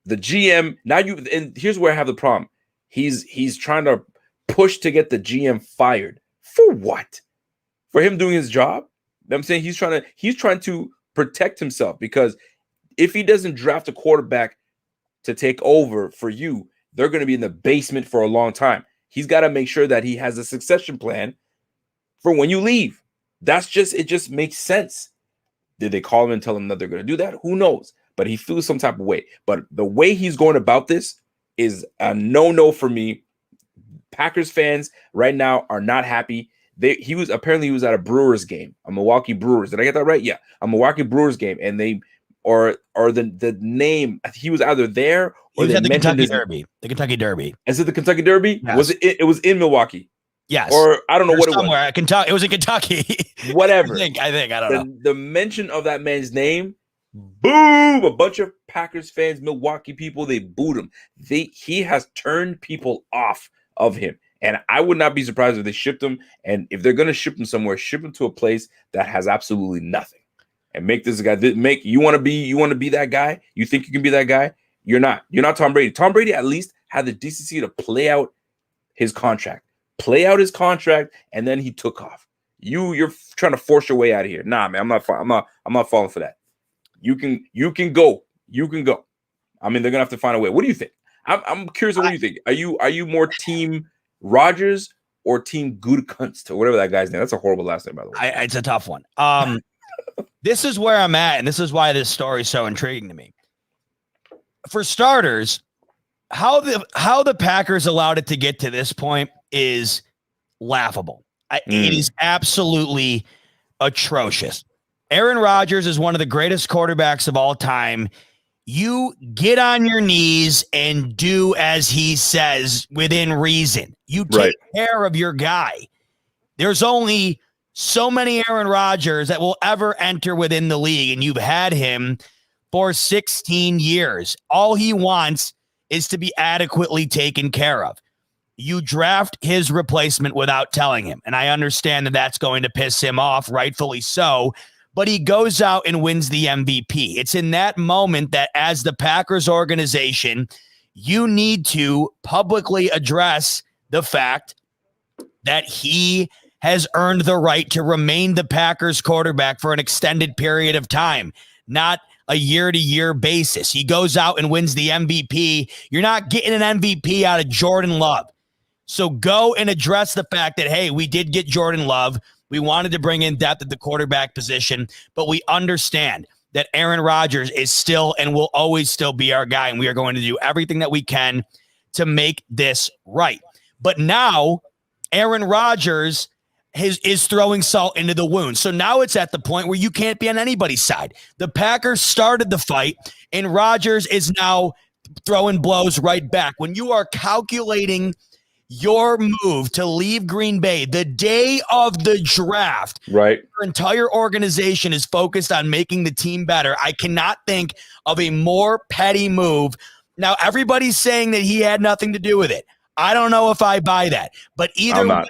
the GM now and here's where I have the problem. He's trying to push to get the GM fired. For what? For him doing his job? You know what I'm saying he's trying to protect himself, because if he doesn't draft a quarterback to take over for you, they're going to be in the basement for a long time. He's got to make sure that he has a succession plan for when you leave. It just makes sense. Did they call him and tell him that they're going to do that? Who knows? But he feels some type of way. But the way he's going about this is a no-no for me. Packers fans right now are not happy. He was at a Brewers game, a Milwaukee Brewers. Did I get that right? Yeah, a Milwaukee Brewers game, and they or the name, he was either there or he was they at the mentioned Kentucky Derby. The Kentucky Derby. Is it the Kentucky Derby? Yes. Was it was in Milwaukee? Yes. Or I don't know what somewhere. it was. Kentucky. It was in Kentucky. Whatever. I think. I don't know. The mention of that man's name, boom! A bunch of Packers fans, Milwaukee people, they booed him. He has turned people off of him. And I would not be surprised if they shipped him. And if they're going to ship him somewhere, ship him to a place that has absolutely nothing. And make this guy. You want to be that guy? You think you can be that guy? You're not. You're not Tom Brady. Tom Brady at least had the decency to play out his contract. And then he took off. You're trying to force your way out of here. Nah, man, I'm not falling for that. You can go. I mean, they're gonna have to find a way. What do you think? I'm curious. What do you think? Are you more team Rodgers or team Gutekunst or whatever that guy's name? That's a horrible last name, by the way. It's a tough one. This is where I'm at, and this is why this story is so intriguing to me. For starters, how the Packers allowed it to get to this point is laughable. It is absolutely atrocious. Aaron Rodgers is one of the greatest quarterbacks of all time. You get on your knees and do as he says within reason. You take care of your guy. There's only so many Aaron Rodgers that will ever enter within the league, and you've had him for 16 years. All he wants is to be adequately taken care of. You draft his replacement without telling him, and I understand that that's going to piss him off, rightfully so, but he goes out and wins the MVP. It's in that moment that as the Packers organization, you need to publicly address the fact that he has earned the right to remain the Packers quarterback for an extended period of time, not a year-to-year basis. He goes out and wins the MVP. You're not getting an MVP out of Jordan Love. So go and address the fact that, hey, we did get Jordan Love. We wanted to bring in depth at the quarterback position, but we understand that Aaron Rodgers is still and will always still be our guy, and we are going to do everything that we can to make this right. But now Aaron Rodgers is throwing salt into the wound. So now it's at the point where you can't be on anybody's side. The Packers started the fight, and Rodgers is now throwing blows right back. When you are calculating your move to leave Green Bay the day of the draft, right? Your entire organization is focused on making the team better. I cannot think of a more petty move. Now, everybody's saying that he had nothing to do with it. I don't know if I buy that, but either way,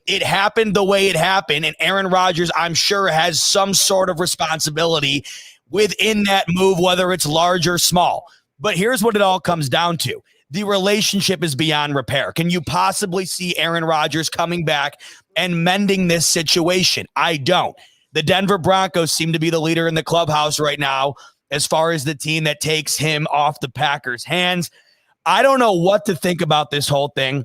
it happened the way it happened, and Aaron Rodgers, I'm sure, has some sort of responsibility within that move, whether it's large or small. But here's what it all comes down to. The relationship is beyond repair. Can you possibly see Aaron Rodgers coming back and mending this situation? I don't. The Denver Broncos seem to be the leader in the clubhouse right now as far as the team that takes him off the Packers' hands. I don't know what to think about this whole thing.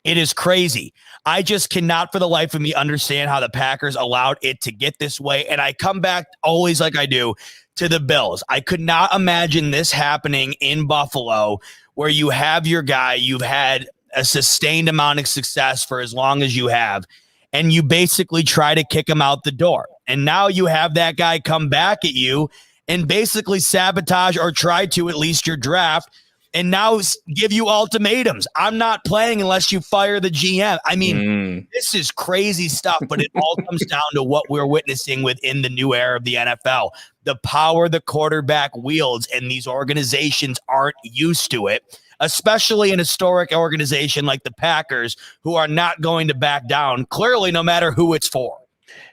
It is crazy. I just cannot for the life of me understand how the Packers allowed it to get this way. And I come back always like I do to the Bills. I could not imagine this happening in Buffalo, where you have your guy, you've had a sustained amount of success for as long as you have, and you basically try to kick him out the door. And now you have that guy come back at you and basically sabotage, or try to at least, your draft, and now give you ultimatums. I'm not playing unless you fire the GM. I mean, this is crazy stuff, but it all comes down to what we're witnessing within the new era of the NFL. The power the quarterback wields, and these organizations aren't used to it, especially an historic organization like the Packers, who are not going to back down, clearly, no matter who it's for.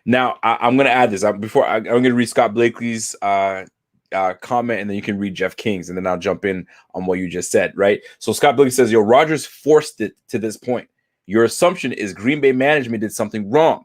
Now, I'm going to add this. I'm going to read Scott Blakely's comment, and then you can read Jeff King's, and then I'll jump in on what you just said, right? So Scott Blakely says, yo, Rodgers forced it to this point. Your assumption is Green Bay management did something wrong.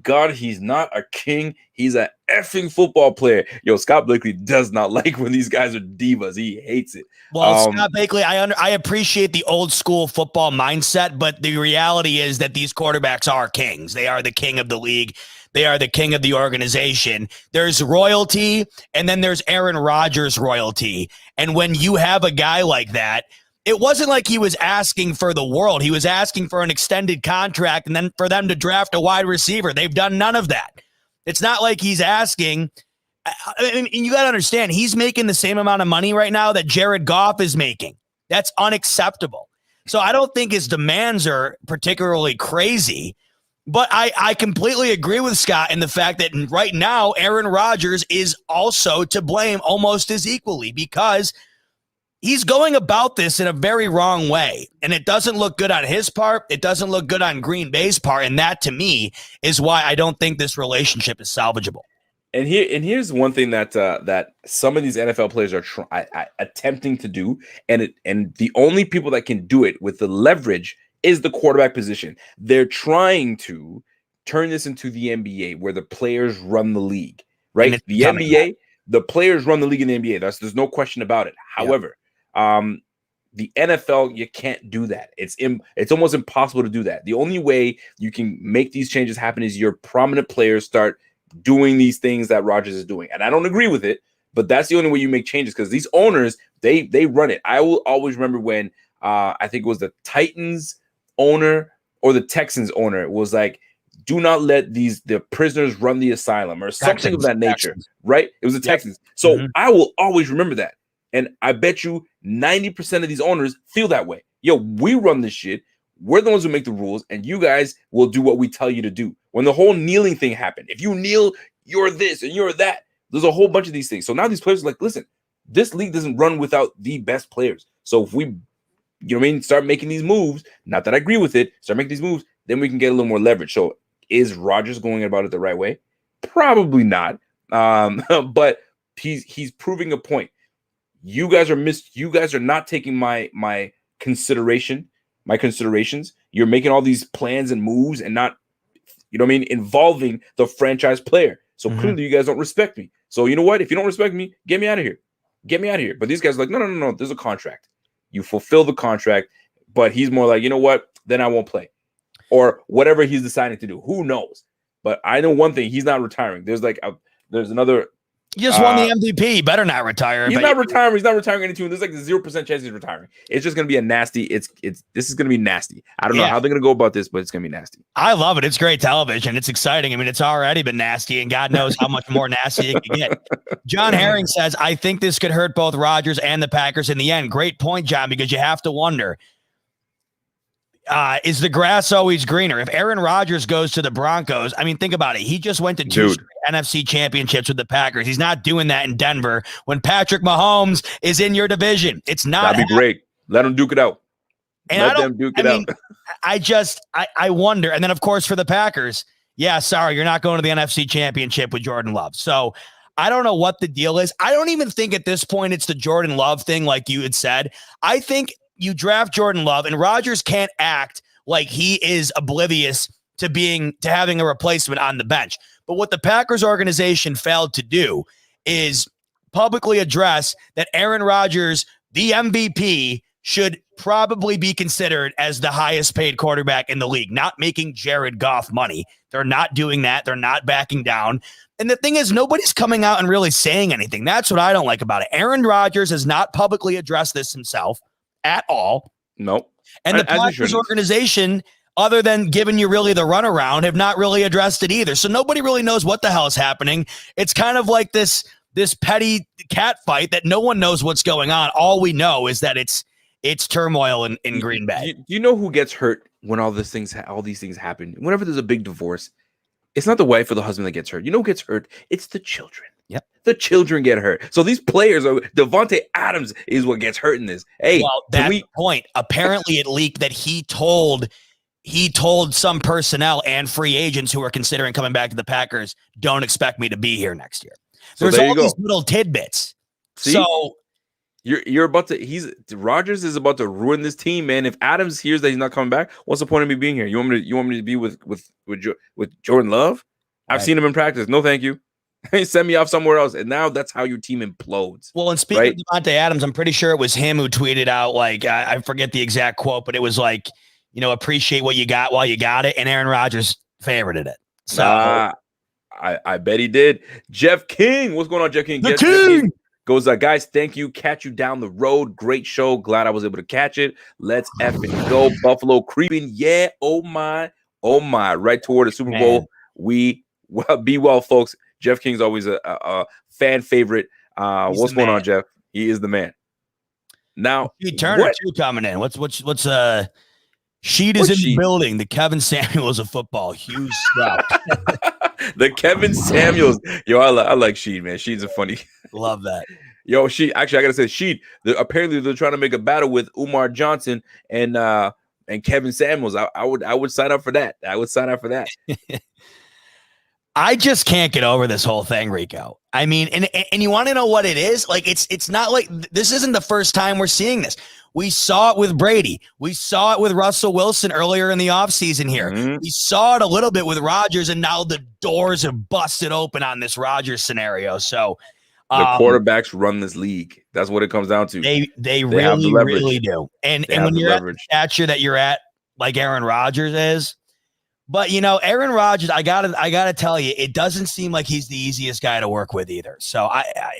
God, he's not a king. He's a effing football player. Yo, Scott Blakely does not like when these guys are divas. He hates it. Well, Scott Blakely, I appreciate the old school football mindset, but the reality is that these quarterbacks are kings. They are the king of the league. They are the king of the organization. There's royalty, and then there's Aaron Rodgers royalty. And when you have a guy like that, it wasn't like he was asking for the world. He was asking for an extended contract and then for them to draft a wide receiver. They've done none of that. It's not like he's asking. I mean, you got to understand, he's making the same amount of money right now that Jared Goff is making. That's unacceptable. So I don't think his demands are particularly crazy. But I completely agree with Scott in the fact that right now, Aaron Rodgers is also to blame almost as equally, because he's going about this in a very wrong way. And it doesn't look good on his part. It doesn't look good on Green Bay's part. And that, to me, is why I don't think this relationship is salvageable. And here's one thing that some of these NFL players are attempting to do, and the only people that can do it with the leverage is the quarterback position. They're trying to turn this into the NBA, where the players run the league, right? The NBA, the players run the league in the NBA. There's no question about it. However, the NFL, you can't do that. It's almost impossible to do that. The only way you can make these changes happen is your prominent players start doing these things that Rodgers is doing. And I don't agree with it, but that's the only way you make changes, because these owners, they run it. I will always remember when I think it was the Titans owner or the Texans owner was like, do not let the prisoners run the asylum, or something of that nature, right? It was the Texans. So I will always remember that. And I bet you 90% of these owners feel that way. Yo, we run this shit. We're the ones who make the rules, and you guys will do what we tell you to do. When the whole kneeling thing happened, if you kneel, you're this and you're that. There's a whole bunch of these things. So now these players are like, listen, this league doesn't run without the best players. So if we, start making these moves, not that I agree with it, start making these moves, then we can get a little more leverage. So is Rodgers going about it the right way? Probably not. But he's proving a point. You guys are not taking my considerations. You're making all these plans and moves and not, involving the franchise player. So clearly you guys don't respect me. So you know what? If you don't respect me, get me out of here. Get me out of here. But these guys are like, no. There's a contract. You fulfill the contract. But he's more like, you know what? Then I won't play. Or whatever he's deciding to do. Who knows? But I know one thing. He's not retiring. There's another. He just won the MVP. He better not retire. He's not retiring. He's not retiring any team. There's like a 0% chance he's retiring. It's just going to be a nasty. This is going to be nasty. I don't know how they're going to go about this, but it's going to be nasty. I love it. It's great television. It's exciting. I mean, it's already been nasty, and God knows how much more nasty it can get. John Herring says, I think this could hurt both Rodgers and the Packers in the end. Great point, John, because you have to wonder, is the grass always greener? If Aaron Rodgers goes to the Broncos, I mean, think about it. He just went to two NFC championships with the Packers. He's not doing that in Denver when Patrick Mahomes is in your division. It's not. That'd be great. Let them duke it out. Let them duke it out. I wonder. And then, of course, for the Packers, sorry, you're not going to the NFC championship with Jordan Love. So I don't know what the deal is. I don't even think at this point it's the Jordan Love thing, like you had said. I think you draft Jordan Love, and Rodgers can't act like he is oblivious to having a replacement on the bench. But what the Packers organization failed to do is publicly address that Aaron Rodgers, the MVP, should probably be considered as the highest paid quarterback in the league, not making Jared Goff money. They're not doing that. They're not backing down. And the thing is, nobody's coming out and really saying anything. That's what I don't like about it. Aaron Rodgers has not publicly addressed this himself at all. Nope. And the Packers organization, other than giving you really the runaround, have not really addressed it either. So nobody really knows what the hell is happening. It's kind of like this petty cat fight that no one knows what's going on. All we know is that it's turmoil in Green Bay. You know who gets hurt when all these things happen? Whenever there's a big divorce, it's not the wife or the husband that gets hurt. You know who gets hurt? It's the children. Yep. The children get hurt. So these players Devontae Adams is what gets hurt in this. Hey, well, that's the point. Apparently it leaked that he told some personnel and free agents who are considering coming back to the Packers, don't expect me to be here next year. There's all these little tidbits. See? So you're about to Rodgers is about to ruin this team, man. If Adams hears that he's not coming back, what's the point of me being here? You want me to be with Jordan Love? I've seen him in practice. No, thank you. Send me off somewhere else. And now that's how your team implodes. Well, and speaking of Devontae Adams, I'm pretty sure it was him who tweeted out, like, I forget the exact quote, but it was like, appreciate what you got while you got it. And Aaron Rodgers favorited it. So I bet he did. Jeff King. What's going on, Jeff King? The King goes, guys, thank you. Catch you down the road. Great show. Glad I was able to catch it. Let's effing go. Buffalo creeping. Yeah. Oh my. Right toward the Super Bowl. We be well, folks. Jeff King's always a fan favorite. What's going on, Jeff? He is the man. Now, Turner too coming in. What's Sheed is in the building. The Kevin Samuels of football. Huge stuff. The Kevin Samuels. Yo, I like Sheed, man. Sheed's a funny. Love that. Yo, Sheed. Actually, I gotta say, Sheed. Apparently, they're trying to make a battle with Umar Johnson and Kevin Samuels. I would sign up for that. I would sign up for that. I just can't get over this whole thing, Rico. I mean, and you want to know what it is? Like, it's not like this isn't the first time we're seeing this. We saw it with Brady. We saw it with Russell Wilson earlier in the offseason here. Mm-hmm. We saw it a little bit with Rodgers, and now the doors have busted open on this Rodgers scenario. So the quarterbacks run this league. That's what it comes down to. They really do. And when you're at the stature that you're at, like Aaron Rodgers is. But, Aaron Rodgers, I gotta tell you, it doesn't seem like he's the easiest guy to work with either. So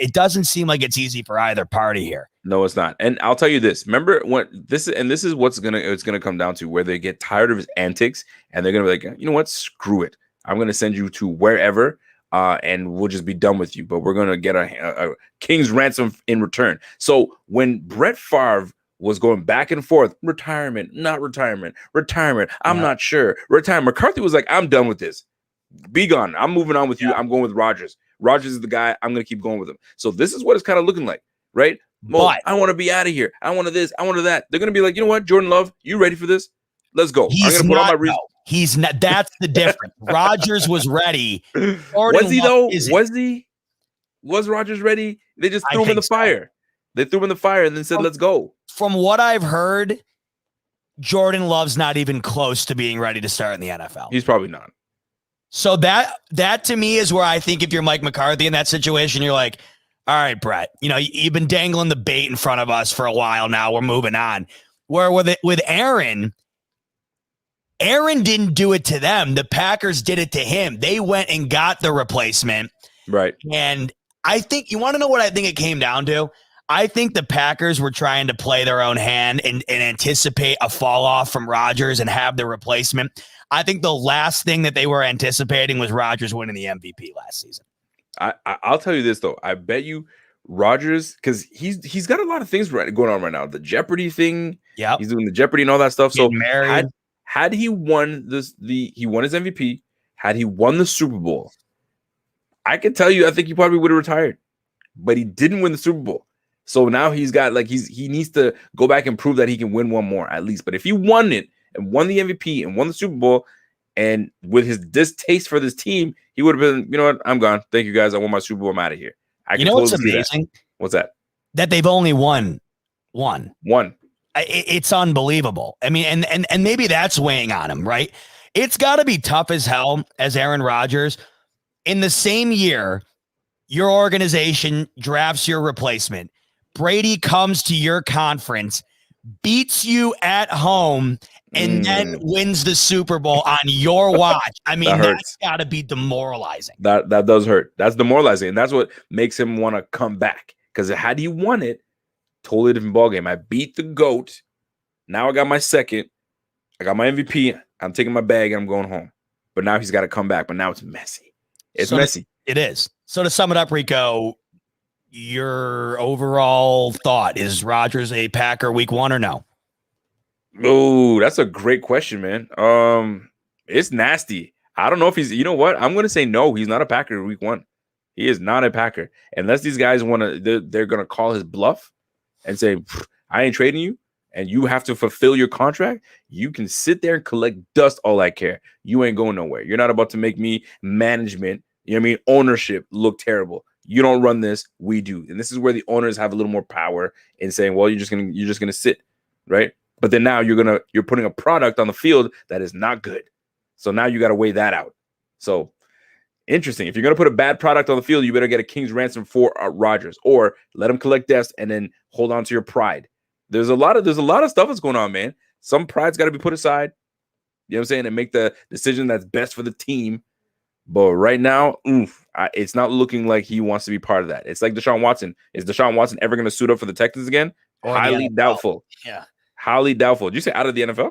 it doesn't seem like it's easy for either party here. No, it's not. And I'll tell you this. Remember this is what's gonna come down to, where they get tired of his antics and they're gonna be like, you know what? Screw it. I'm gonna send you to wherever, and we'll just be done with you. But we're gonna get a king's ransom in return. So when Brett Favre was going back and forth, retirement, not retirement, I'm not sure. Retirement. McCarthy was like, I'm done with this. Be gone. I'm moving on with you. I'm going with Rodgers. Rodgers is the guy. I'm going to keep going with him. So this is what it's kind of looking like, right? But I want to be out of here. I want this. I want that. They're going to be like, you know what, Jordan Love, you ready for this? Let's go. I'm going to put on my reason. He's not. That's the difference. Rodgers was ready. Was he though? Was Rodgers ready? They just threw him in the fire. They threw him in the fire and then said, let's go. From what I've heard, Jordan Love's not even close to being ready to start in the NFL. He's probably not. So that to me is where I think if you're Mike McCarthy in that situation, you're like, all right, Brett, you've been dangling the bait in front of us for a while now. We're moving on. Where with Aaron didn't do it to them. The Packers did it to him. They went and got the replacement. Right. And I think, you want to know what I think it came down to? I think the Packers were trying to play their own hand and anticipate a fall off from Rodgers and have the replacement. I think the last thing that they were anticipating was Rodgers winning the MVP last season. I'll tell you this, though. I bet you Rodgers, because he's got a lot of things going on right now. The Jeopardy thing. Yeah. He's doing the Jeopardy and all that stuff. Getting married. Had he won he won his MVP, had he won the Super Bowl, I can tell you, I think he probably would have retired. But he didn't win the Super Bowl. So now he's got he needs to go back and prove that he can win one more at least. But if he won it and won the MVP and won the Super Bowl, and with his distaste for this team, he would have been, you know what, I'm gone. Thank you guys. I won my Super Bowl. I'm out of here. What's amazing? What's that? That they've only won one. One. It's unbelievable. I mean, and maybe that's weighing on him, right? It's got to be tough as hell as Aaron Rodgers In the same year, your organization drafts your replacement. Brady comes to your conference, beats you at home, and then wins the Super Bowl on your watch. I mean, that's got to be demoralizing. That does hurt. That's demoralizing. And that's what makes him want to come back. Because had he won it, totally different ballgame. I beat the GOAT. Now I got my second. I got my MVP. I'm taking my bag and I'm going home. But now he's got to come back. But now it's messy. It's messy. It is. So to sum it up, Rico, your overall thought, is Rodgers a Packer week 1 or no? Oh, that's a great question, man. It's nasty. I don't know if he's, you know what? I'm going to say no. He's not a Packer week 1. He is not a Packer. Unless these guys want to, they're going to call his bluff and say, I ain't trading you and you have to fulfill your contract. You can sit there and collect dust all I care. You ain't going nowhere. You're not about to make me management, you know what I mean, ownership look terrible. You don't run this, we do. And this is where the owners have a little more power in saying, well, you're just gonna sit, right? But then now you're putting a product on the field that is not good. So now you got to weigh that out. So interesting. If you're gonna put a bad product on the field, you better get a king's ransom for Rodgers, or let him collect dust and then hold on to your pride. There's a lot of stuff that's going on, man. Some pride's got to be put aside. You know what I'm saying? And make the decision that's best for the team. But right now, it's not looking like he wants to be part of that. It's like Deshaun Watson. Is Deshaun Watson ever going to suit up for the Texans again? Or highly doubtful. Yeah. Highly doubtful. Did you say out of the NFL?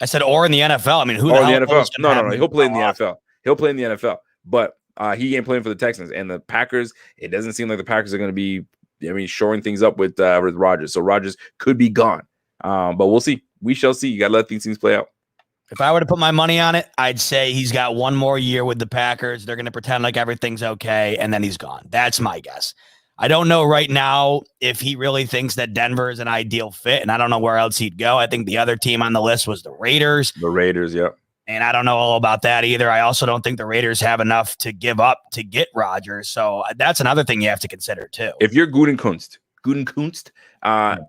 I said or in the NFL. I mean, who or the hell in the NFL? No. He'll play in the off? NFL. He'll play in the NFL. But he ain't playing for the Texans. And the Packers, it doesn't seem like the Packers are going to be, shoring things up with Rodgers. So Rodgers could be gone. But we'll see. We shall see. You got to let these things play out. If I were to put my money on it, I'd say he's got one more year with the Packers. They're going to pretend like everything's okay, and then he's gone. That's my guess. I don't know right now if he really thinks that Denver is an ideal fit, and I don't know where else he'd go. I think the other team on the list was the Raiders. The Raiders, yeah. And I don't know all about that either. I also don't think the Raiders have enough to give up to get Rodgers. So that's another thing you have to consider, too. If you're Gutekunst,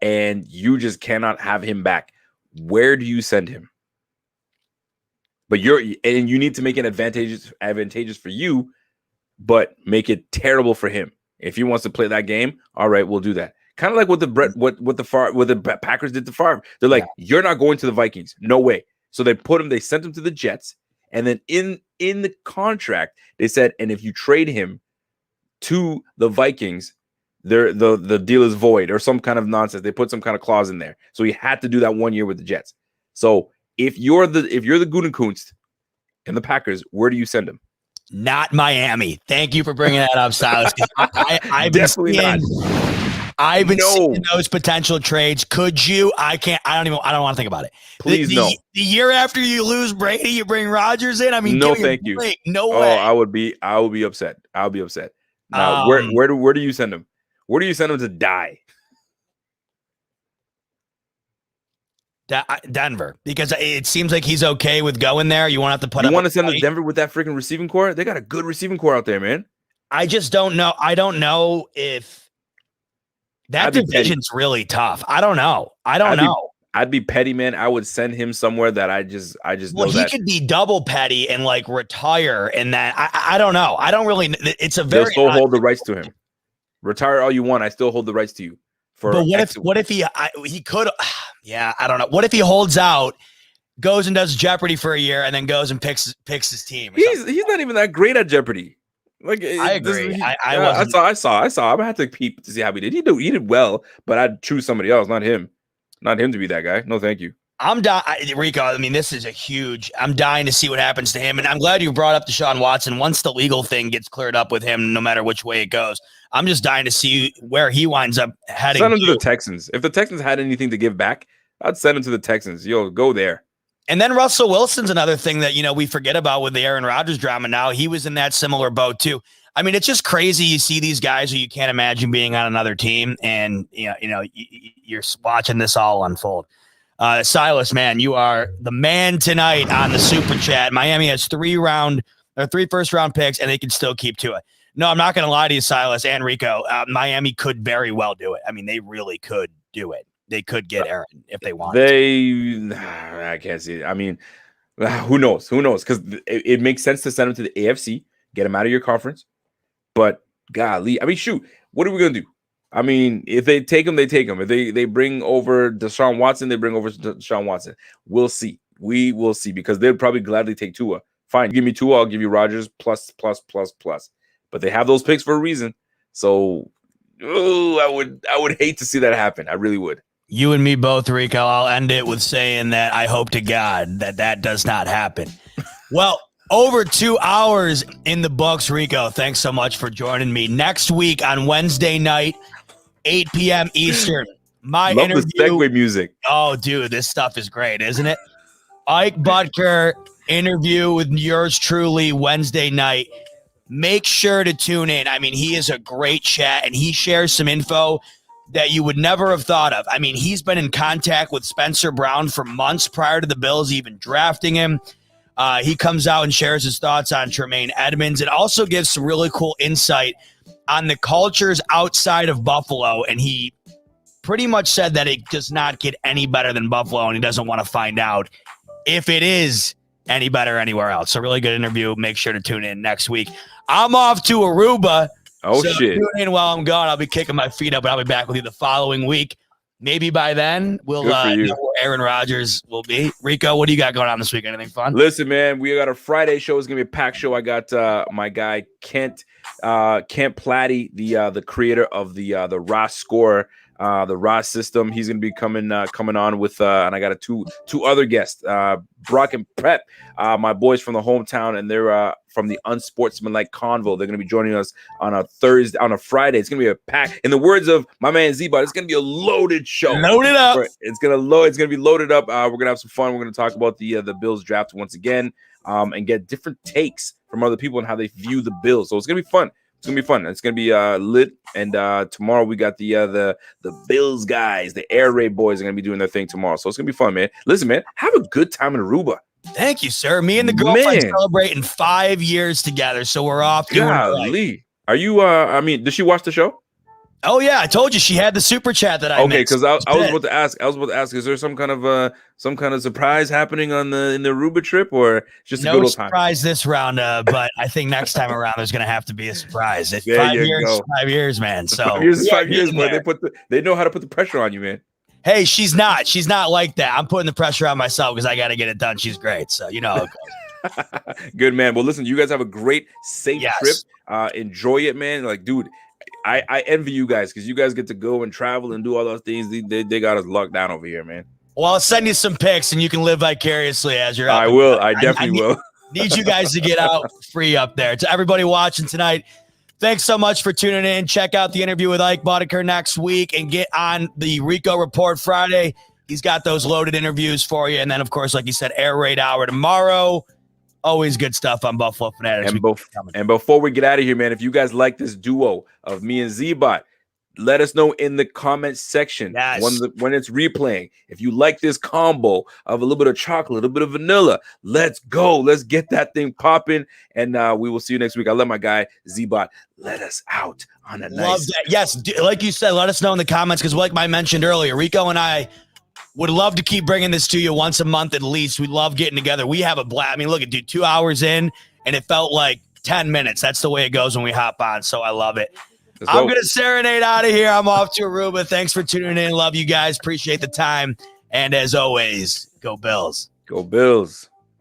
and you just cannot have him back, where do you send him? But you need to make it advantageous for you, but make it terrible for him. If he wants to play that game, all right, we'll do that. Kind of like what the Packers did to Favre. They're like, you're not going to the Vikings, no way. So they sent him to the Jets, and then in the contract they said, and if you trade him to the Vikings, the deal is void or some kind of nonsense. They put some kind of clause in there, so he had to do that 1 year with the Jets. So if you're the Gutekunst and the Packers, where do you send him? Not Miami. Thank you for bringing that up, Silas. I've been seeing those potential trades. Could you? I can't. I don't want to think about it. Please no. The year after you lose Brady, you bring Rodgers in. I mean, no, thank you. No way. I would be upset. I'll be upset. Now, where do you send him? Where do you send him to die? Denver, because it seems like he's okay with going there. You won't have to put. You want to send him to Denver with that freaking receiving core? They got a good receiving core out there, man. I just don't know. I don't know if that division's really tough. I don't know. I'd be petty, man. I would send him somewhere that I just know he could be double petty and like retire, and that I don't know. I don't really. It's a very. They'll still hold the rights to him. Retire all you want. I still hold the rights to you. But what if he could? Yeah, I don't know. What if he holds out, goes and does Jeopardy for a year, and then goes and picks his team? He's not even that great at Jeopardy. Like I agree. I saw. I'm gonna have to peep to see how he did. He did well, but I'd choose somebody else, not him. Not him to be that guy. No, thank you. I'm dying, Rico. I mean, this is I'm dying to see what happens to him, and I'm glad you brought up Deshaun Watson. Once the legal thing gets cleared up with him, no matter which way it goes, I'm just dying to see where he winds up heading. Send him to the Texans. If the Texans had anything to give back, I'd send him to the Texans. Yo, go there. And then Russell Wilson's another thing that we forget about with the Aaron Rodgers drama. Now he was in that similar boat too. I mean, it's just crazy. You see these guys who you can't imagine being on another team, and you're watching this all unfold. Silas, man, you are the man tonight on the Super Chat. Miami has 3 first round picks, and they can still keep to it. No, I'm not going to lie to you, Silas and Rico. Miami could very well do it. I mean, they really could do it. They could get Aaron if they want. I can't see it. I mean, who knows? Because it makes sense to send him to the AFC. Get him out of your conference. But golly, I mean, shoot, what are we gonna do? I mean, if they take him, they take him. If they bring over Deshaun Watson, they bring over Deshaun Watson. We'll see. We will see, because they'd probably gladly take Tua. Fine, give me Tua, I'll give you Rodgers plus. But they have those picks for a reason. So, I would hate to see that happen. I really would. You and me both, Rico. I'll end it with saying that I hope to God that does not happen. Well, over 2 hours in the books, Rico. Thanks so much for joining me. Next week on Wednesday night, 8 p.m. Eastern. My Love interview. the segue music. Oh, dude, this stuff is great, isn't it? Ike Butker interview with yours truly Wednesday night. Make sure to tune in. I mean, he is a great chat, and he shares some info that you would never have thought of. I mean, he's been in contact with Spencer Brown for months prior to the Bills even drafting him. He comes out and shares his thoughts on Tremaine Edmonds. It also gives some really cool insight on the cultures outside of Buffalo, and he pretty much said that it does not get any better than Buffalo, and he doesn't want to find out if it is any better anywhere else. So really good interview. Make sure to tune in next week. I'm off to Aruba. Oh, so shit. Tune in while I'm gone. I'll be kicking my feet up, but I'll be back with you the following week. Maybe by then we'll know where Aaron Rodgers will be. Rico, what do you got going on this week? Anything fun? Listen, man, we got a Friday show. It's gonna be a packed show. I got my guy Kent Platty, the creator of the Ross score, the Ross system. He's gonna be coming on with and I got two other guests, Brock and Prep, my boys from the hometown, and they're from the Unsportsmanlike Convo. They're gonna be joining us on a Friday. It's gonna be a pack. In the words of my man Z-Bot, it's gonna be a loaded show. Loaded up. It's gonna be loaded up. We're gonna have some fun. We're gonna talk about the Bills draft once again, and get different takes from other people and how they view the Bills. So it's gonna be fun. It's gonna be fun. It's gonna be lit. And tomorrow we got the Bills guys, the Air Raid boys are gonna be doing their thing tomorrow. So it's gonna be fun, man. Listen, man, have a good time in Aruba. Thank you, sir. Me and the girlfriend celebrating 5 years together, so we're off. Golly. Are you? I mean, did she watch the show? Oh yeah, I told you she had the super chat that I okay, missed. because I was about to ask. Is there some kind of surprise happening in the Aruba trip, or just a good old time? No surprise this round, but I think next time around there's going to have to be a surprise. It's 5 years, man. So 5 years is 5 years, man. They know how to put the pressure on you, man. Hey, she's not like that. I'm putting the pressure on myself because I got to get it done. She's great, so you know how it goes. Good, man. Well, listen, you guys have a great, safe trip. Enjoy it, man. Like, dude, I envy you guys because you guys get to go and travel and do all those things. They got us locked down over here, man. Well, I'll send you some pics and you can live vicariously as you're up. I will. I definitely will. Need you guys to get out free up there. To everybody watching tonight, thanks so much for tuning in. Check out the interview with Ike Boddicker next week and get on the Rico Report Friday. He's got those loaded interviews for you. And then, of course, like you said, Air Raid Hour tomorrow. Always good stuff on Buffalo Fanatics. And before we get out of here, man, if you guys like this duo of me and Z-Bot, let us know in the comments section when it's replaying. If you like this combo of a little bit of chocolate, a little bit of vanilla, let's go. Let's get that thing popping. And we will see you next week. I'll let my guy Z-Bot let us out on a nice. Love that. Yes, like you said, let us know in the comments because like I mentioned earlier, Rico and I would love to keep bringing this to you once a month at least. We love getting together. We have a blast. I mean, look at 2 hours in, and it felt like 10 minutes. That's the way it goes when we hop on, so I love it. I'm going to serenade out of here. I'm off to Aruba. Thanks for tuning in. Love you guys. Appreciate the time. And as always, go Bills. Go Bills.